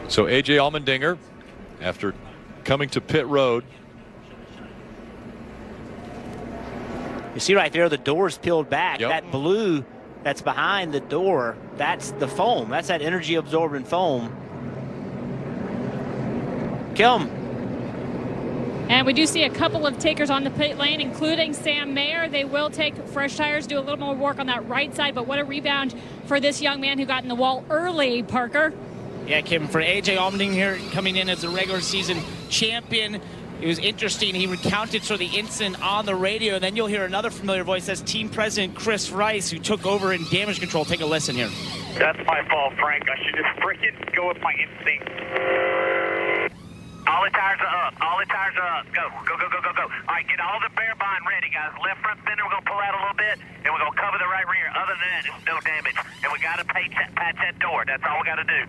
So A.J. Allmendinger, after coming to pit road. You see right there, the door's peeled back. Yep. That blue that's behind the door, that's the foam. That's that energy-absorbing foam. Kim. And we do see a couple of takers on the pit lane, including Sam Mayer. They will take fresh tires, do a little more work on that right side, but what a rebound for this young man who got in the wall early, Parker. Yeah, Kim, for A.J. Allmendinger here coming in as a regular season champion, it was interesting. He recounted sort of the incident on the radio, and then you'll hear another familiar voice. That's team president Chris Rice, who took over in damage control. Take a listen here. That's my fault, Frank. I should just freaking go with my instinct. All the tires are up. All the tires are up. Go, go, go, go, go, go. All right, get all the bear bind ready, guys. Left front fender, we're going to pull out a little bit, and we're going to cover the right rear. Other than that, there's no damage. And we got to patch that door. That's all we got to do.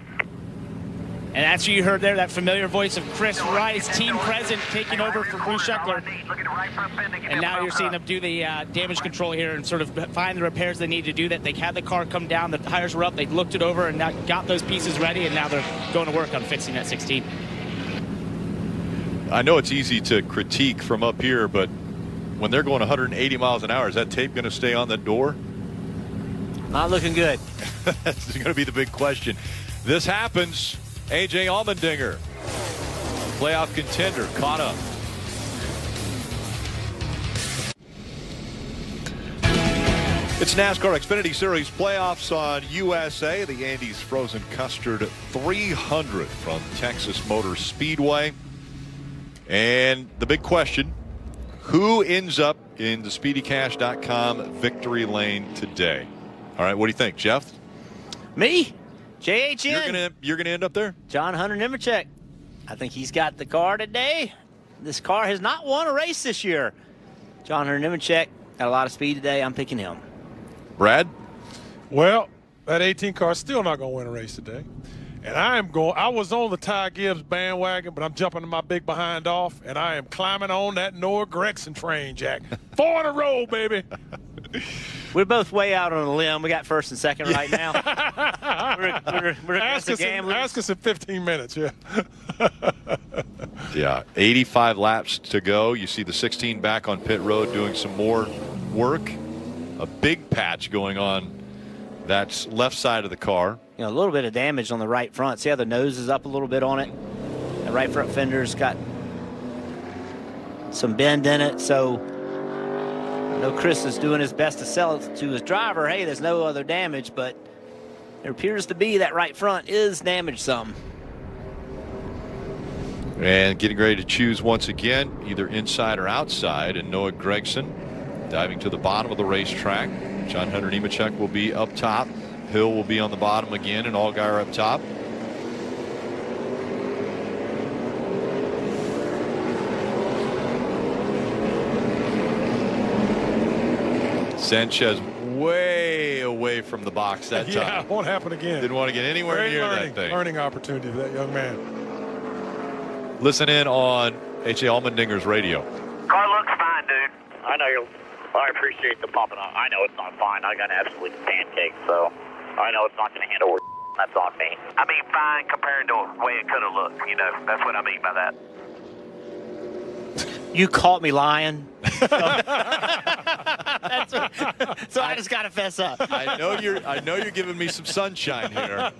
And that's who you heard there, that familiar voice of Chris Rice, team president, taking over for Bruce Sheckler. And now you're seeing them do the damage control here and sort of find the repairs they need to do that. They had the car come down, the tires were up, they looked it over and now got those pieces ready, and now they're going to work on fixing that 16. I know it's easy to critique from up here, but when they're going 180 miles an hour, is that tape going to stay on the door? Not looking good. That's going to be the big question. This happens. A.J. Allmendinger, playoff contender, caught up. It's NASCAR Xfinity Series playoffs on USA. The Andes Frozen Custard 300 from Texas Motor Speedway. And the big question, who ends up in the SpeedyCash.com victory lane today? All right, what do you think, Jeff? Me? JHN. You're gonna end up there? John Hunter Nemechek. I think he's got the car today. This car has not won a race this year. John Hunter Nemechek got a lot of speed today. I'm picking him. Brad? Well, that 18 car is still not going to win a race today. And I was on the Ty Gibbs bandwagon, but I'm jumping to my big behind off, and I am climbing on that Noah Gregson train, Jack. 4 in a row, baby. We're both way out on a limb. We got first and second right now. we're ask us in 15 minutes, yeah. Yeah, 85 laps to go. You see the 16 back on pit road doing some more work. A big patch going on that left side of the car. You know, a little bit of damage on the right front. See how the nose is up a little bit on it? The right front fender's got some bend in it, so I know Chris is doing his best to sell it to his driver. Hey, there's no other damage, but there appears to be that right front is damaged some. And getting ready to choose once again, either inside or outside, and Noah Gregson diving to the bottom of the racetrack. John Hunter Nemechek will be up top. Hill will be on the bottom again, and Allgaier up top. Sanchez way away from the box that time. Yeah, it won't happen again. Didn't want to get anywhere Great near that thing. Learning opportunity for that young man. Listen in on H.A. Allmendinger's radio. Car looks fine, dude. I know you're. I appreciate the pumping on. I know it's not fine. I got an absolute pancake, so I know it's not going to handle. That's on me. I mean, fine compared to the way it could have looked. You know, that's what I mean by that. You caught me lying. So I just got to fess up. I know you're giving me some sunshine here,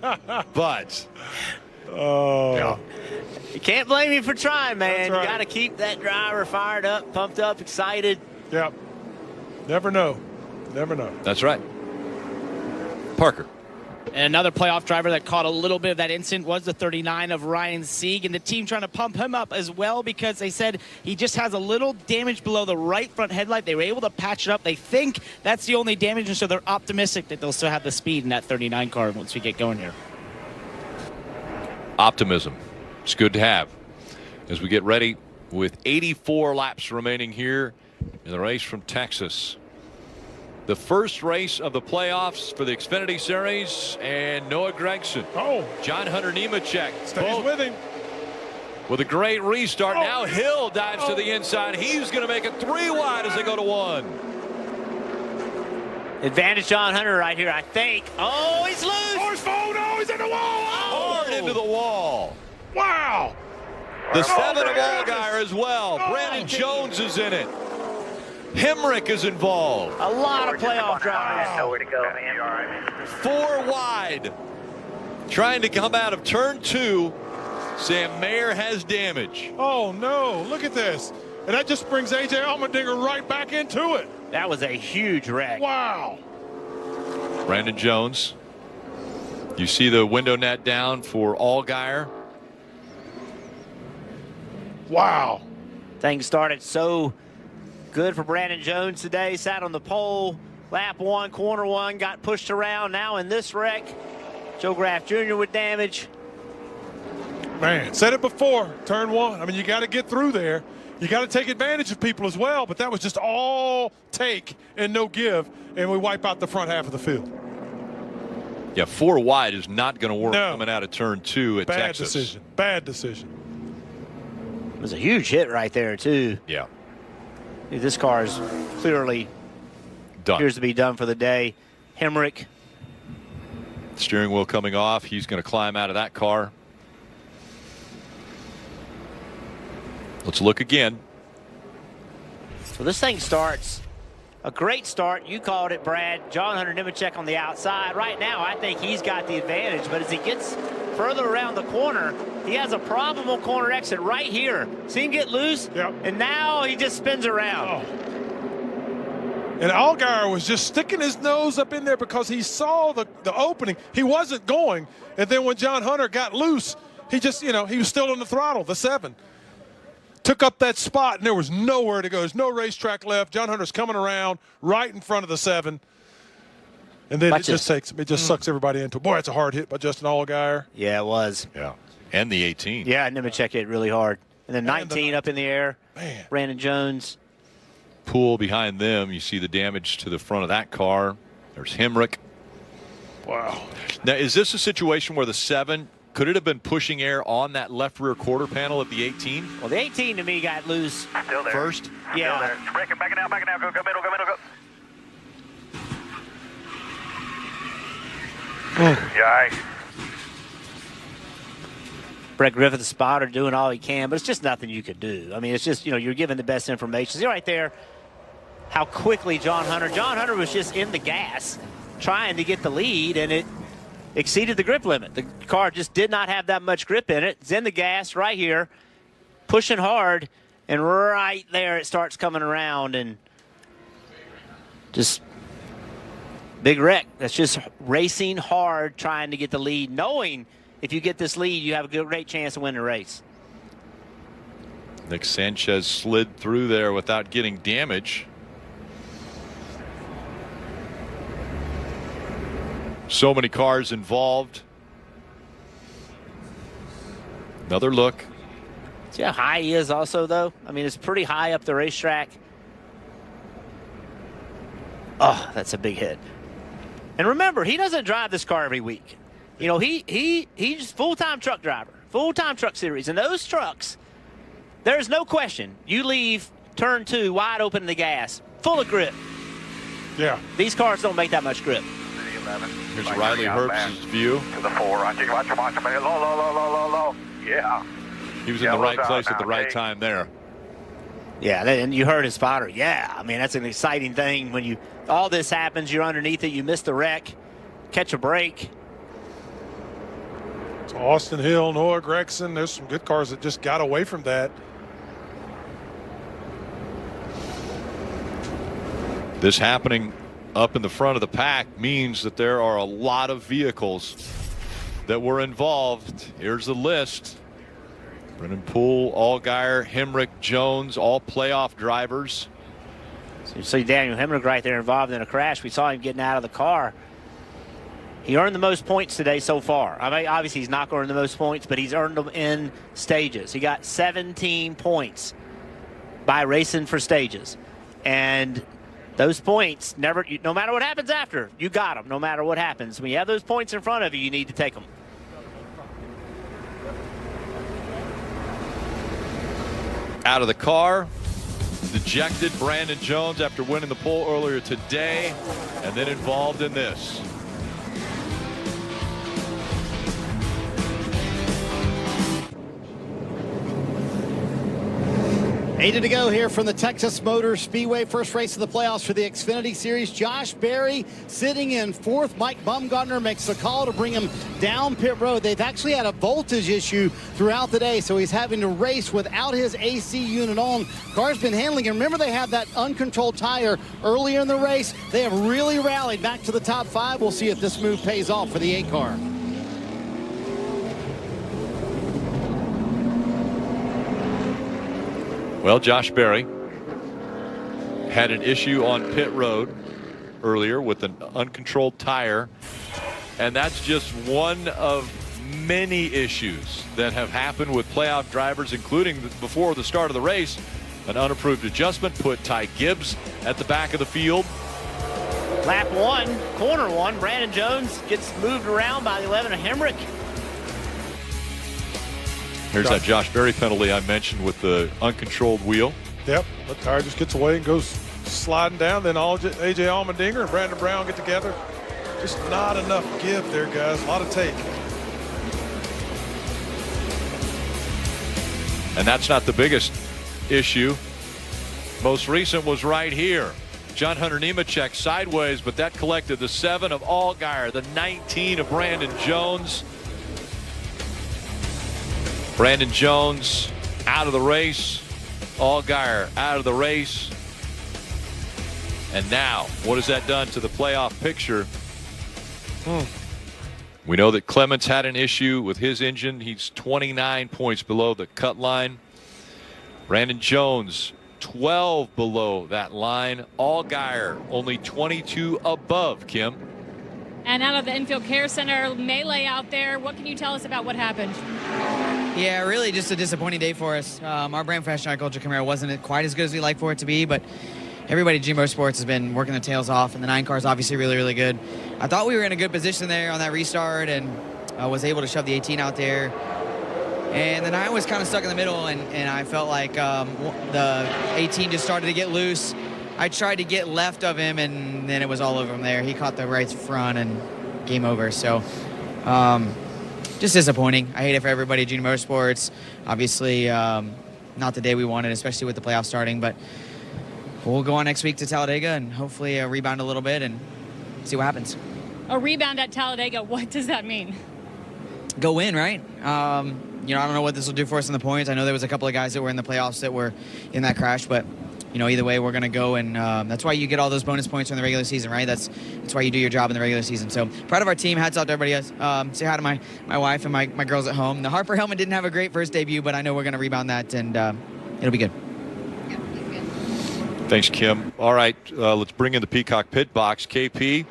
but yeah. You can't blame me for trying, man. Right. You got to keep that driver fired up, pumped up, excited. Yep. Never know. Never know. That's right. Parker. And another playoff driver that caught a little bit of that incident was the 39 of Ryan Sieg, and the team trying to pump him up as well because they said he just has a little damage below the right front headlight. They were able to patch it up. They think that's the only damage, and so they're optimistic that they'll still have the speed in that 39 car once we get going here. Optimism. It's good to have as we get ready with 84 laps remaining here in the race from Texas. The first race of the playoffs for the Xfinity Series, and Noah Gregson. Oh. John Hunter Nemechek. Stays with him. With a great restart. Now Hill dives to the inside. He's going to make it 3 wide as they go to 1. Advantage John Hunter right here, I think. Oh, he's loose. Oh, he's falling. Oh, he's in the wall. Oh. Hard into the wall. Wow. The 7 of Allgaier as well. Brandon Jones is in it. Hemrick is involved. A lot of playoff drivers. Nowhere to go, man. All right. 4 wide. Trying to come out of turn 2. Sam Mayer has damage. Oh, no. Look at this. And that just brings A.J. Allmendinger right back into it. That was a huge wreck. Wow. Brandon Jones. You see the window net down for Allgaier. Wow. Things started so good for Brandon Jones today. Sat on the pole, lap 1, corner 1, got pushed around. Now in this wreck, Joe Graff Jr. with damage. Man, said it before, turn 1. I mean, you got to get through there. You got to take advantage of people as well, but that was just all take and no give, and we wipe out the front half of the field. Yeah, 4 wide is not going to work coming out of turn 2 at Texas. Bad decision. Bad decision. It was a huge hit right there, too. Yeah. This car is clearly done. Appears to be done for the day. Hemrick. Steering wheel coming off. He's going to climb out of that car. Let's look again. So this thing starts a great start. You called it, Brad. John Hunter Nemechek on the outside. Right now, I think he's got the advantage. But as he gets further around the corner, he has a problem on corner exit right here. See him get loose? Yep. And now he just spins around. Oh. And Allgaier was just sticking his nose up in there because he saw the opening. He wasn't going. And then when John Hunter got loose, he just, he was still on the throttle, the 7. Took up that spot, and there was nowhere to go. There's no racetrack left. John Hunter's coming around right in front of the 7. And then it just sucks everybody into it. Boy, that's a hard hit by Justin Allgaier. Yeah, it was. Yeah. And the 18. Yeah, Nemechek hit really hard. And then 19 up in the air. Man. Brandon Jones. Pool behind them. You see the damage to the front of that car. There's Hemrick. Wow. Now, is this a situation where the 7, could it have been pushing air on that left rear quarter panel at the 18? Well, the 18 to me got loose. Still there. First? Yeah. Still there. Breaking, back it out, go middle, go middle, go. Yeah, all right. Brett Griffith, the spotter, doing all he can, but it's just nothing you could do. I mean, it's just, you're given the best information. See right there how quickly John Hunter was just in the gas trying to get the lead, and it exceeded the grip limit. The car just did not have that much grip in it. It's in the gas right here, pushing hard, and right there it starts coming around and just big wreck. That's just racing hard, trying to get the lead, knowing if you get this lead, you have a great chance to win the race. Nick Sanchez slid through there without getting damage. So many cars involved. Another look. See how high he is also, though? I mean, it's pretty high up the racetrack. Oh, that's a big hit. And remember, he doesn't drive this car every week. You know, he's full-time truck driver, full-time truck series. And those trucks, there's no question. You leave turn 2 wide open in the gas, full of grip. Yeah. These cars don't make that much grip. Here's Riley Herbst's view. To the 4. I think watch him. Low. Yeah. He was in the right place at the right time there. Yeah, and you heard his spotter. Yeah, I mean, that's an exciting thing when all this happens, you're underneath it, you miss the wreck, catch a break. It's Austin Hill, Noah Gregson. There's some good cars that just got away from that. This happening up in the front of the pack means that there are a lot of vehicles that were involved. Here's the list. Brennan Poole, Allgaier, Hemrick, Jones, all playoff drivers. So you see Daniel Hemrick right there involved in a crash. We saw him getting out of the car. He earned the most points today so far. I mean, obviously he's not going to earn the most points, but he's earned them in stages. He got 17 points by racing for stages. And those points, no matter what happens after, you got them no matter what happens. When you have those points in front of you, you need to take them. Out of the car, dejected Brandon Jones after winning the pole earlier today, and then involved in this. Eight to go here from the Texas Motor Speedway. First race of the playoffs for the Xfinity Series. Josh Berry sitting in 4th. Mike Bumgarner makes the call to bring him down pit road. They've actually had a voltage issue throughout the day, so he's having to race without his AC unit on. Car's been handling him. Remember, they had that uncontrolled tire earlier in the race. They have really rallied back to the top 5. We'll see if this move pays off for the 8 car. Well, Josh Berry had an issue on pit road earlier with an uncontrolled tire, and that's just one of many issues that have happened with playoff drivers, including before the start of the race. An unapproved adjustment put Ty Gibbs at the back of the field. Lap 1, corner 1, Brandon Jones gets moved around by the 11 of Hemrick. Here's that Josh Berry penalty I mentioned with the uncontrolled wheel. Yep, the tire just gets away and goes sliding down. Then A.J. Allmendinger and Brandon Brown get together. Just not enough give there, guys. A lot of take. And that's not the biggest issue. Most recent was right here. John Hunter Nemechek sideways, but that collected the 7 of Allgaier, the 19 of Brandon Jones. Brandon Jones out of the race. Allgaier out of the race. And now, what has that done to the playoff picture? We know that Clements had an issue with his engine. He's 29 points below the cut line. Brandon Jones, 12 below that line. Allgaier, only 22 above, Kim. And out of the infield care center, melee out there. What can you tell us about what happened? Yeah, really just a disappointing day for us. Our brand fresh agriculture Camaro wasn't quite as good as we like for it to be, but everybody at G Motorsports has been working their tails off, and the 9 car is obviously really, really good. I thought we were in a good position there on that restart and was able to shove the 18 out there. And the 9 was kind of stuck in the middle, and I felt like the 18 just started to get loose. I tried to get left of him, and then it was all over him there. He caught the right front and game over. So just disappointing. I hate it for everybody at Junior Motorsports. Obviously, not the day we wanted, especially with the playoffs starting. But we'll go on next week to Talladega and hopefully rebound a little bit and see what happens. A rebound at Talladega, what does that mean? Go win, right? You know, I don't know what this will do for us in the points. I know there was a couple of guys that were in the playoffs that were in that crash, but you know, either way, we're going to go, and that's why you get all those bonus points in the regular season, right? That's why you do your job in the regular season. So proud of our team. Hats off to everybody else. Say hi to my wife and my girls at home. The Harper helmet didn't have a great first debut, but I know we're going to rebound that, and it'll be good. Thanks, Kim. All right, let's bring in the Peacock Pit Box. KP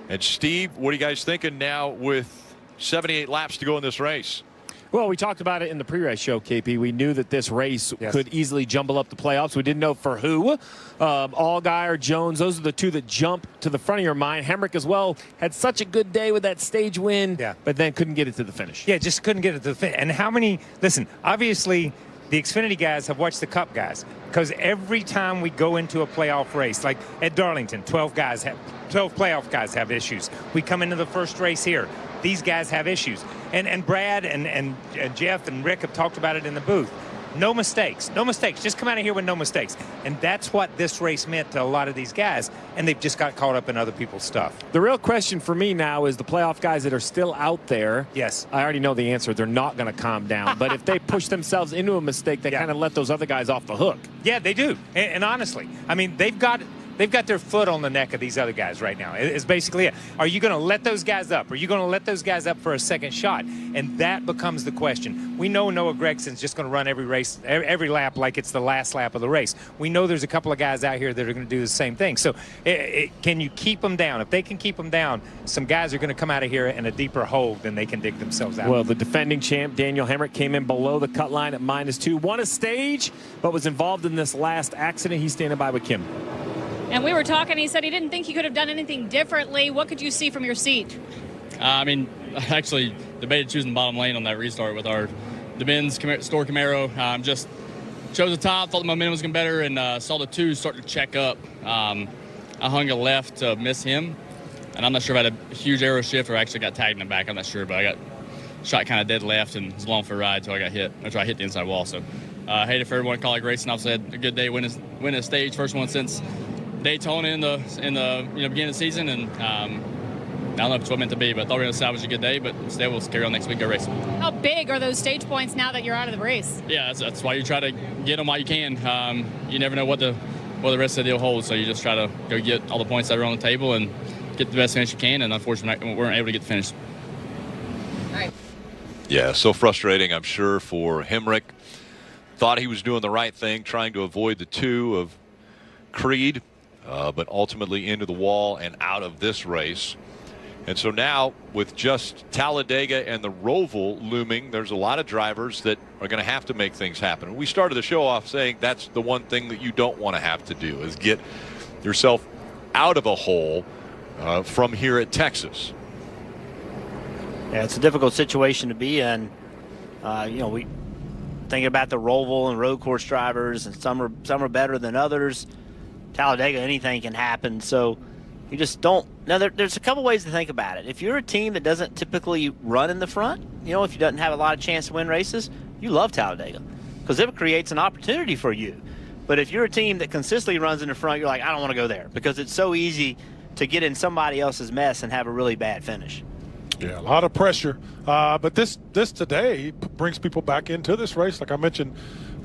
and Steve, what are you guys thinking now with 78 laps to go in this race? Well, we talked about it in the pre-race show, KP. We knew that this race could easily jumble up the playoffs. We didn't know for who. Allgaier, Jones, those are the two that jump to the front of your mind. Hemrick as well had such a good day with that stage win, but then couldn't get it to the finish. Yeah, just couldn't get it to the finish. And how many, listen, obviously the Xfinity guys have watched the Cup guys, because every time we go into a playoff race, like at Darlington, 12 playoff guys have issues. We come into the first race here, these guys have issues. And Brad and Jeff and Rick have talked about it in the booth. No mistakes. No mistakes. Just come out of here with no mistakes. And that's what this race meant to a lot of these guys. And they've just got caught up in other people's stuff. The real question for me now is the playoff guys that are still out there. Yes. I already know the answer. They're not going to calm down. But if they push themselves into a mistake, they kind of let those other guys off the hook. Yeah, they do. And honestly, I mean, they've got their foot on the neck of these other guys right now. It's basically it. Are you going to let those guys up? Are you going to let those guys up for a second shot? And that becomes the question. We know Noah Gregson's just going to run every race, every lap like it's the last lap of the race. We know there's a couple of guys out here that are going to do the same thing. So can you keep them down? If they can keep them down, some guys are going to come out of here in a deeper hole than they can dig themselves out. Well, the defending champ, Daniel Hemrick, came in below the cut line at -2, won a stage, but was involved in this last accident. He's standing by with Kim. And we were talking, he said he didn't think he could have done anything differently. What could you see from your seat? I mean, I actually debated choosing the bottom lane on that restart with the Benz Store Camaro. Just chose the top, thought the momentum was going to be better, and saw the two start to check up. I hung a left to miss him, and I'm not sure if I had a huge aero shift or I actually got tagged in the back. I'm not sure, but I got shot kind of dead left and was along for a ride until I got hit. I hit the inside wall. So hated for everyone to call it racing. Obviously had a good day, winning a stage, first one since Daytona in the beginning of the season, and I don't know if it's what meant to be, but I thought we were going to salvage a good day, but instead we'll carry on next week, go race. How big are those stage points now that you're out of the race? Yeah, that's why you try to get them while you can. You never know what the rest of the deal holds, so you just try to go get all the points that are on the table and get the best finish you can, and unfortunately we weren't able to get the finish. All right. Yeah, so frustrating, I'm sure, for Hemrick. Thought he was doing the right thing, trying to avoid the two of Creed. But ultimately into the wall and out of this race. And so now with just Talladega and the Roval looming, there's a lot of drivers that are going to have to make things happen. We started the show off saying that's the one thing that you don't want to have to do is get yourself out of a hole from here at Texas. Yeah, it's a difficult situation to be in. We thinking about the Roval and road course drivers, and some are better than others. Talladega, anything can happen. So you just don't. Now, there's a couple ways to think about it. If you're a team that doesn't typically run in the front, if you doesn't have a lot of chance to win races, you love Talladega because it creates an opportunity for you. But if you're a team that consistently runs in the front, you're like, I don't want to go there because it's so easy to get in somebody else's mess and have a really bad finish. Yeah, a lot of pressure. But this today brings people back into this race. Like I mentioned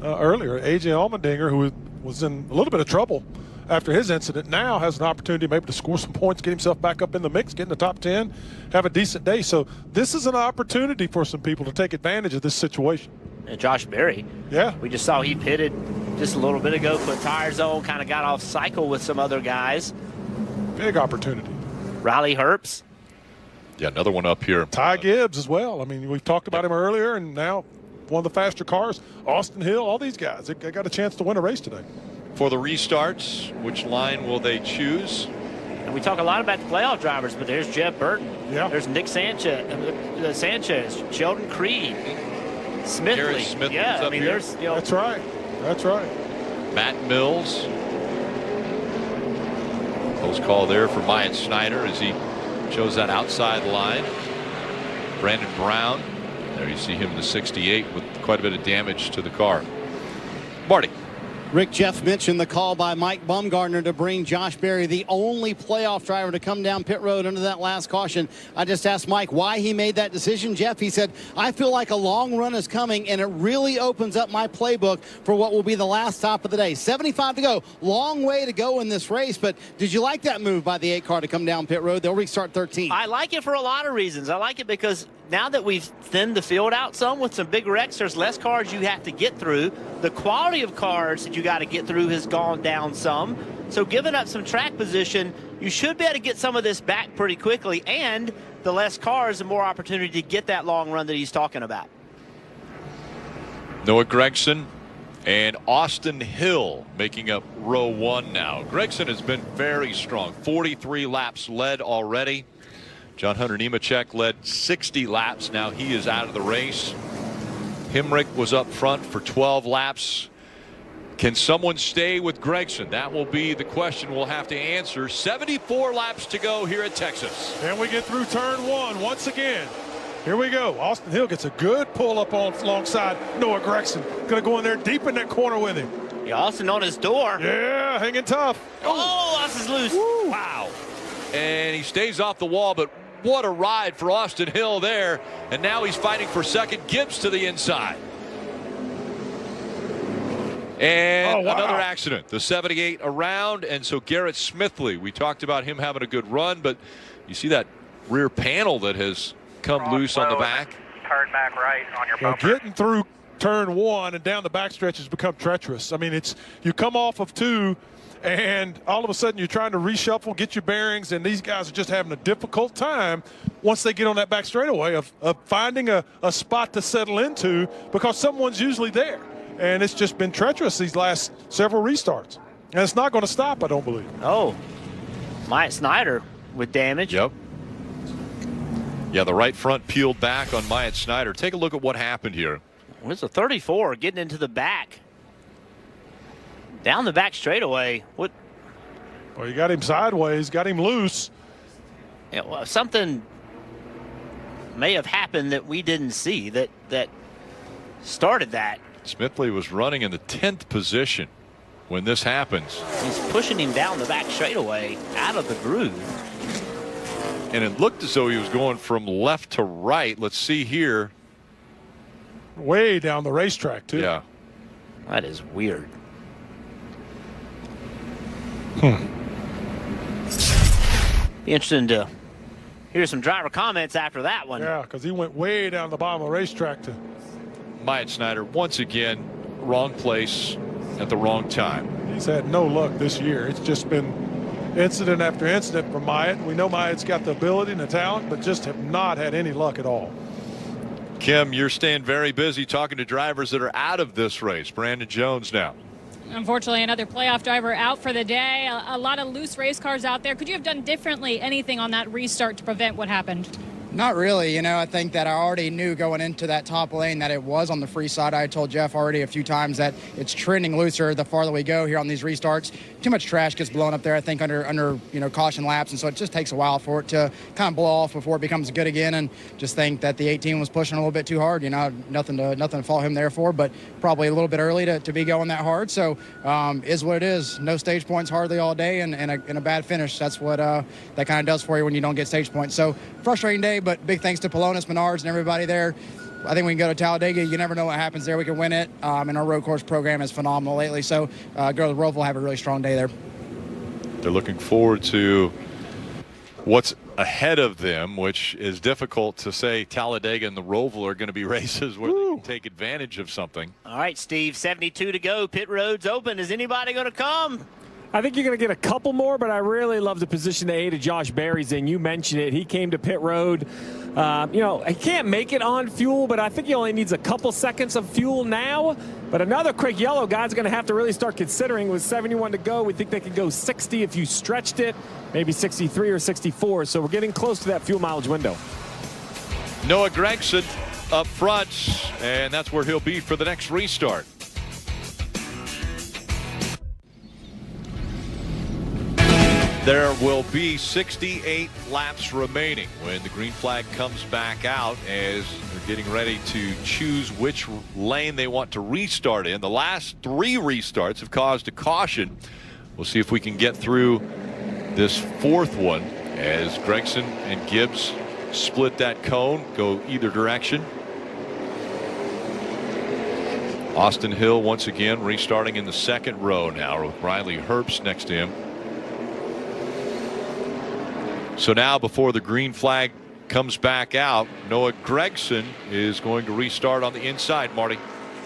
earlier, A.J. Allmendinger, who was in a little bit of trouble after his incident, now has an opportunity maybe to score some points, get himself back up in the mix, get in the top 10, have a decent day. So this is an opportunity for some people to take advantage of this situation. And Josh Berry. Yeah. We just saw he pitted just a little bit ago, put tires on, kind of got off cycle with some other guys. Big opportunity. Riley Herbst. Yeah, another one up here. Ty Gibbs as well. I mean, we've talked about him earlier, and now one of the faster cars. Austin Hill, all these guys, they got a chance to win a race today. For the restarts, which line will they choose? And we talk a lot about the playoff drivers, but there's Jeff Burton. Yeah. There's Nick Sanchez, Sheldon Creed, Smithley. Garrett Smithley's yeah, up here. there's That's right. That's right. Matt Mills. Close call there for Myatt Snyder as he chose that outside line. Brandon Brown. There you see him in the 68 with quite a bit of damage to the car. Marty. Rick Jeff mentioned the call by Mike Bumgardner to bring Josh Berry, the only playoff driver to come down pit road under that last caution. I just asked Mike why he made that decision. Jeff, he said, I feel like a long run is coming, and it really opens up my playbook for what will be the last stop of the day. 75 to go. Long way to go in this race, but did you like that move by the 8 car to come down pit road? They'll restart 13. I like it for a lot of reasons. I like it because now that we've thinned the field out some with some big wrecks, there's less cars you have to get through. The quality of cars that you got to get through has gone down some. So giving up some track position, you should be able to get some of this back pretty quickly. And the less cars, the more opportunity to get that long run that he's talking about. Noah Gragson and Austin Hill making up row 1 now. Gragson has been very strong. 43 laps led already. John Hunter Nemechek led 60 laps. Now he is out of the race. Hemrick was up front for 12 laps. Can someone stay with Gragson? That will be the question we'll have to answer. 74 laps to go here at Texas. And we get through turn 1 once again. Here we go. Austin Hill gets a good pull up on alongside Noah Gragson. Going to go in there deep in that corner with him. Yeah, Austin on his door. Yeah, hanging tough. Oh, Austin's loose. Woo. Wow. And he stays off the wall, but what a ride for Austin Hill there. And now he's fighting for second. Gibbs to the inside. And another accident. The 78 around. And so Garrett Smithley, we talked about him having a good run, but you see that rear panel that has come loose on the back. Turn back right on your Well, bumper. getting through turn 1 and down the backstretch has become treacherous. I mean, it's you come off of 2 and all of a sudden you're trying to reshuffle, get your bearings, and these guys are just having a difficult time once they get on that back straightaway of finding a spot to settle into because someone's usually there. And it's just been treacherous these last several restarts. And it's not going to stop, I don't believe. Oh, Myatt Snyder with damage. Yep. Yeah, the right front peeled back on Myatt Snyder. Take a look at what happened here. Well, it's a 34 getting into the back. Down the back straightaway. What? Well, you got him sideways, got him loose. Yeah, well, something may have happened that we didn't see that started that. Smithley was running in the 10th position when this happens. He's pushing him down the back straightaway out of the groove. And it looked as though he was going from left to right. Let's see here. Way down the racetrack, too. Yeah. That is weird. Be interesting to hear some driver comments after that one. Yeah, because he went way down the bottom of the racetrack to Myatt Snyder, once again, wrong place at the wrong time. He's had no luck this year. It's just been incident after incident for Myatt. We know Myatt's got the ability and the talent, but just have not had any luck at all. Kim, you're staying very busy talking to drivers that are out of this race. Brandon Jones now. Unfortunately, another playoff driver out for the day. A lot of loose race cars out there. Could you have done differently anything on that restart to prevent what happened? Not really. You know, I think that I already knew going into that top lane that it was on the free side. I told Jeff already a few times that it's trending looser the farther we go here on these restarts. Too much trash gets blown up there, I think, under caution laps, and so it just takes a while for it to kind of blow off before it becomes good again. And just think that the 18 was pushing a little bit too hard. You know, nothing to follow him there for, but probably a little bit early to be going that hard. So is what it is. No stage points hardly all day, and a bad finish. That's what that kind of does for you when you don't get stage points. So frustrating day, but big thanks to Pelonis, Menards, and everybody there. I think we can go to Talladega. You never know what happens there. We can win it. And our road course program is phenomenal lately. So go to the Roval, have a really strong day there. They're looking forward to what's ahead of them, which is difficult to say. Talladega and the Roval are going to be races where they can take advantage of something. All right, Steve, 72 to go. Pit road's open. Is anybody going to come? I think you're going to get a couple more, but I really love the position A to Josh Berry's in. You mentioned it. He came to pit road. He can't make it on fuel, but I think he only needs a couple seconds of fuel now. But another quick yellow guy's going to have to really start considering. With 71 to go, we think they could go 60 if you stretched it, maybe 63 or 64. So we're getting close to that fuel mileage window. Noah Gragson up front, and that's where he'll be for the next restart. There will be 68 laps remaining when the green flag comes back out as getting ready to choose which lane they want to restart in. The last 3 restarts have caused a caution. We'll see if we can get through this 4th one as Gregson and Gibbs split that cone, go either direction. Austin Hill once again restarting in the 2nd row now with Riley Herbst next to him. So now before the green flag comes back out, Noah Gregson is going to restart on the inside. Marty.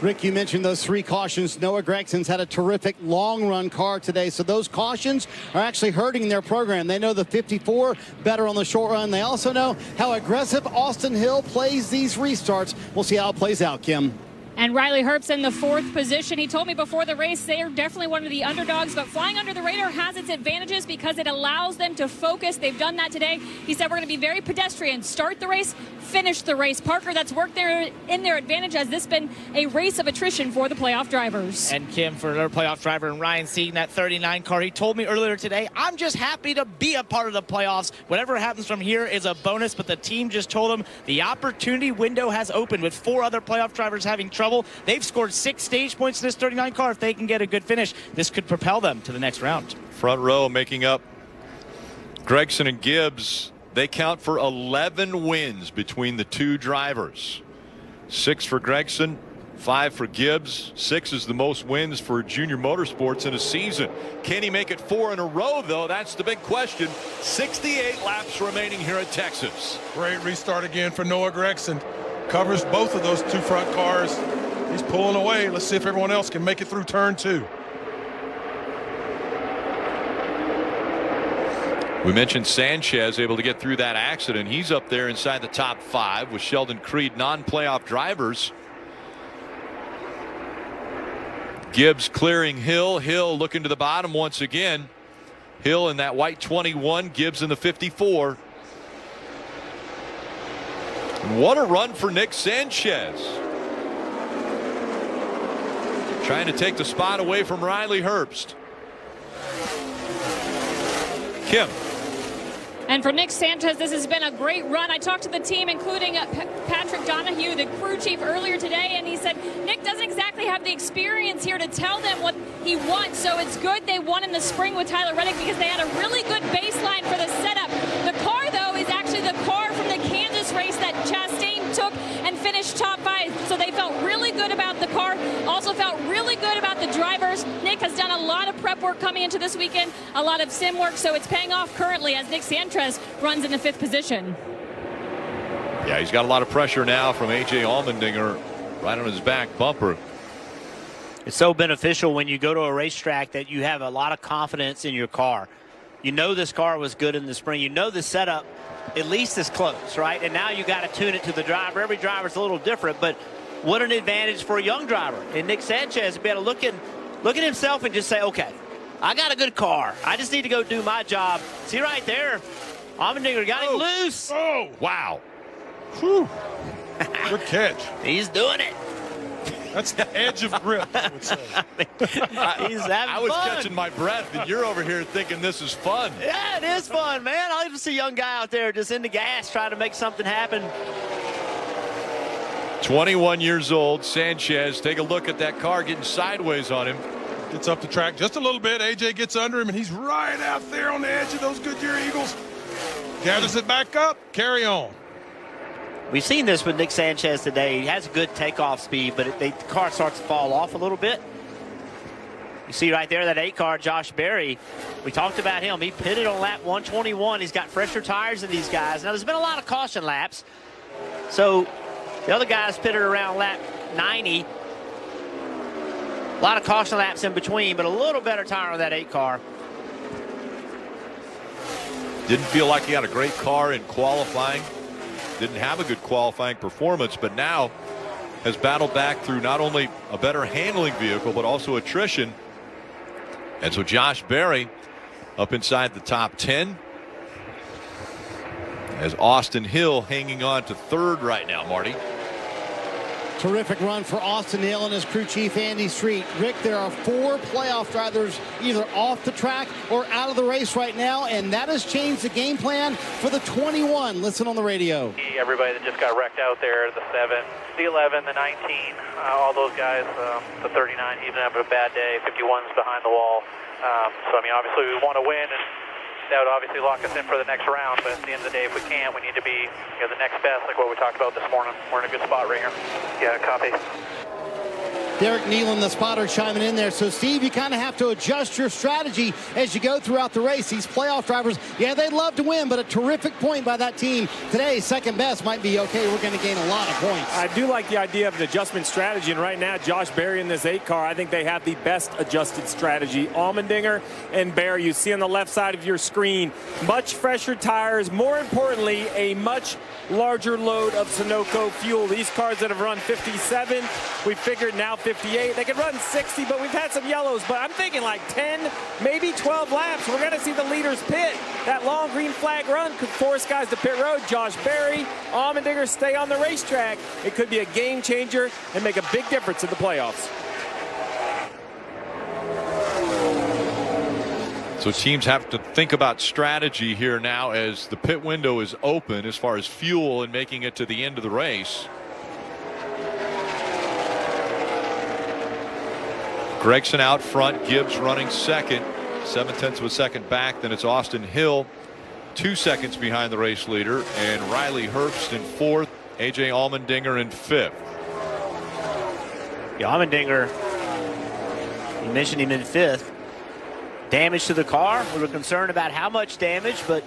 Rick, you mentioned those 3 cautions. Noah Gregson's had a terrific long run car today, so those cautions are actually hurting their program. They know the 54 better on the short run. They also know how aggressive Austin Hill plays these restarts. We'll see how it plays out, Kim. And Riley Herbst in the 4th position. He told me before the race they are definitely one of the underdogs, but flying under the radar has its advantages because it allows them to focus. They've done that today. He said we're going to be very pedestrian. Start the race, finish the race. Parker, that's worked in their advantage. Has this been a race of attrition for the playoff drivers? And Kim, for another playoff driver, and Ryan seeing that 39 car, he told me earlier today, I'm just happy to be a part of the playoffs. Whatever happens from here is a bonus, but the team just told him the opportunity window has opened with 4 other playoff drivers having trouble. They've scored 6 stage points in this 39 car. If they can get a good finish, this could propel them to the next round. Front row making up Gregson and Gibbs. They count for 11 wins between the 2 drivers. 6 for Gregson, 5 for Gibbs. 6 is the most wins for Junior Motorsports in a season. Can he make it 4 in a row, though? That's the big question. 68 laps remaining here at Texas. Great restart again for Noah Gregson. Covers both of those 2 front cars. He's pulling away. Let's see if everyone else can make it through turn 2. We mentioned Sanchez able to get through that accident. He's up there inside the top 5 with Sheldon Creed, non-playoff drivers. Gibbs clearing Hill. Hill looking to the bottom once again. Hill in that white 21, Gibbs in the 54. And what a run for Nick Sanchez. Trying to take the spot away from Riley Herbst. Kim. And for Nick Sanchez, this has been a great run. I talked to the team, including Patrick Donahue, the crew chief, earlier today, and he said Nick doesn't exactly have the experience here to tell them what he wants, so it's good they won in the spring with Tyler Reddick because they had a really good baseline for the setup. The car, though, is actually the car from the Kansas race that Chastain took and finished top 5, so they felt really good about the car, also felt really good about the drivers. Nick has done a lot of prep work coming into this weekend, a lot of sim work, so it's paying off currently as Nick Sanchez runs in the 5th position. Yeah, he's got a lot of pressure now from A.J. Allmendinger right on his back bumper. It's so beneficial when you go to a racetrack that you have a lot of confidence in your car. You know this car was good in the spring. You know the setup at least is close, right? And now you got to tune it to the driver. Every driver's a little different, but what an advantage for a young driver. And Nick Sanchez to be able to look at himself and just say, okay, I got a good car. I just need to go do my job. See right there, Allmendinger got him loose. Oh, wow. Whew. Good catch. He's doing it. That's the edge of grip, I would say. He's having I was fun. catching my breath, and you're over here thinking this is fun. Yeah, it is fun, man. I like to see a young guy out there just in the gas trying to make something happen. 21 years old, Sanchez. Take a look at that car getting sideways on him. Gets up the track just a little bit. AJ gets under him, and he's right out there on the edge of those Goodyear Eagles. Gathers it back up. Carry on. We've seen this with Nick Sanchez today. He has good takeoff speed, but the car starts to fall off a little bit. You see right there that 8 car, Josh Berry. We talked about him. He pitted on lap 121. He's got fresher tires than these guys. Now, there's been a lot of caution laps. So the other guys pitted around lap 90. A lot of caution laps in between, but a little better tire on that 8 car. Didn't feel like he had a great car in qualifying. Didn't have a good qualifying performance, but now has battled back through not only a better handling vehicle, but also attrition. And so Josh Berry up inside the top 10. As Austin Hill hanging on to 3rd right now, Marty. Terrific run for Austin Hill and his crew chief, Andy Street. Rick, there are 4 playoff drivers either off the track or out of the race right now, and that has changed the game plan for the 21. Listen on the radio. Everybody that just got wrecked out there, the 7, the 11, the 19, all those guys, the 39 even having a bad day, 51's behind the wall. So, I mean, obviously we want to win, and that would obviously lock us in for the next round, but at the end of the day, if we can't, we need to be the next best, like what we talked about this morning. We're in a good spot right here. Yeah, copy. Derek Nealon, the spotter, chiming in there. So, Steve, you kind of have to adjust your strategy as you go throughout the race. These playoff drivers, yeah, they'd love to win, but a terrific point by that team today. Second best might be okay. We're going to gain a lot of points. I do like the idea of an adjustment strategy, and right now, Josh Berry in this 8 car, I think they have the best adjusted strategy. Allmendinger and Berry, you see on the left side of your screen, much fresher tires. More importantly, a much larger load of Sunoco fuel. These cars that have run 57, we figured now 58. They could run 60, but we've had some yellows. But I'm thinking like 10, maybe 12 laps. We're going to see the leaders pit. That long green flag run could force guys to pit road. Josh Berry, Allmendinger stay on the racetrack. It could be a game changer and make a big difference in the playoffs. So teams have to think about strategy here now as the pit window is open as far as fuel and making it to the end of the race. Gregson out front, Gibbs running second, 0.7 of a second back. Then it's Austin Hill 2 seconds behind the race leader, and Riley Herbst in 4th, AJ Allmendinger in 5th. Yeah, Allmendinger, you mentioned him in 5th. Damage to the car. We were concerned about how much damage, but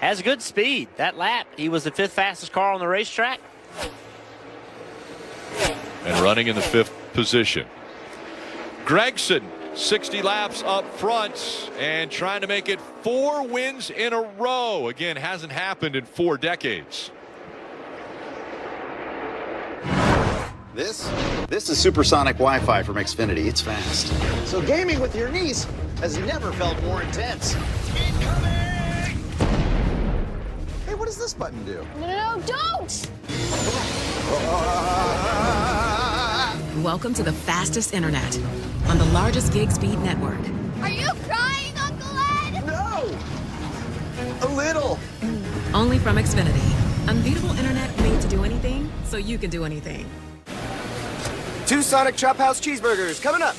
has good speed. That lap, he was the 5th fastest car on the racetrack. And running in the 5th position. Gregson, 60 laps up front and trying to make it 4 wins in a row. Again, hasn't happened in 4 decades. This is supersonic Wi-Fi from Xfinity. It's fast. So gaming with your niece has never felt more intense. Hey, what does this button do? No, don't! Welcome to the fastest internet on the largest gig speed network. Are you crying, Uncle Ed? No! A little. Only from Xfinity. Unbeatable internet made to do anything, so you can do anything. 2 Sonic Chop House cheeseburgers coming up.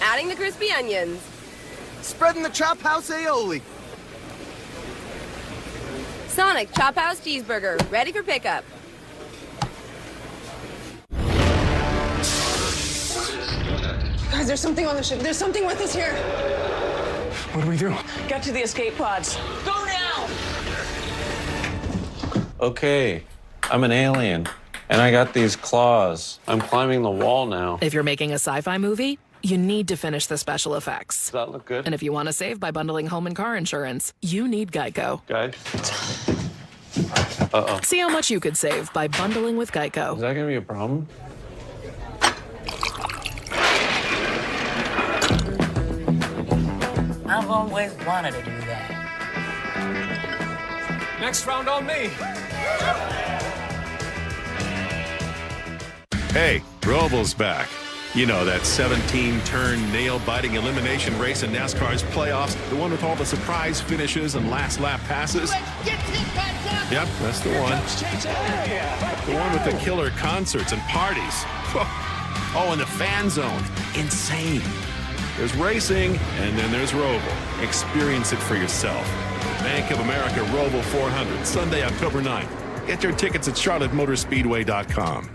Adding the crispy onions. Spreading the Chop House aioli. Sonic Chop House cheeseburger, ready for pickup. Guys, there's something on the ship. There's something with us here. What do we do? Get to the escape pods. Go now! Okay, I'm an alien, and I got these claws. I'm climbing the wall now. If you're making a sci-fi movie, you need to finish the special effects. Does that look good? And if you want to save by bundling home and car insurance, you need Geico. Guys? Uh-oh. See how much you could save by bundling with Geico. Is that going to be a problem? I've always wanted to do that. Next round on me. Hey, Roval's back. You know, that 17-turn, nail-biting elimination race in NASCAR's playoffs, the one with all the surprise finishes and last-lap passes. Yep, that's the one. The one with the killer concerts and parties. Oh, and the fan zone. Insane. There's racing, and then there's Roval. Experience it for yourself. Bank of America Roval 400, Sunday, October 9th. Get your tickets at charlottemotorspeedway.com.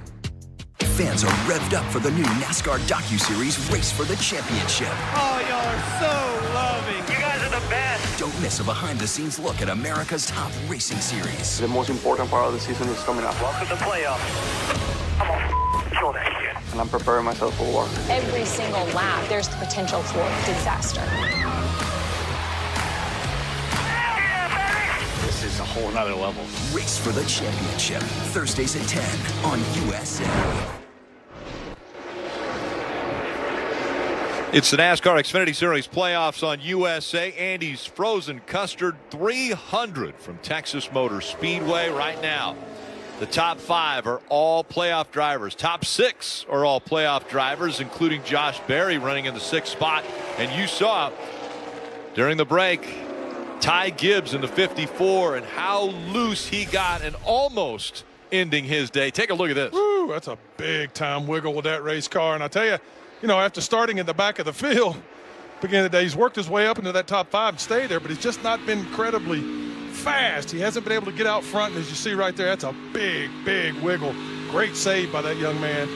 Fans are revved up for the new NASCAR docuseries Race for the Championship. Oh, y'all are so loving. You guys are the best. Don't miss a behind-the-scenes look at America's top racing series. The most important part of the season is coming up. Welcome to the playoffs. I'm gonna kill that kid. And I'm preparing myself for war. Every single lap, there's the potential for disaster. This is a whole nother level. Race for the Championship. Thursdays at 10 on USA. It's the NASCAR Xfinity Series playoffs on USA. Andy's Frozen Custard 300 from Texas Motor Speedway right now. The top 5 are all playoff drivers. Top 6 are all playoff drivers, including Josh Berry running in the 6th spot. And you saw during the break, Ty Gibbs in the 54 and how loose he got and almost ending his day. Take a look at this. Woo, that's a big time wiggle with that race car. And I tell you, after starting in the back of the field, beginning of the day, he's worked his way up into that top 5 and stayed there, but he's just not been incredibly fast. He hasn't been able to get out front, and as you see right there, that's a big, big wiggle. Great save by that young man.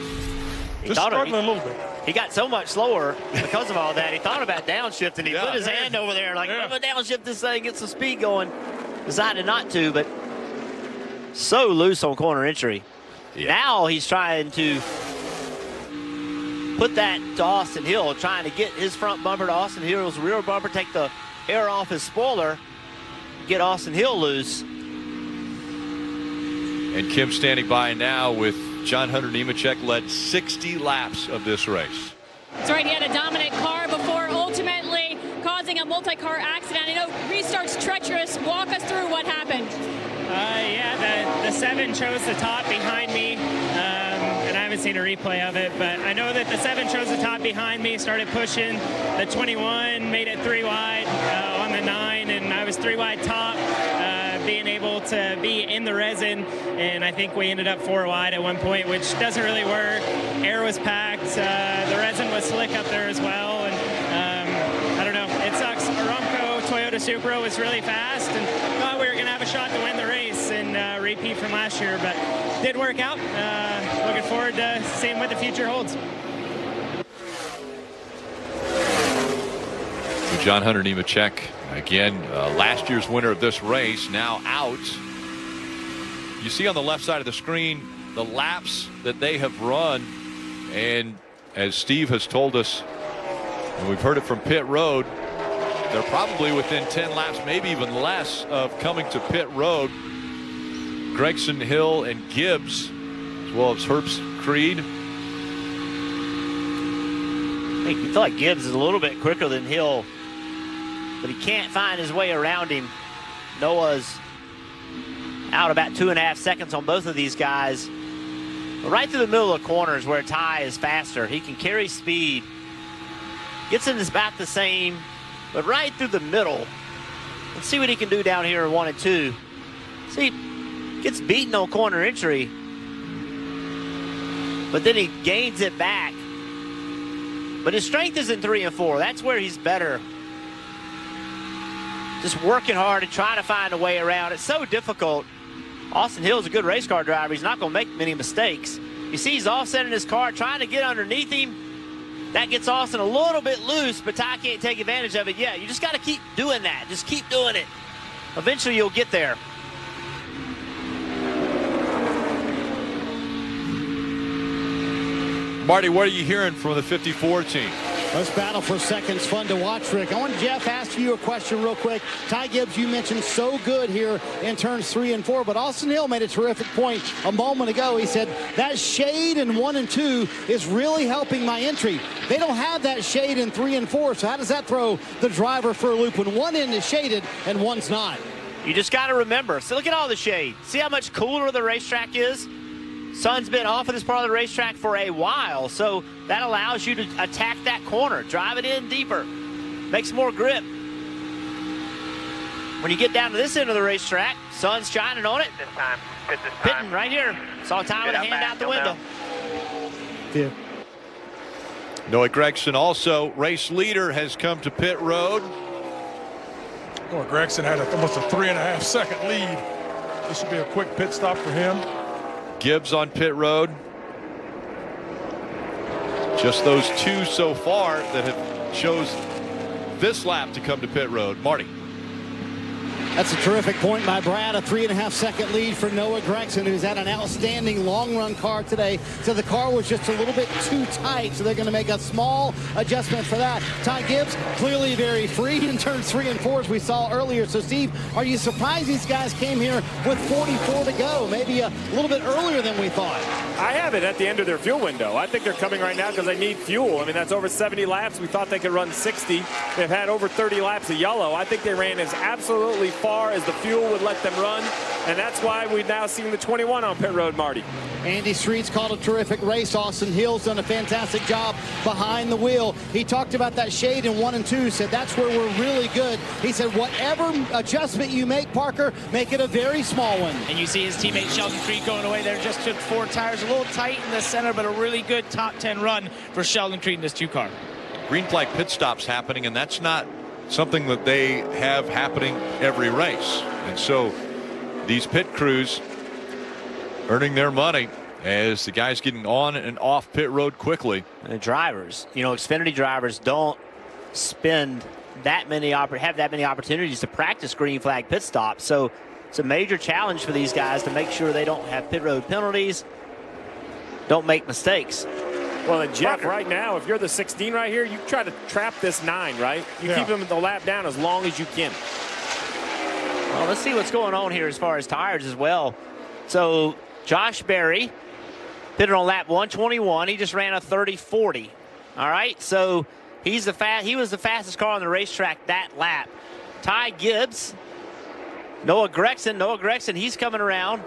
Just struggling a little bit. He got so much slower because of all that. He thought about downshifting. He put his hand over there like, I'm going to downshift this thing, get some speed going. Decided not to, but so loose on corner entry. Now he's trying to put that to Austin Hill, trying to get his front bumper to Austin Hill's rear bumper, take the air off his spoiler, get Austin Hill loose. And Kim standing by now with John Hunter Nemechek, led 60 laps of this race. That's right. He had a dominant car before ultimately causing a multi-car accident. I know restart's treacherous. Walk us through what happened. The 7 chose the top behind me, and I haven't seen a replay of it, but I know that the 7 chose the top behind me, started pushing. The 21 made it 3 wide on the 9, and I was 3 wide top, being able to be in the resin, and I think we ended up 4 wide at one point, which doesn't really work. Air was packed, the resin was slick up there as well, and I don't know, it sucks. Aramco Toyota Supra was really fast, and thought we were going to have a shot to win the race and repeat from last year, but did work out. Looking forward to seeing what the future holds. John Hunter Nemechek, again, last year's winner of this race, now out. You see on the left side of the screen the laps that they have run, and as Steve has told us, and we've heard it from pit road, they're probably within 10 laps, maybe even less, of coming to pit road. Gregson, Hill, and Gibbs, as well as Herbst Creed. I think you feel like Gibbs is a little bit quicker than Hill, but he can't find his way around him. Noah's out about 2.5 seconds on both of these guys. But right through the middle of the corners where Ty is faster. He can carry speed. Gets in about the same, but right through the middle. Let's see what he can do down here in 1 and 2. See, gets beaten on corner entry, but then he gains it back. But his strength is in 3 and 4. That's where he's better. Just working hard and trying to find a way around. It's so difficult. Austin Hill's a good race car driver. He's not going to make many mistakes. You see he's offsetting his car, trying to get underneath him. That gets Austin a little bit loose, but Ty can't take advantage of it yet. You just got to keep doing that. Just keep doing it. Eventually you'll get there. Marty, what are you hearing from the 54 team? This battle for second's fun to watch, Rick. I want Jeff ask you a question real quick. Ty Gibbs, you mentioned so good here in turns 3 and 4, but Austin Hill made a terrific point a moment ago. He said that shade in 1 and 2 is really helping my entry. They don't have that shade in 3 and 4, so how does that throw the driver for a loop when one end is shaded and one's not? You just got to remember. So look at all the shade. See how much cooler the racetrack is? Sun's been off of this part of the racetrack for a while, so that allows you to attack that corner, drive it in deeper, makes more grip. When you get down to this end of the racetrack, sun's shining on it. This time. Pitting right here. Saw Ty with a hand out the window. Yeah. Noah Gregson, also race leader, has come to pit road. Noah Gregson had almost a 3.5 second lead. This should be a quick pit stop for him. Gibbs on pit road. Just those 2 so far that have chose this lap to come to pit road. Marty. That's a terrific point by Brad. A 3.5 second lead for Noah Gregson, who's had an outstanding long run car today. So the car was just a little bit too tight, so they're going to make a small adjustment for that. Ty Gibbs clearly very free in turns 3 and 4 as we saw earlier. So Steve, are you surprised these guys came here with 44 to go? Maybe a little bit earlier than we thought. I have it at the end of their fuel window. I think they're coming right now because they need fuel. I mean, that's over 70 laps. We thought they could run 60. They've had over 30 laps of yellow. I think they ran as absolutely far far as the fuel would let them run, and that's why we've now seen the 21 on pit road, Marty. Andy Streets called a terrific race. Austin Hill's done a fantastic job behind the wheel. He talked about that shade in 1 and 2, said that's where we're really good. He said whatever adjustment you make, Parker, make it a very small one. And you see his teammate Sheldon Creed going away there, just took 4 tires, a little tight in the center, but a really good top 10 run for Sheldon Creed in this 2-car. Green flag pit stops happening, and that's not something that they have happening every race. And so these pit crews earning their money as the guys getting on and off pit road quickly. And the drivers, you know, Xfinity drivers don't spend that many have that many opportunities to practice green flag pit stops. So it's a major challenge for these guys to make sure they don't have pit road penalties, don't make mistakes. Well, and Jeff, right now, if you're the 16 right here, you try to trap this 9, right? You keep him the lap down as long as you can. Well, let's see what's going on here as far as tires as well. So Josh Berry pitted on lap 121. He just ran a 30-40. All right, so he was the fastest car on the racetrack that lap. Ty Gibbs, Noah Gregson, he's coming around.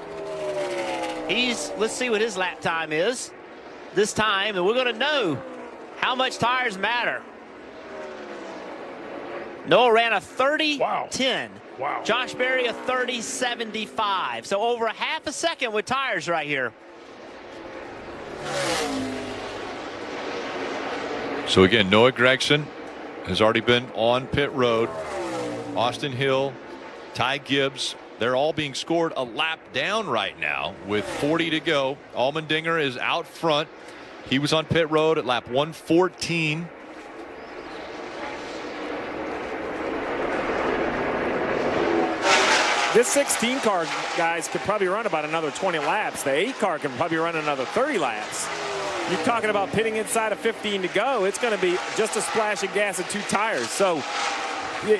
Let's see what his lap time is this time, and we're going to know how much tires matter. Noah ran a 30-10. Wow. Josh Berry a 30-75. So over a half a second with tires right here. So again, Noah Gregson has already been on pit road. Austin Hill, Ty Gibbs, they're all being scored a lap down right now with 40 to go. Allmendinger is out front. He was on pit road at lap 114. This 16 car, guys, could probably run about another 20 laps. The 8 car can probably run another 30 laps. You're talking about pitting inside of 15 to go. It's going to be just a splash of gas and 2 tires. So,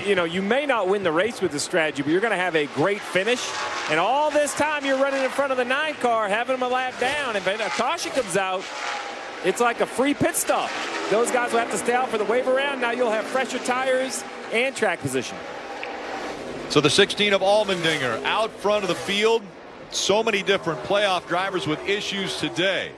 you know, you may not win the race with this strategy, but you're going to have a great finish. And all this time you're running in front of the 9 car, having them a lap down. And if a caution comes out, it's like a free pit stop. Those guys will have to stay out for the wave around. Now you'll have fresher tires and track position. So the 16 of Allmendinger out front of the field. So many different playoff drivers with issues today.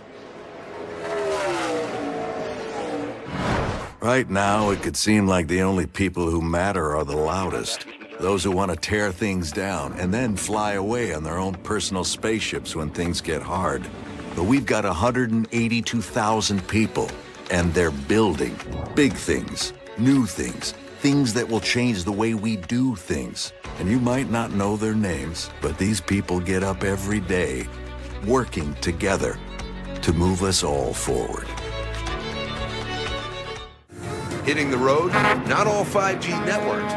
Right now, it could seem like the only people who matter are the loudest. Those who want to tear things down and then fly away on their own personal spaceships when things get hard. But we've got 182,000 people, and they're building big things, new things, things that will change the way we do things. And you might not know their names, but these people get up every day, working together to move us all forward. Hitting the road? Not all 5G networks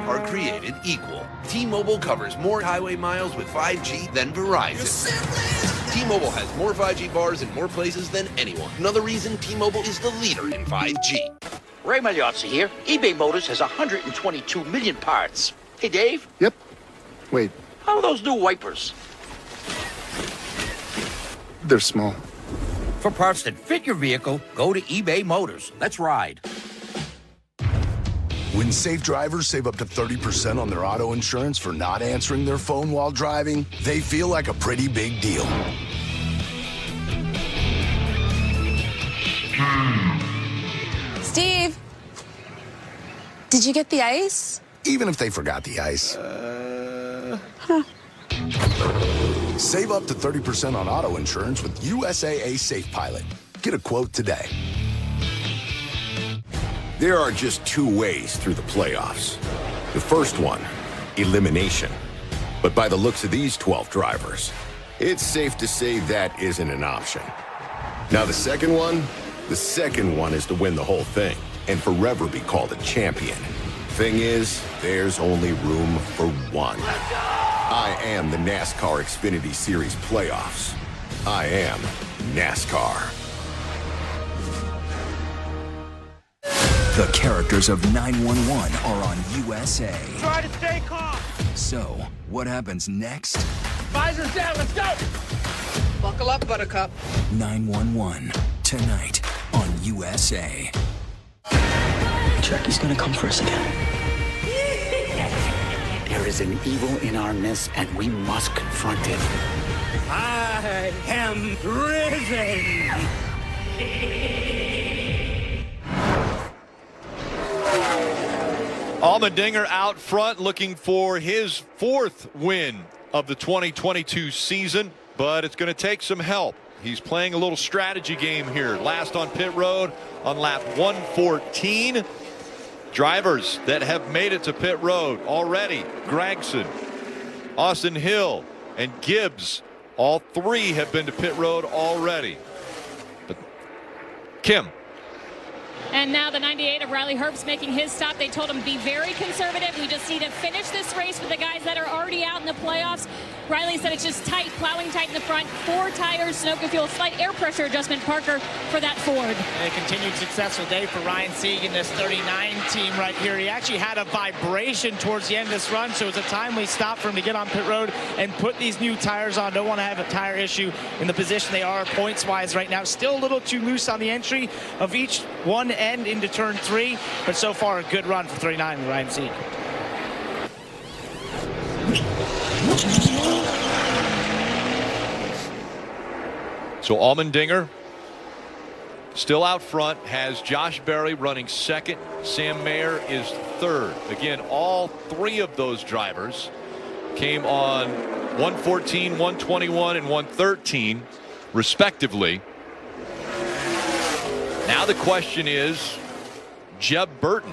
are created equal. T-Mobile covers more highway miles with 5G than Verizon. T-Mobile has more 5G bars in more places than anyone. Another reason T-Mobile is the leader in 5G. Ray Magliozzi here. eBay Motors has 122 million parts. Hey, Dave? Yep. Wait. How are those new wipers? They're small. For parts that fit your vehicle, go to eBay Motors. Let's ride. When safe drivers save up to 30% on their auto insurance for not answering their phone while driving, they feel like a pretty big deal. Steve, did you get the ice? Even if they forgot the ice. Save up to 30% on auto insurance with USAA Safe Pilot. Get a quote today. There are just 2 ways through the playoffs. The first one, elimination. But by the looks of these 12 drivers, it's safe to say that isn't an option. Now the second one is to win the whole thing and forever be called a champion. Thing is, there's only room for one. I am the NASCAR Xfinity Series playoffs. I am NASCAR. The characters of 911 are on USA. Try to stay calm. So, what happens next? Visors down, let's go. Buckle up, Buttercup. 911, tonight on USA. Jackie's gonna come for us again. There is is an evil in our midst, and we must confront it. I am risen. Allmendinger out front looking for his 4th win of the 2022 season, but it's going to take some help. He's playing a little strategy game here. Last on pit road on lap 114. Drivers that have made it to pit road already: Gregson, Austin Hill, and Gibbs. All 3 have been to pit road already. But Kim. And now the 98 of Riley Herbst making his stop. They told him be very conservative. We just need to finish this race with the guys that are already out in the playoffs. Riley said it's just tight, plowing tight in the front. 4 tires, Sunoco fuel, slight air pressure adjustment, Parker, for that Ford. A continued successful day for Ryan Sieg in this 39 team right here. He actually had a vibration towards the end of this run, so it was a timely stop for him to get on pit road and put these new tires on. Don't want to have a tire issue in the position they are points-wise right now. Still a little too loose on the entry of each one end into turn 3, but so far a good run for 39 with Ryan Sieg. So Allmendinger still out front, has Josh Berry running 2nd. Sam Mayer is 3rd. Again, all 3 of those drivers came on 114, 121, and 113 respectively. Now the question is, Jeb Burton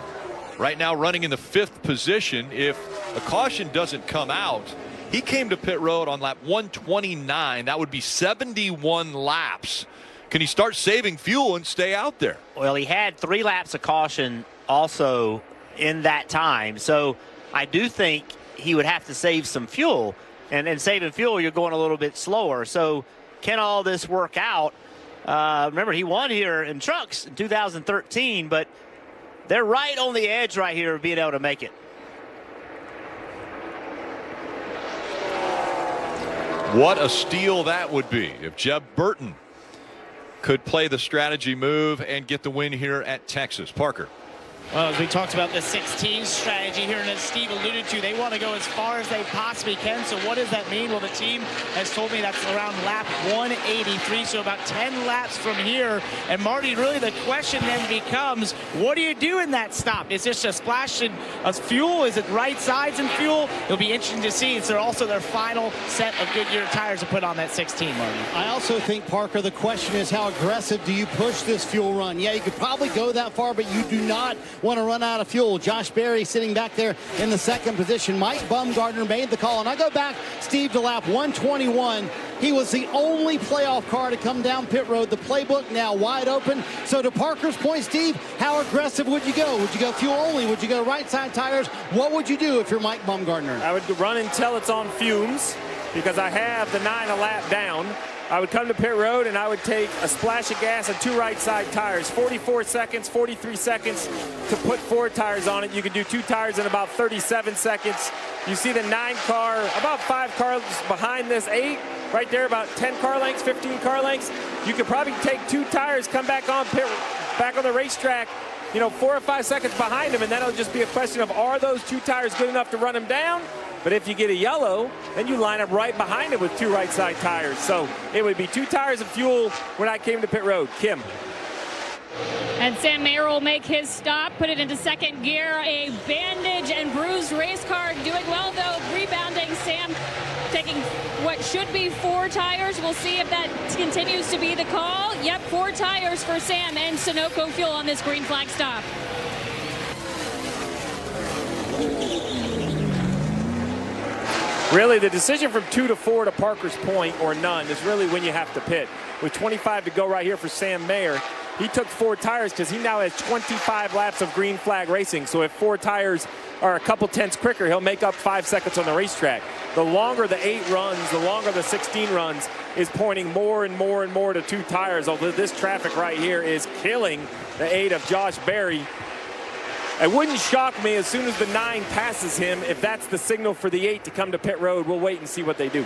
right now running in the 5th position. If a caution doesn't come out, he came to pit road on lap 129. That would be 71 laps. Can he start saving fuel and stay out there? Well, he had 3 laps of caution also in that time. So I do think he would have to save some fuel. And saving fuel, you're going a little bit slower. So can all this work out? Remember, he won here in trucks in 2013, but they're right on the edge right here of being able to make it. What a steal that would be if Jeb Burton could play the strategy move and get the win here at Texas. Parker. Well, as we talked about the 16 strategy here, and as Steve alluded to, they want to go as far as they possibly can. So what does that mean? Well, the team has told me that's around lap 183, so about 10 laps from here. And Marty, really the question then becomes, what do you do in that stop? Is this a splash of fuel? Is it right sides in fuel? It'll be interesting to see. It's also their final set of Goodyear tires to put on that 16, Marty. I also think, Parker, the question is how aggressive do you push this fuel run? Yeah, you could probably go that far, but you do not want to run out of fuel. Josh Berry sitting back there in the 2nd position. Mike Bumgarner made the call. And I go back, Steve, to lap 121. He was the only playoff car to come down pit road. The playbook now wide open. So to Parker's point, Steve, how aggressive would you go? Would you go fuel only? Would you go right side tires? What would you do if you're Mike Bumgarner? I would run until it's on fumes because I have the 9 a lap down. I would come to pit road and I would take a splash of gas and 2 right side tires. 44 seconds, 43 seconds to put 4 tires on it. You can do 2 tires in about 37 seconds. You see the 9 car, about 5 cars behind this 8, right there, about 10 car lengths, 15 car lengths. You could probably take 2 tires, come back on the racetrack, 4 or 5 seconds behind him, and then it'll just be a question of, are those 2 tires good enough to run him down? But if you get a yellow, then you line up right behind him with 2 right side tires. So it would be 2 tires of fuel when I came to pit road. Kim. And Sam Mayer will make his stop, put it into 2nd gear. A bandaged and bruised race car doing well, though, rebounding. Sam taking what should be 4 tires. We'll see if that continues to be the call. Yep, 4 tires for Sam and Sunoco fuel on this green flag stop. Really, the decision from 2 to 4 to Parker's point, or none, is really when you have to pit. With 25 to go right here for Sam Mayer, he took 4 tires because he now has 25 laps of green flag racing. So if 4 tires are a couple tenths quicker, he'll make up 5 seconds on the racetrack. The longer the 8 runs, the longer the 16 runs, is pointing more and more and more to 2 tires. Although this traffic right here is killing the 8 of Josh Berry. It wouldn't shock me as soon as the 9 passes him if that's the signal for the 8 to come to pit road. We'll wait and see what they do.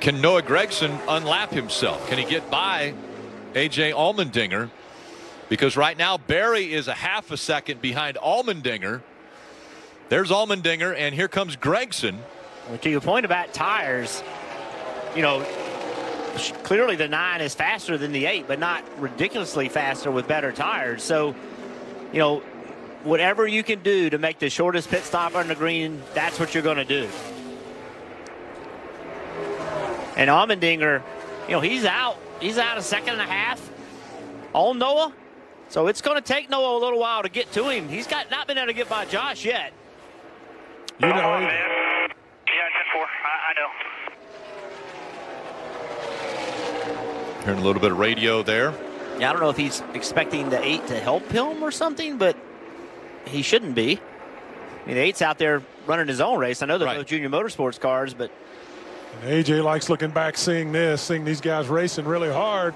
Can Noah Gragson unlap himself? Can he get by A.J. Allmendinger? Because right now Berry is a half a second behind Allmendinger. There's Allmendinger, and here comes Gregson. Well, to your point about tires, you know, clearly the 9 is faster than the 8, but not ridiculously faster with better tires. So, you know, whatever you can do to make the shortest pit stop on the green, that's what you're going to do. And Allmendinger, you know, he's out a second and a half on Noah. So it's going to take Noah a little while to get to him. He's not been able to get by Josh yet. You know, man. Yeah, 10-4. I know. Hearing a little bit of radio there. Yeah, I don't know if he's expecting the 8 to help him or something, but he shouldn't be. I mean, the 8's out there running his own race. I know they're both Junior Motorsports cars, but and AJ likes looking back, seeing these guys racing really hard.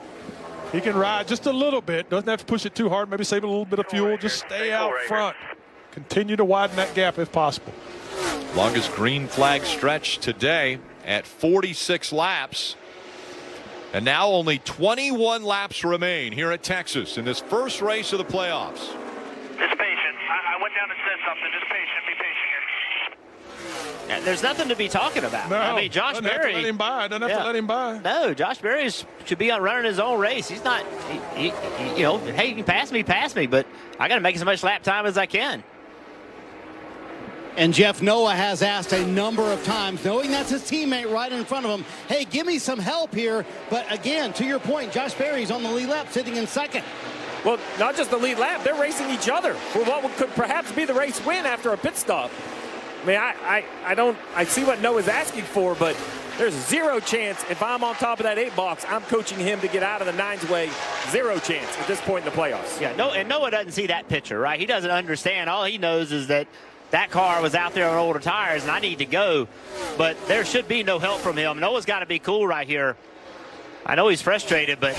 He can ride just a little bit. Doesn't have to push it too hard. Maybe save a little bit of fuel. Just stay out front. Continue to widen that gap if possible. Longest green flag stretch today at 46 laps. And now only 21 laps remain here at Texas in this first race of the playoffs. Just patient. I went down and said something. Just patient. Be patient here. yeah, there's nothing to be talking about. No, I mean, Josh Berry. Have to let him by. Doesn't have to let him by. No, Josh Berry should be on running his own race. He's not, you know, hey, you can pass me, but I got to make as much lap time as I can. And Jeff, Noah has asked a number of times, knowing that's his teammate right in front of him, hey, give me some help here. But again, to your point, Josh Berry's on the lead lap, sitting in second. Well, not just the lead lap, they're racing each other for what could perhaps be the race win after a pit stop. I mean, I see what Noah's asking for, but there's zero chance if I'm on top of that 8 box, I'm coaching him to get out of the 9's way. Zero chance at this point in the playoffs. Yeah, no, and Noah doesn't see that picture, right? He doesn't understand. All he knows is that car was out there on older tires, and I need to go. But there should be no help from him. Noah's got to be cool right here. I know he's frustrated, but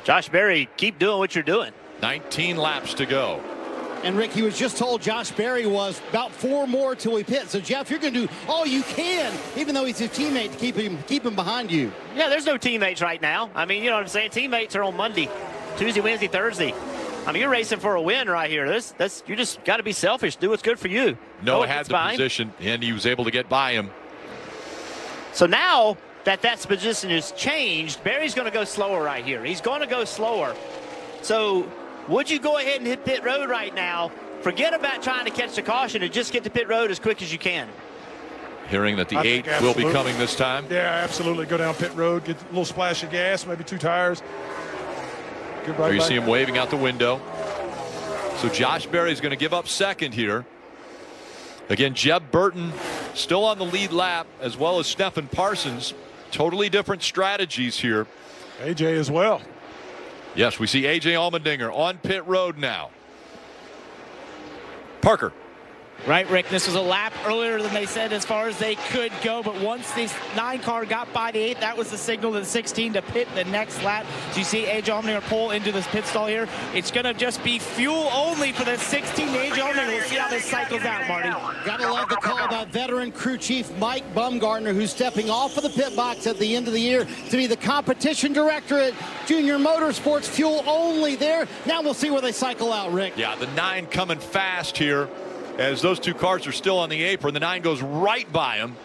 Josh Berry, keep doing what you're doing. 19 laps to go. And Rick, he was just told Josh Berry was about 4 more till we pit. So Jeff, you're going to do all you can, even though he's his teammate, to keep him behind you. Yeah, there's no teammates right now. I mean, you know what I'm saying? Teammates are on Monday, Tuesday, Wednesday, Thursday. I mean, you're racing for a win right here. You just got to be selfish. Do what's good for you. Noah had the position, and he was able to get by him. So now that position has changed, Berry's going to go slower right here. He's going to go slower. So would you go ahead and hit pit road right now? Forget about trying to catch the caution and just get to pit road as quick as you can. Hearing that the 8 will be coming this time. Yeah, absolutely. Go down pit road, get a little splash of gas, maybe 2 tires. There you see him waving out the window. So Josh Berry's going to give up second here. Again, Jeb Burton still on the lead lap, as well as Stephen Parsons. Totally different strategies here. AJ as well. Yes, we see AJ Allmendinger on pit road now. Parker. Right, Rick, this was a lap earlier than they said as far as they could go, but once this 9 car got by the 8, that was the signal to the 16 to pit the next lap. So you see AJ Allmendinger pull into this pit stall here. It's going to just be fuel only for the 16 AJ Allmendinger. We'll see how this cycles out, Marty. Gotta love the call by veteran crew chief Mike Bumgarner, who's stepping off of the pit box at the end of the year to be the competition director at Junior Motorsports. Fuel only there. Now we'll see where they cycle out, Rick. Yeah, the 9 coming fast here. As those 2 cars are still on the apron, the 9 goes right by him.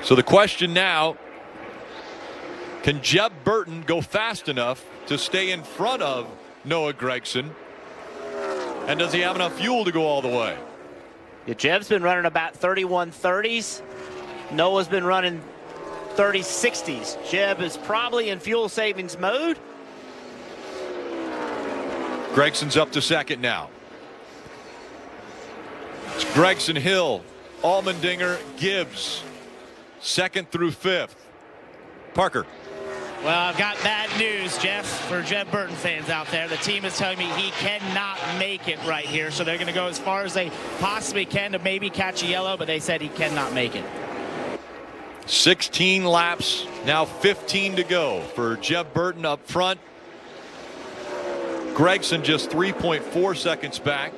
So the question now, can Jeb Burton go fast enough to stay in front of Noah Gragson? And does he have enough fuel to go all the way? Yeah, Jeb's been running about 3130s. Noah's been running 3060s. Jeb is probably in fuel savings mode. Gregson's up to second now. It's Gregson, Hill, Allmendinger, Gibbs, 2nd through 5th. Parker. Well, I've got bad news, Jeff, for Jeb Burton fans out there. The team is telling me he cannot make it right here, so they're going to go as far as they possibly can to maybe catch a yellow, but they said he cannot make it. 16 laps, now 15 to go for Jeb Burton up front. Gregson just 3.4 seconds back.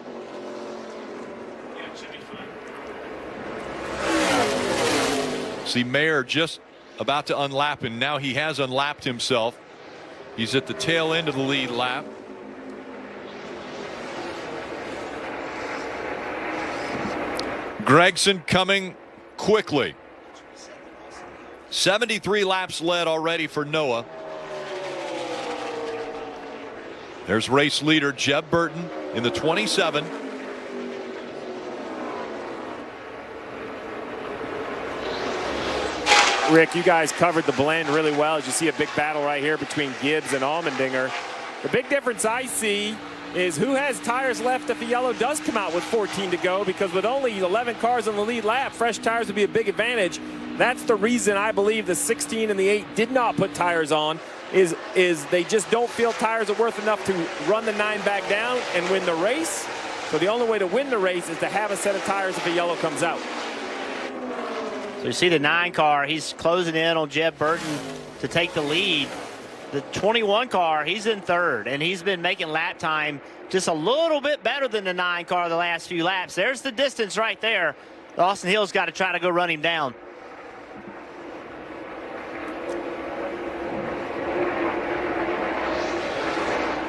See Mayer just about to unlap, and now he has unlapped himself. He's at the tail end of the lead lap. Gregson coming quickly. 73 laps led already for Noah. There's race leader Jeb Burton in the 27. Rick, you guys covered the blend really well as you see a big battle right here between Gibbs and Allmendinger. The big difference I see is who has tires left if the yellow does come out with 14 to go, because with only 11 cars on the lead lap, fresh tires would be a big advantage. That's the reason I believe the 16 and the 8 did not put tires on, is they just don't feel tires are worth enough to run the 9 back down and win the race. So the only way to win the race is to have a set of tires if the yellow comes out. So you see the 9 car, he's closing in on Jeb Burton to take the lead. The 21 car, he's in third, and he's been making lap time just a little bit better than the 9 car the last few laps. There's the distance right there. Austin Hill's got to try to go run him down.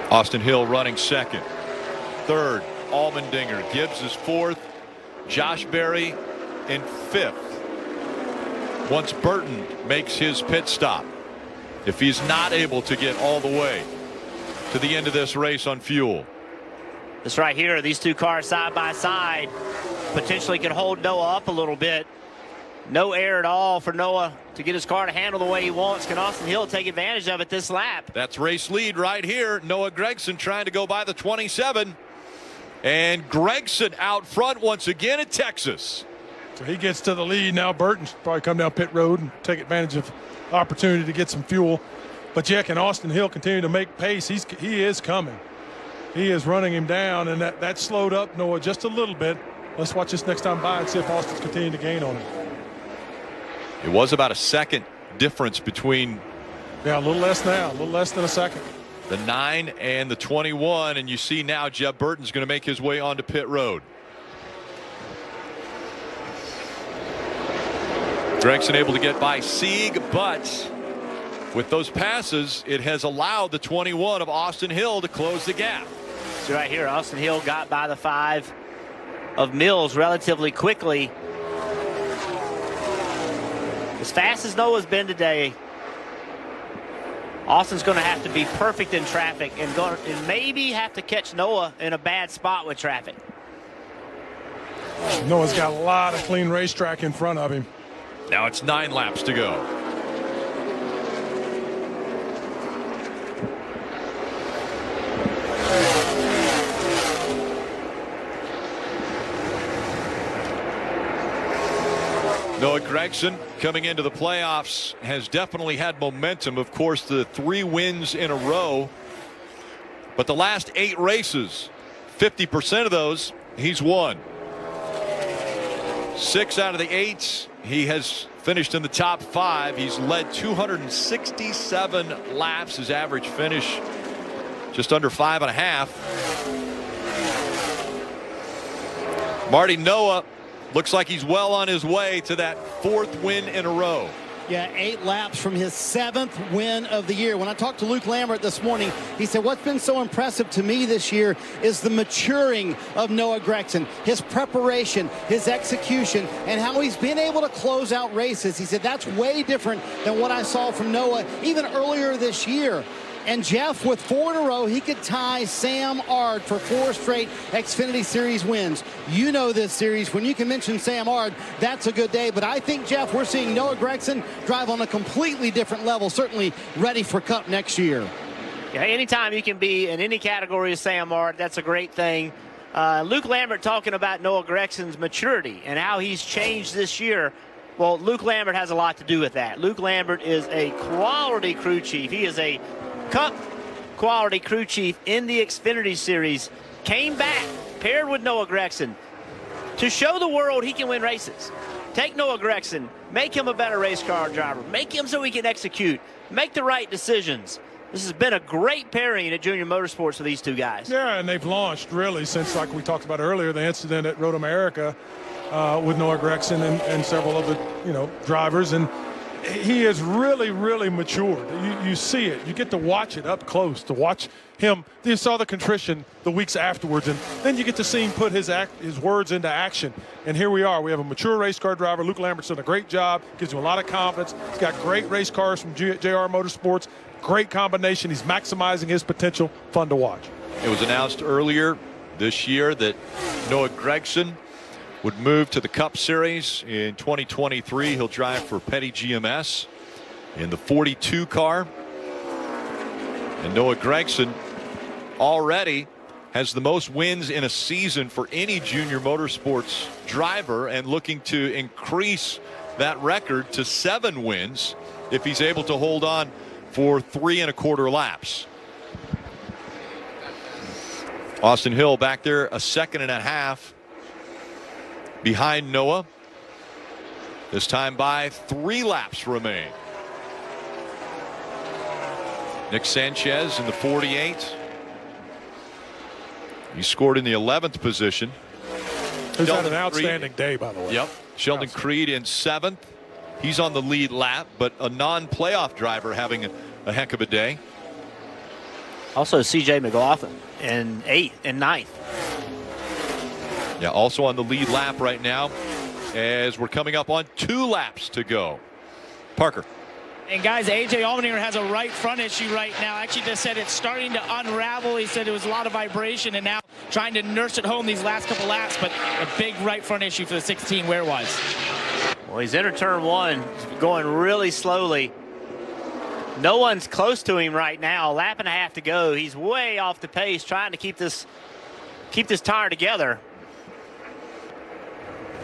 Austin Hill running second. Third, Allmendinger. Gibbs is fourth. Josh Berry in fifth. Once Burton makes his pit stop, if he's not able to get all the way to the end of this race on fuel. This right here, these 2 cars side by side potentially could hold Noah up a little bit. No air at all for Noah to get his car to handle the way he wants. Can Austin Hill take advantage of it this lap? That's race lead right here. Noah Gregson trying to go by the 27. And Gregson out front once again at Texas. So he gets to the lead now. Burton's probably come down pit road and take advantage of opportunity to get some fuel. But yeah, can Austin Hill continue to make pace? He is coming. He is running him down, and that slowed up Noah just a little bit. Let's watch this next time by and see if Austin's continuing to gain on him. It was about a second difference between. Yeah, a little less now, a little less than a second. The 9 and the 21, and you see now Jeb Burton's going to make his way onto pit road. Gregson able to get by Sieg, but with those passes, it has allowed the 21 of Austin Hill to close the gap. So right here, Austin Hill got by the 5 of Mills relatively quickly. As fast as Noah's been today, Austin's going to have to be perfect in traffic and maybe have to catch Noah in a bad spot with traffic. Noah's got a lot of clean racetrack in front of him. Now it's 9 laps to go. Noah Gregson coming into the playoffs has definitely had momentum. Of course, the 3 wins in a row, but the last 8 races, 50% of those he's won. 6 out of the 8 he has finished in the top 5. He's led 267 laps. His average finish just under 5.5. Marty, Noah looks like he's well on his way to that 4th win in a row. Yeah, 8 laps from his 7th win of the year. When I talked to Luke Lambert this morning, he said what's been so impressive to me this year is the maturing of Noah Gregson, his preparation, his execution, and how he's been able to close out races. He said that's way different than what I saw from Noah even earlier this year. And Jeff, with 4 in a row, he could tie Sam Ard for 4 straight Xfinity Series wins. You know this series. When you can mention Sam Ard, that's a good day. But I think, Jeff, we're seeing Noah Gregson drive on a completely different level, certainly ready for Cup next year. Yeah, anytime you can be in any category of Sam Ard, that's a great thing. Luke Lambert talking about Noah Gregson's maturity and how he's changed this year. Well, Luke Lambert has a lot to do with that. Luke Lambert is a quality crew chief. He is a Cup quality crew chief in the Xfinity Series. Came back, paired with Noah Gregson, to show the world he can win races. Take Noah Gregson, make him a better race car driver, make him so he can execute, make the right decisions. This has been a great pairing at Junior Motorsports for these 2 guys. Yeah, and they've launched really since, like we talked about earlier, the incident at Road America with Noah Gregson and several of the drivers. And he is really, really matured. You see it. You get to watch it up close, to watch him. You saw the contrition the weeks afterwards, and then you get to see him put his words into action. And here we are. We have a mature race car driver. Luke Lambert's done a great job. Gives him a lot of confidence. He's got great race cars from JR Motorsports. Great combination. He's maximizing his potential. Fun to watch. It was announced earlier this year that Noah Gragson would move to the Cup Series in 2023. He'll drive for Petty GMS in the 42 car. And Noah Gragson already has the most wins in a season for any junior motorsports driver, and looking to increase that record to 7 wins if he's able to hold on for 3 1/4 laps. Austin Hill back there a 2.5 behind Noah. This time by 3 laps remain. Nick Sanchez in the 48. He scored in the 11th position. Who's had an outstanding day, by the way. Yep. Sheldon Creed in 7th. He's on the lead lap, but a non-playoff driver having a heck of a day. Also C.J. McLaughlin in 8th and 9th. Yeah, also on the lead lap right now as we're coming up on 2 laps to go. Parker. And guys, A.J. Allmendinger has a right front issue right now. Actually just said it's starting to unravel. He said it was a lot of vibration and now trying to nurse it home these last couple laps, but a big right front issue for the 16 Where-Was. Well, he's entered turn 1, going really slowly. No one's close to him right now. A lap and a half to go. He's way off the pace, trying to keep this tire together.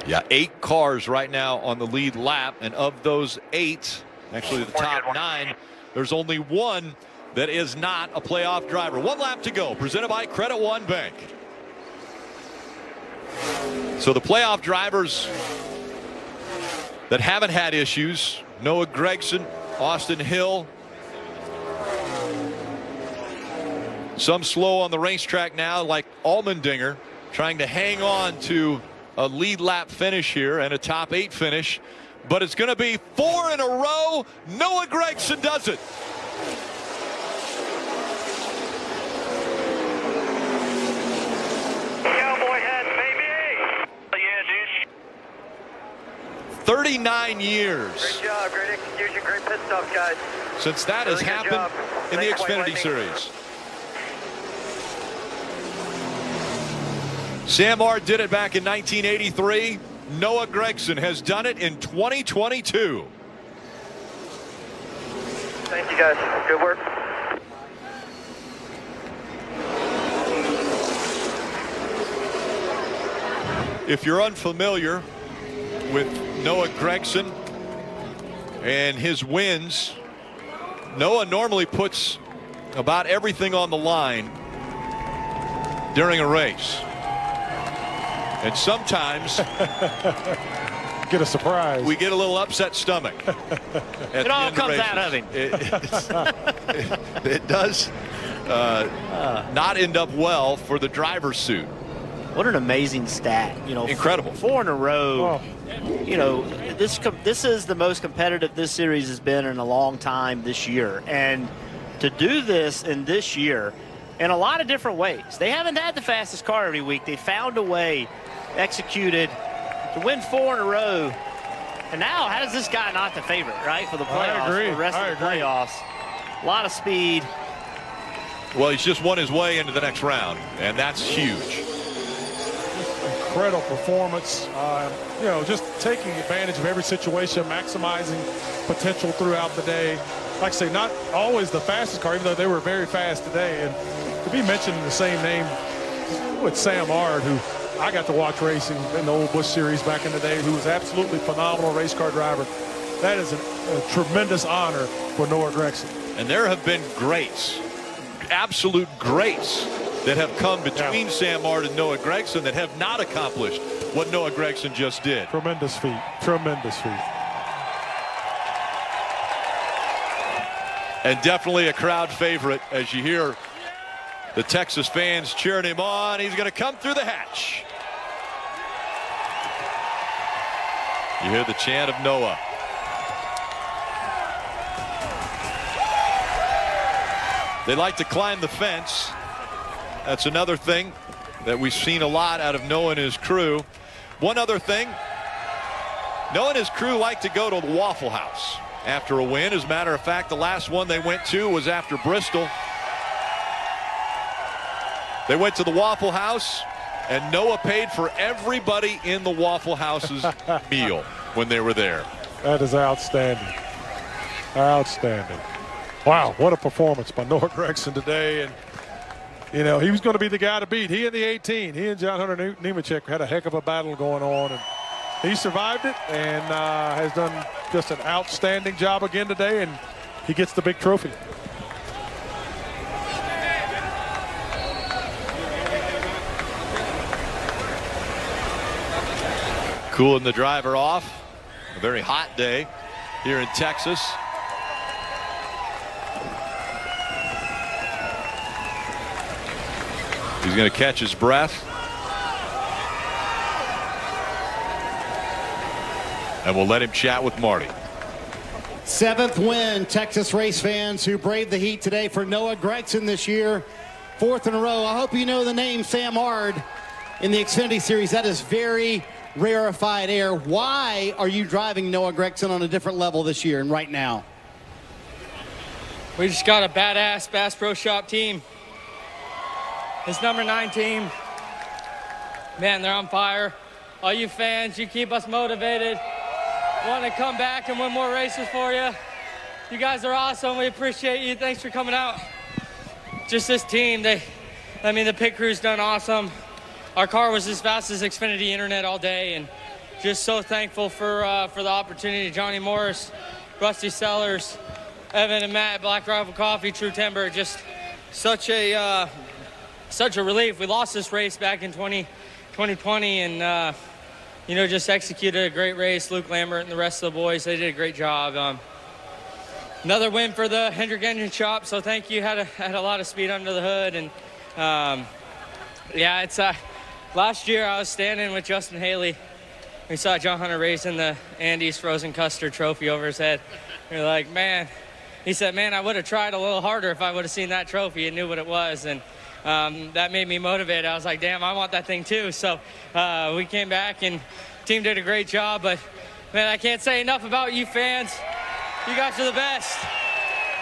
Yeah, 8 cars right now on the lead lap, and of those 8, actually the top 9, there's only 1 that is not a playoff driver. 1 lap to go, presented by Credit One Bank. So the playoff drivers that haven't had issues, Noah Gragson, Austin Hill. Some slow on the racetrack now, like Allmendinger, trying to hang on to a lead lap finish here and a top 8 finish. But it's going to be 4 in a row. Noah Gragson does it. Cowboy hat, baby. Yeah, dude. 39 years. Great job, great execution, great pit stops, guys. Since that has happened in the Xfinity Series. Sam R did it back in 1983. Noah Gragson has done it in 2022. Thank you, guys. Good work. If you're unfamiliar with Noah Gragson and his wins, Noah normally puts about everything on the line during a race. And sometimes get a surprise. We get a little upset stomach. It all comes out of him. It does not end up well for the driver's suit. What an amazing stat. You know, incredible. 4 in a row. Oh. You know, this is the most competitive this series has been in a long time this year. And to do this in this year in a lot of different ways. They haven't had the fastest car every week. They found a way, executed to win 4 in a row. And now, how does this guy not the favorite, right, for the playoffs? I agree. For the rest of the playoffs. A lot of speed. Well, he's just won his way into the next round, and that's huge. Incredible performance. You know, just taking advantage of every situation, maximizing potential throughout the day. Like I say, not always the fastest car, even though they were very fast today. And to be mentioned in the same name with Sam Ard, who I got to watch racing in the old Busch Series back in the day, who was absolutely phenomenal race car driver. That is a tremendous honor for Noah Gragson. And there have been greats, absolute greats, that have come between Sam Ard and Noah Gragson that have not accomplished what Noah Gragson just did. Tremendous feat. Tremendous feat. And definitely a crowd favorite as you hear the Texas fans cheering him on. He's going to come through the hatch. You hear the chant of Noah. They like to climb the fence. That's another thing that we've seen a lot out of Noah and his crew. One other thing, Noah and his crew like to go to the Waffle House after a win. As a matter of fact, the last one they went to was after Bristol. They went to the Waffle House, and Noah paid for everybody in the Waffle House's meal when they were there. That is outstanding. Outstanding. Wow, what a performance by Noah Gregson today. And, you know, he was going to be the guy to beat. He and the 18, he and John Hunter Nemechek had a heck of a battle going on. And he survived it and has done just an outstanding job again today. And he gets the big trophy. Cooling the driver off. A very hot day here in Texas. He's going to catch his breath. And we'll let him chat with Marty. 7th win, Texas race fans who braved the heat today for Noah Gregson this year. 4th in a row. I hope you know the name Sam Ard in the Xfinity Series. That is very rarefied air. Why are you driving Noah Gregson on a different level this year and right now? We just got a badass Bass Pro Shop team. This number 9 team, man, they're on fire. All you fans, you keep us motivated. Want to come back and win more races for you. You guys are awesome. We appreciate you. Thanks for coming out. Just this team, the pit crew's done awesome. Our car was as fast as Xfinity Internet all day, and just so thankful for the opportunity. Johnny Morris, Rusty Sellers, Evan and Matt, Black Rifle Coffee, True Timber, just such a relief. We lost this race back in 2020, and just executed a great race. Luke Lambert and the rest of the boys, they did a great job. Another win for the Hendrick Engine Shop, so thank you. Had a lot of speed under the hood, and it's last year I was standing with Justin Haley. We saw John Hunter racing the Andes Frozen Custard Trophy over his head. We were like, man, he said, man, I would have tried a little harder if I would have seen that trophy and knew what it was. And that made me motivated. I was like, damn, I want that thing too. So we came back and team did a great job. But man, I can't say enough about you fans. You guys are the best.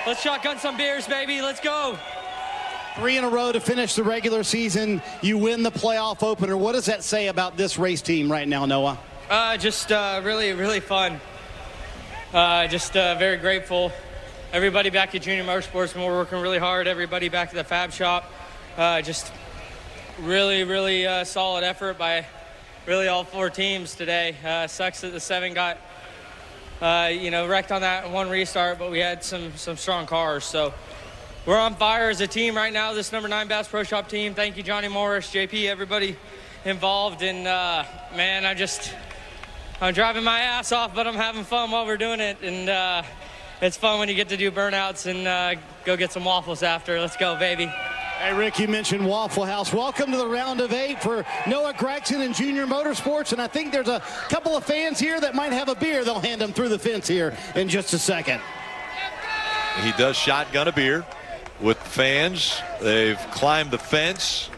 Let's shotgun some beers, baby. Let's go. 3 in a row to finish the regular season. You win the playoff opener. What does that say about this race team right now, Noah? Just really, really fun. Very grateful. Everybody back at Junior Motorsports, we're working really hard. Everybody back at the Fab Shop. Just really, really solid effort by really all 4 teams today. Sucks that the 7 got wrecked on that one restart, but we had some strong cars. So we're on fire as a team right now, this number 9 Bass Pro Shop team. Thank you, Johnny Morris, JP, everybody involved. And man, I'm driving my ass off, but I'm having fun while we're doing it. And it's fun when you get to do burnouts and go get some waffles after. Let's go, baby. Hey, Rick, you mentioned Waffle House. Welcome to the round of 8 for Noah Gregson and Junior Motorsports. And I think there's a couple of fans here that might have a beer. They'll hand them through the fence here in just a second. He does shotgun a beer with fans. They've climbed the fence.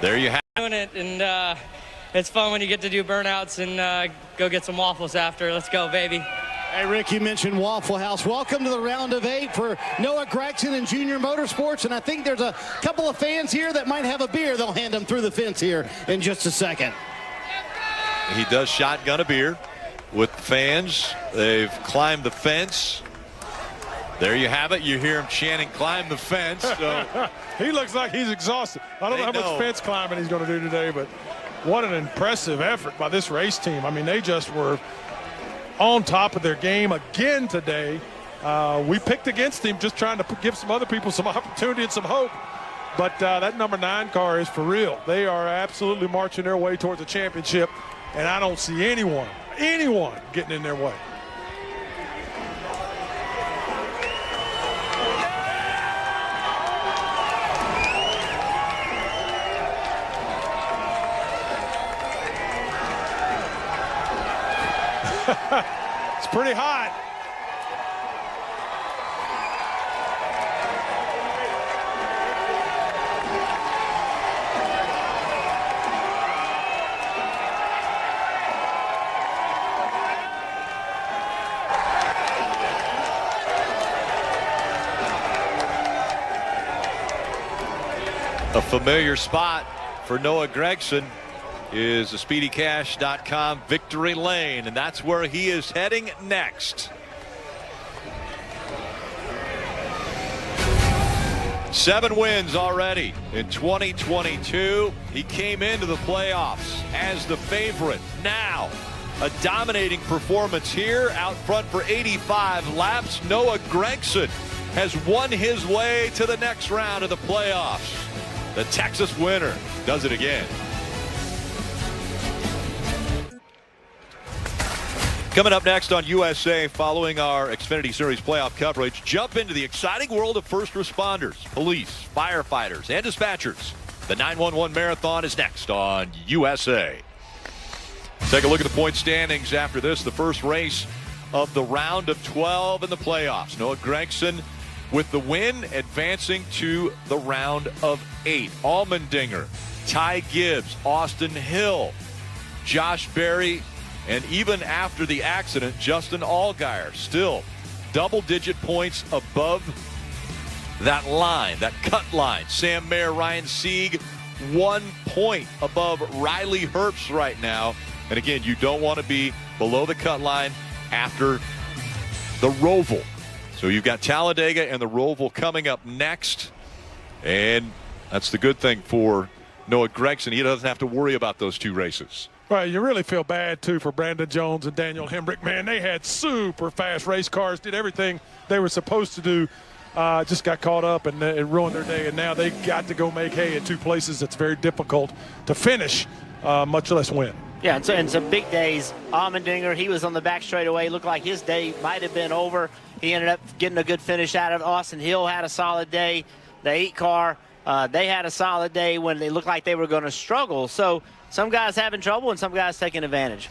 There you have it. And it's fun when you get to do burnouts and go get some waffles after. Let's go, baby. Hey, Rick, you mentioned Waffle House. Welcome to the round of 8 for Noah Gregson and Junior Motorsports. And I think there's a couple of fans here that might have a beer. They'll hand them through the fence here in just a second. He does shotgun a beer with fans. They've climbed the fence. There you have it. You hear him chanting, climb the fence. So he looks like he's exhausted. I don't know how much fence climbing he's going to do today, but what an impressive effort by this race team. I mean, they just were on top of their game again today. We picked against him, just trying to give some other people some opportunity and some hope. But that number 9 car is for real. They are absolutely marching their way towards the championship, and I don't see anyone getting in their way. It's pretty hot. familiar spot for Noah Gragson is the SpeedyCash.com victory lane, and that's where he is heading next. 7 wins already in 2022. He came into the playoffs as the favorite. Now, a dominating performance here out front for 85 laps. Noah Gragson has won his way to the next round of the playoffs. The Texas winner does it again. Coming up next on USA, following our Xfinity Series playoff coverage, jump into the exciting world of first responders, police, firefighters, and dispatchers. The 911 Marathon is next on USA. Take a look at the point standings after this, the first race of the round of 12 in the playoffs. Noah Gragson with the win, advancing to the round of 8. Allmendinger, Ty Gibbs, Austin Hill, Josh Berry, and even after the accident, Justin Allgaier still double-digit points above that line, that cut line. Sam Mayer, Ryan Sieg, 1 point above Riley Herbst right now. And again, you don't want to be below the cut line after the Roval. So you've got Talladega and the Roval coming up next. And that's the good thing for Noah Gragson. He doesn't have to worry about those 2 races. Right, you really feel bad, too, for Brandon Jones and Daniel Hemrick. Man, they had super fast race cars, did everything they were supposed to do, just got caught up and ruined their day. And now they got to go make hay at 2 places that's very difficult to finish, much less win. Yeah, and some big days. Allmendinger, he was on the back straightaway. Looked like his day might have been over. He ended up getting a good finish out of it. Austin Hill had a solid day. The 8 car, they had a solid day when they looked like they were going to struggle. So some guys having trouble and some guys taking advantage.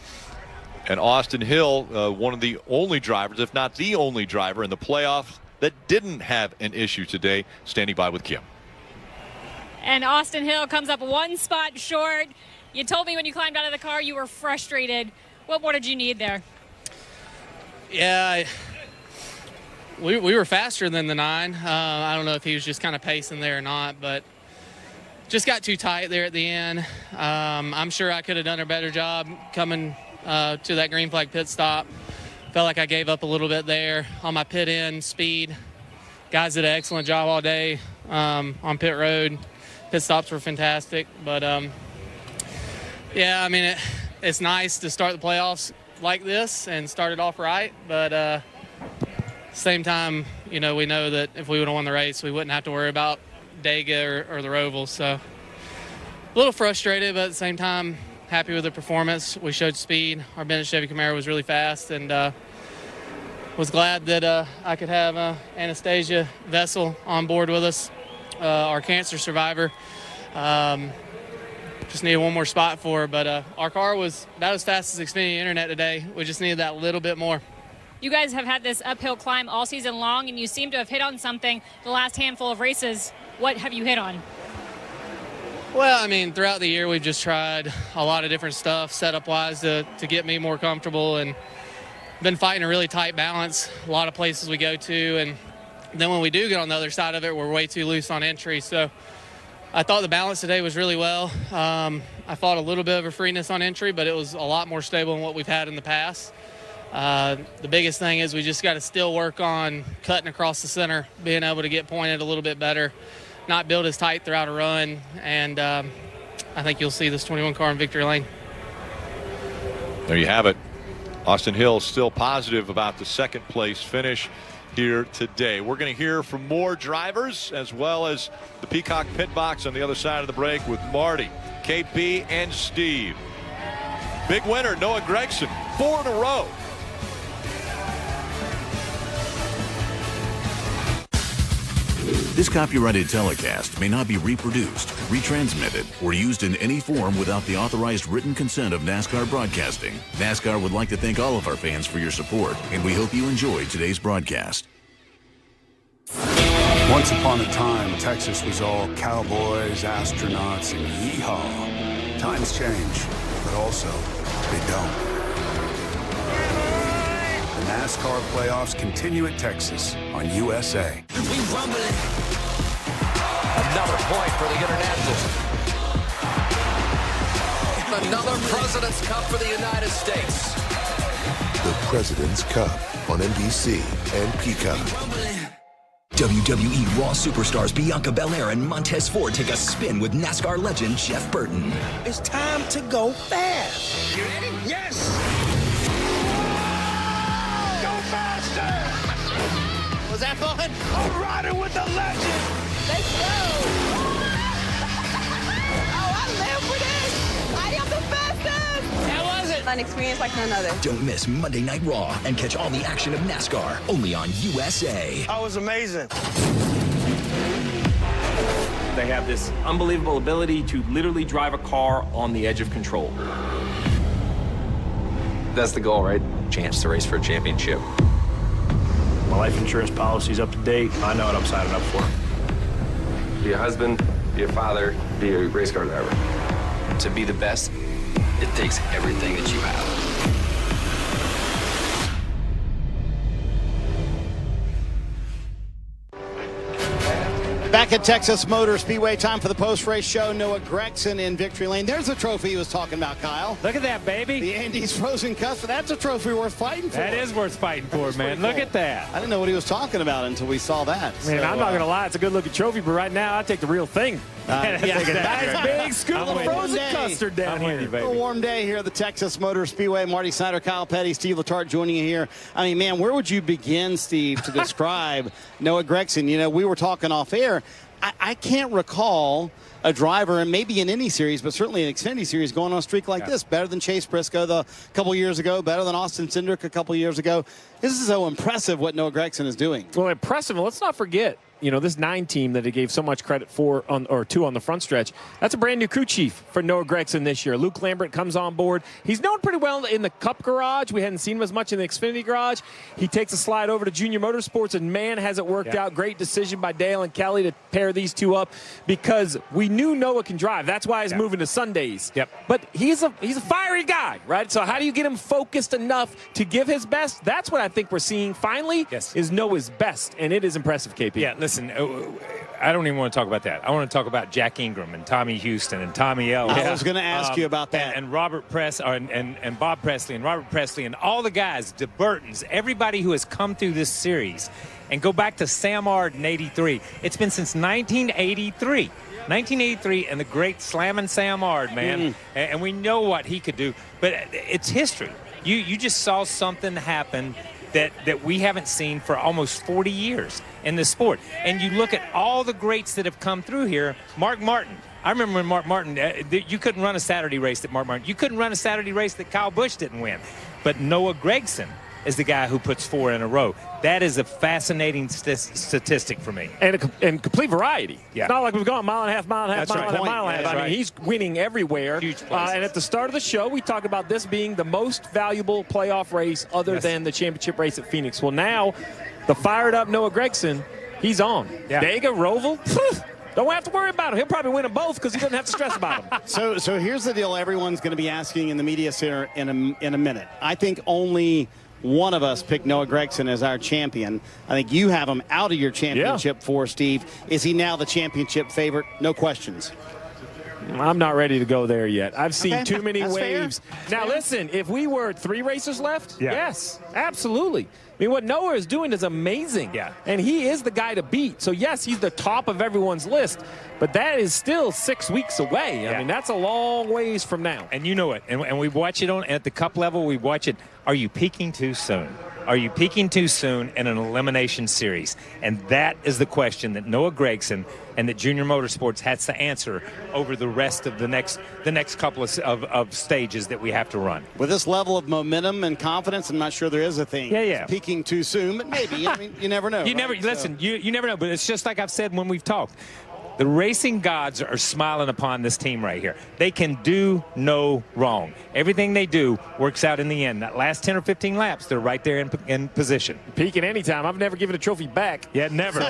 And Austin Hill, one of the only drivers, if not the only driver in the playoffs that didn't have an issue today, standing by with Kim. And Austin Hill comes up 1 spot short. You told me when you climbed out of the car you were frustrated. What more did you need there? Yeah, we were faster than the 9. I don't know if he was just kind of pacing there or not, but just got too tight there at the end. I'm sure I could have done a better job coming to that green flag pit stop. Felt like I gave up a little bit there on my pit end speed. Guys did an excellent job all day on pit road. Pit stops were fantastic, but yeah, I mean, it's nice to start the playoffs like this and start it off right, but same time, you know, we know that if we would have won the race, we wouldn't have to worry about Dega or the Roval. So a little frustrated, but at the same time, happy with the performance. We showed speed. Our Bennett Chevy Camaro was really fast, and was glad that I could have Anastasia Vessel on board with us, our cancer survivor. Just needed 1 more spot for her, but our car was about as fast as Xfinity Internet today. We just needed that little bit more. You guys have had this uphill climb all season long, and you seem to have hit on something the last handful of races. What have you hit on? Well, I mean, throughout the year, we've just tried a lot of different stuff setup-wise to get me more comfortable, and been fighting a really tight balance, a lot of places we go to, and then when we do get on the other side of it, we're way too loose on entry. So I thought the balance today was really well. I fought a little bit of a freeness on entry, but it was a lot more stable than what we've had in the past. The biggest thing is we just got to still work on cutting across the center, being able to get pointed a little bit better, not build as tight throughout a run, and I think you'll see this 21 car in victory lane. There you have it. Austin Hill still positive about the 2nd place finish here today. We're going to hear from more drivers as well as the Peacock Pit Box on the other side of the break with Marty, KP, and Steve. Big winner, Noah Gragson, 4 in a row. This copyrighted telecast may not be reproduced, retransmitted, or used in any form without the authorized written consent of NASCAR Broadcasting. NASCAR would like to thank all of our fans for your support, and we hope you enjoyed today's broadcast. Once upon a time, Texas was all cowboys, astronauts, and yeehaw. Times change, but also they don't. The NASCAR playoffs continue at Texas on USA. We rumbling. Another point for the Internationals. Another President's Cup for the United States. The President's Cup on NBC and Peacock. WWE Raw superstars Bianca Belair and Montez Ford take a spin with NASCAR legend Jeff Burton. It's time to go fast. You ready? Yes! Go faster! Was that fun? I'm riding with the legend. Let's go. Oh, I live for this. I am the fastest. How was it? An experience like none other. Don't miss Monday Night Raw and catch all the action of NASCAR only on USA. That was amazing. They have this unbelievable ability to literally drive a car on the edge of control. That's the goal, right? Chance to race for a championship. My life insurance policy's up to date. I know what I'm signing up for. Be a husband, be a father, be a race car driver. To be the best, it takes everything that you have. Back at Texas Motor Speedway, time for the post-race show. Noah Gregson in victory lane. There's the trophy he was talking about, Kyle. Look at that, baby. The Andes Frozen Custard. That's a trophy worth fighting for. That is worth fighting for, man. Look at that. I didn't know what he was talking about until we saw that. Man, I'm not going to lie. It's a good-looking trophy, but right now I take the real thing. Yeah, Take a nice big scoop of frozen day. custard down here, baby. A warm day here at the Texas Motor Speedway. Marty Snyder, Kyle Petty, Steve Letarte joining you here. I mean, man, where would you begin, Steve, to describe Noah Gregson? You know, we were talking off air. I can't recall a driver, and maybe in any series, but certainly an Xfinity series, going on a streak like this. Better than Chase Briscoe a couple years ago, better than Austin Cindric a couple years ago. This is so impressive what Noah Gregson is doing. Well, impressive. Let's not forget, you know, this 9 team that he gave so much credit for, two on the front stretch, that's a brand new crew chief for Noah Gregson this year. Luke Lambert comes on board. He's known pretty well in the Cup garage. We hadn't seen him as much in the Xfinity garage. He takes a slide over to Junior Motorsports, and man, has it worked out. Great decision by Dale and Kelly to pair these two up, because we knew Noah can drive. That's why he's moving to Sundays. But he's a fiery guy, right? So how do you get him focused enough to give his best? That's what I think we're seeing finally is Noah's best, and it is impressive, KP. Yeah, listen, I don't even want to talk about that. I want to talk about Jack Ingram and Tommy Houston and Tommy Ellis. I was going to ask you about that. And Robert Press and Bob Presley and Robert Presley and all the guys, the Burtons, everybody who has come through this series. And go back to Sam Ard in '83. It's been since 1983. 1983 and the great Slammin' Sam Ard, man. And we know what he could do. But it's history. You just saw something happen that we haven't seen for almost 40 years in the sport. And you look at all the greats that have come through here. Mark Martin. I remember when Mark Martin, you couldn't run a Saturday race that Mark Martin. You couldn't run a Saturday race that Kyle Busch didn't win. But Noah Gregson is the guy who puts 4 in a row. That is a fascinating statistic for me. And complete variety. It's not like we've gone mile and a half, mile and a half, mile and a half. I mean, he's winning everywhere. And at the start of the show, we talked about this being the most valuable playoff race other than the championship race at Phoenix. Well, now, the fired-up Noah Gregson, he's on. Dega, Roval, don't have to worry about him. He'll probably win them both because he doesn't have to stress about them. So here's the deal everyone's going to be asking in the media center in a minute. I think only one of us picked Noah Gregson as our champion. I think you have him out of your championship for Steve. Is he now the championship favorite? No questions. I'm not ready to go there yet. I've seen too many That's waves. fair. Now, listen, if we were 3 races left, yes, absolutely. I mean, what Noah is doing is amazing. And he is the guy to beat. So, yes, he's the top of everyone's list, but that is still 6 weeks away. I mean, that's a long ways from now. And you know it. And we watch it at the Cup level. We watch it. Are you peaking too soon? Are you peaking too soon in an elimination series? And that is the question that Noah Gregson and that Junior Motorsports has to answer over the rest of the next couple of stages that we have to run. With this level of momentum and confidence, I'm not sure there is a thing. Peaking too soon, but maybe. I mean, you never know. You never listen. You never know. But it's just like I've said when we've talked. The racing gods are smiling upon this team right here. They can do no wrong. Everything they do works out in the end. That last 10 or 15 laps, they're right there in position. Peaking anytime. I've never given a trophy back. Yeah, never,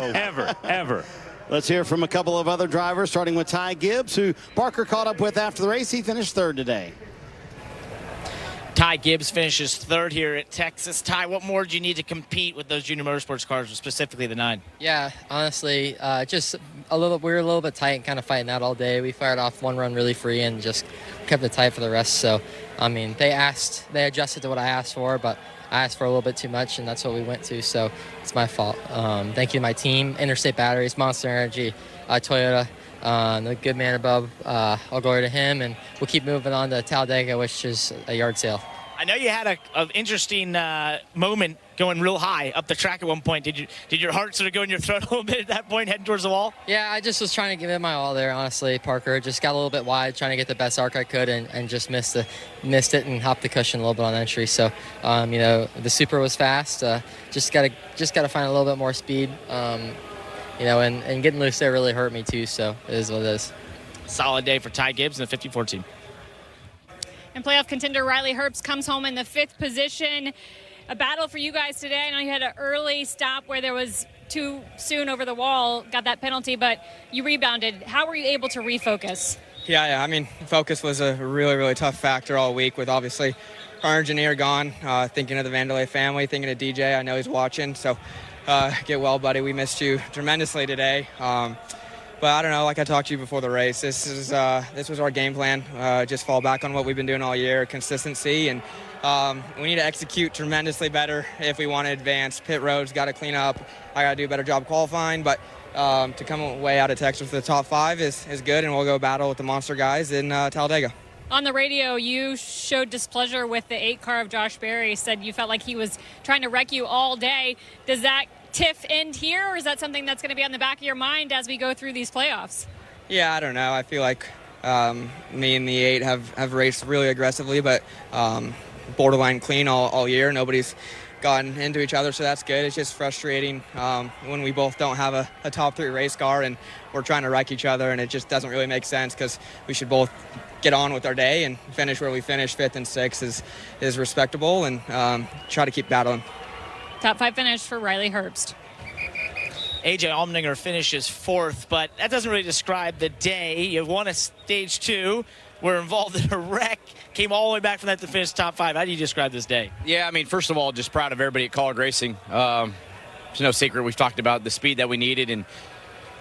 ever. Let's hear from a couple of other drivers, starting with Ty Gibbs, who Parker caught up with after the race. He finished 3rd today. Ty Gibbs finishes third here at Texas. Ty, what more do you need to compete with those junior motorsports cars, specifically the 9? Yeah, honestly, just we were a little bit tight and kind of fighting out all day. We fired off one run really free and just kept it tight for the rest. So, I mean, they adjusted to what I asked for, but I asked for a little bit too much, and that's what we went to. So it's my fault. Thank you to my team, Interstate Batteries, Monster Energy, Toyota. The good man above, I'll go over to him, and we'll keep moving on to Talladega, which is a yard sale. I know you had an interesting moment going real high up the track at one point. Did your heart sort of go in your throat a little bit at that point, heading towards the wall? Yeah, I just was trying to give it my all there, honestly, Parker. Just got a little bit wide, trying to get the best arc I could, and just missed it and hopped the cushion a little bit on entry. So, the Super was fast. Just gotta find a little bit more speed. And getting loose there really hurt me too, so it is what it is. Solid day for Ty Gibbs and the 54 team. And playoff contender Riley Herbst comes home in the 5th position. A battle for you guys today. I know you had an early stop where there was too soon over the wall, got that penalty, but you rebounded. How were you able to refocus? Yeah, I mean, focus was a really, really tough factor all week with obviously our engineer gone, thinking of the Vandelay family, thinking of DJ. I know he's watching, so get well, buddy. We missed you tremendously today. But I don't know, like I talked to you before the race, this was our game plan. Just fall back on what we've been doing all year, consistency, and we need to execute tremendously better if we want to advance. Pit road's got to clean up. I got to do a better job qualifying, but to come away out of Texas with the top 5 is good, and we'll go battle with the monster guys in Talladega. On the radio, you showed displeasure with the 8 car of Josh Berry, said you felt like he was trying to wreck you all day. Does that tiff end here, or is that something that's going to be on the back of your mind as we go through these playoffs? Yeah, I don't know. I feel like me and the 8 have raced really aggressively, but borderline clean all year. Nobody's gotten into each other, so that's good. It's just frustrating when we both don't have a top 3 race car and we're trying to wreck each other, and it just doesn't really make sense because we should both get on with our day and finish where we finished. 5th and 6th is respectable, and try to keep battling. Top 5 finish for Riley Herbst. AJ Allmendinger finishes 4th, but that doesn't really describe the day. You won a stage 2, were involved in a wreck, came all the way back from that to finish top 5. How do you describe this day? Yeah, I mean, first of all, just proud of everybody at Custard Racing. There's no secret. We've talked about the speed that we needed, and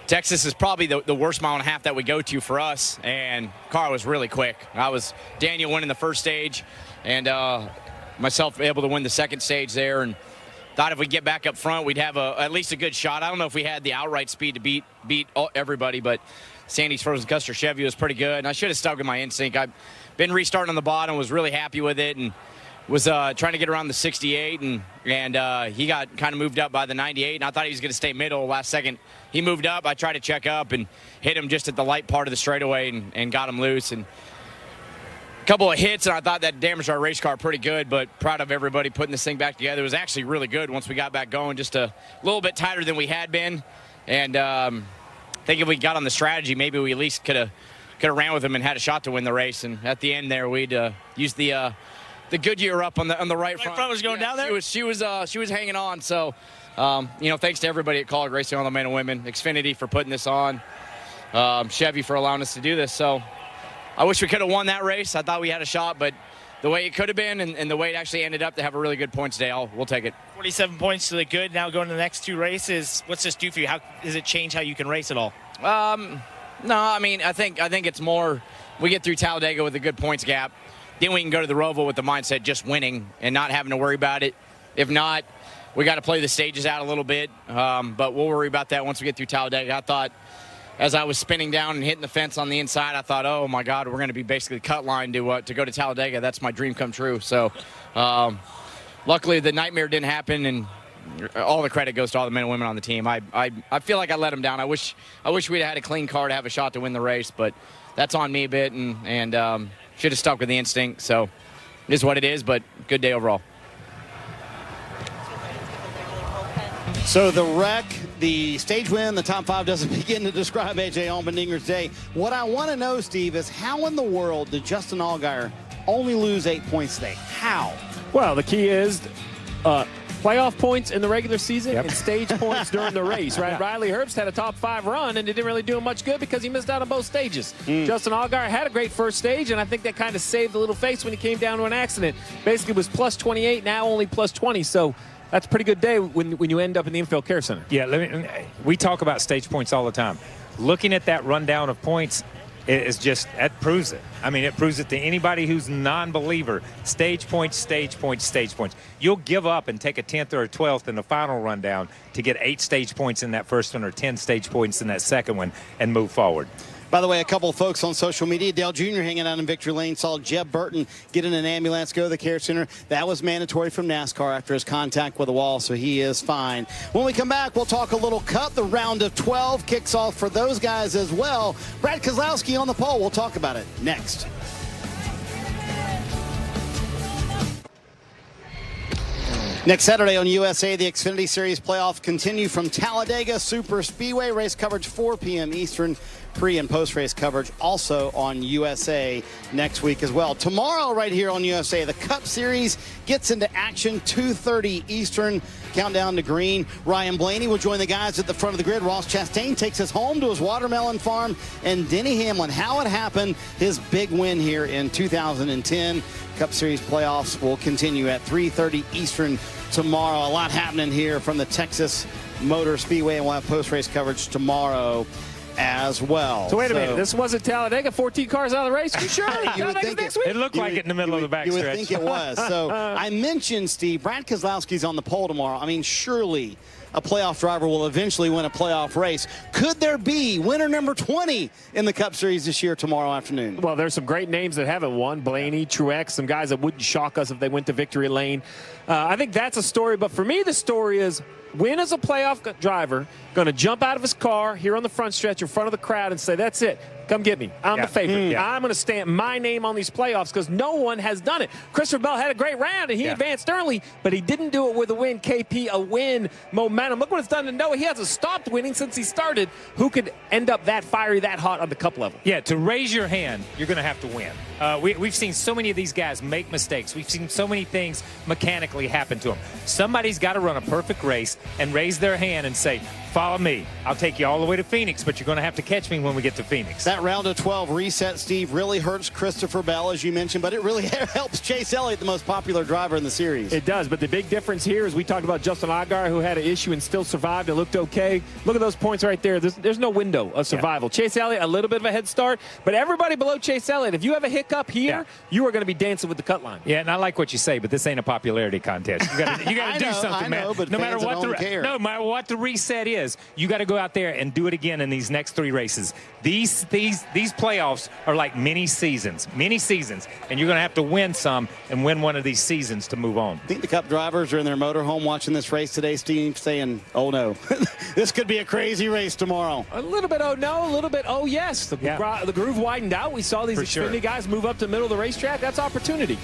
Texas is probably the worst mile and a half that we go to for us, and car was really quick. Daniel winning the first stage, and myself able to win the second stage there, and thought if we get back up front, we'd have at least a good shot. I don't know if we had the outright speed to beat everybody, but Sandy's Frozen Custard Chevy was pretty good, and I should have stuck with my instinct. I've been restarting on the bottom, was really happy with it, and was trying to get around the 68, and he got kind of moved up by the 98, and I thought he was going to stay middle. Last second, he moved up. I tried to check up and hit him just at the light part of the straightaway and got him loose. And a couple of hits, and I thought that damaged our race car pretty good, but proud of everybody putting this thing back together. It was actually really good once we got back going, just a little bit tighter than we had been. And I think if we got on the strategy, maybe we at least could have ran with him and had a shot to win the race. And at the end there, we'd used the Goodyear up on the right front. Front was going down there? She was hanging on. So, thanks to everybody at Custard Racing, all the men and women, Xfinity for putting this on, Chevy for allowing us to do this. So I wish we could have won that race. I thought we had a shot, but the way it could have been and the way it actually ended up to have a really good points day, we'll take it. 47 points to the good. Now going to the next 2 races. What's this do for you? How does it change how you can race at all? No, I mean, I think it's more we get through Talladega with a good points gap. Then we can go to the Roval with the mindset just winning and not having to worry about it. If not, we got to play the stages out a little bit, but we'll worry about that once we get through Talladega. I thought as I was spinning down and hitting the fence on the inside, I thought, oh, my God, we're going to be basically cut line to go to Talladega. That's my dream come true. So luckily the nightmare didn't happen, and all the credit goes to all the men and women on the team. I feel like I let them down. I wish we'd had a clean car to have a shot to win the race, but that's on me a bit, and should have stuck with the instinct. So it is what it is, but good day overall. So the wreck, the stage win, the top 5 doesn't begin to describe A.J. Allmendinger's day. What I want to know, Steve, is how in the world did Justin Allgaier only lose 8 points today? How? Well, the key is playoff points in the regular season and stage points during the race, right? Riley Herbst had a top 5 run, and it didn't really do him much good because he missed out on both stages. Justin Allgaier had a great first stage, and I think that kind of saved a little face when he came down to an accident. Basically was plus 28, now only plus 20, so that's a pretty good day when you end up in the infield care center. Yeah, we talk about stage points all the time. Looking at that rundown of points, that proves it. I mean, it proves it to anybody who's non-believer. Stage points, stage points, stage points. You'll give up and take a 10th or a 12th in the final rundown to get 8 stage points in that first one or 10 stage points in that second one and move forward. By the way, a couple of folks on social media, Dale Jr. hanging out in Victory Lane, saw Jeb Burton get in an ambulance, go to the care center. That was mandatory from NASCAR after his contact with the wall, so he is fine. When we come back, we'll talk a little Cup. The round of 12 kicks off for those guys as well. Brad Keselowski on the pole. We'll talk about it next. Next Saturday on USA, the Xfinity Series playoffs continue from Talladega Super Speedway. Race coverage 4 p.m. Eastern. Pre- and post-race coverage also on USA next week as well. Tomorrow right here on USA, the Cup Series gets into action, 2:30 Eastern. Countdown to green. Ryan Blaney will join the guys at the front of the grid. Ross Chastain takes us home to his watermelon farm. And Denny Hamlin, how it happened, his big win here in 2010. Cup Series playoffs will continue at 3:30 Eastern tomorrow. A lot happening here from the Texas Motor Speedway, and we'll have post-race coverage tomorrow as well. So wait a minute, this wasn't Talladega, 14 cars out of the race? You sure? You would think it looked like it in the middle of the backstretch. You would think it was. So I mentioned, Steve, Brad Keselowski's on the pole tomorrow. I mean, surely a playoff driver will eventually win a playoff race. Could there be winner number 20 in the Cup Series this year tomorrow afternoon? Well, there's some great names that haven't won. Blaney, Truex, some guys that wouldn't shock us if they went to victory lane. I think that's a story. But for me, the story is, when is a playoff driver going to jump out of his car here on the front stretch in front of the crowd and say, that's it, come get me, I'm the favorite. I'm going to stamp my name on these playoffs, because no one has done it. Christopher Bell had a great round and he advanced early, but he didn't do it with a win. KP, a win, momentum. Look what it's done to Noah. He hasn't stopped winning since he started. Who could end up that fiery, that hot on the Cup level? Yeah, to raise your hand, you're going to have to win. We've seen so many of these guys make mistakes. We've seen so many things mechanically happen to them. Somebody's got to run a perfect race and raise their hand and say, follow me. I'll take you all the way to Phoenix, but you're going to have to catch me when we get to Phoenix. That round of 12 reset, Steve, really hurts Christopher Bell, as you mentioned, but it really helps Chase Elliott, the most popular driver in the series. It does, but the big difference here is we talked about Justin Allgaier, who had an issue and still survived and looked okay. Look at those points right there. There's no window of survival. Chase Elliott, a little bit of a head start, but everybody below Chase Elliott, if you have a hiccup here, you are going to be dancing with the cut line. Yeah, and I like what you say, but this ain't a popularity contest. You got to do something, man. But no matter what the reset is, you got to go out there and do it again in these next 3 races. These playoffs are like mini seasons, and you're going to have to win some and win one of these seasons to move on. I think the Cup drivers are in their motorhome watching this race today, Steve, saying, oh no, this could be a crazy race tomorrow. A little bit oh no, a little bit oh yes. The groove widened out. We saw these Xfinity guys move up to the middle of the racetrack. That's opportunity.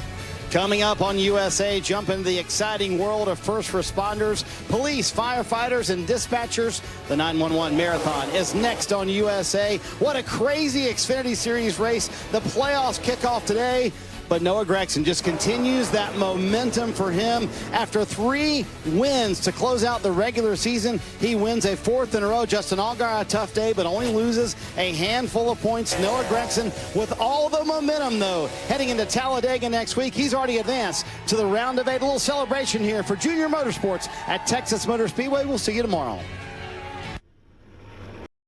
Coming up on USA, jump into the exciting world of first responders, police, firefighters, and dispatchers. The 911 Marathon is next on USA. What a crazy Xfinity Series race. The playoffs kick off today. But Noah Gragson just continues that momentum for him. After 3 wins to close out the regular season, he wins a 4th in a row. Justin Allgaier, a tough day, but only loses a handful of points. Noah Gragson with all the momentum, though, heading into Talladega next week. He's already advanced to the round of 8. A little celebration here for Junior Motorsports at Texas Motor Speedway. We'll see you tomorrow.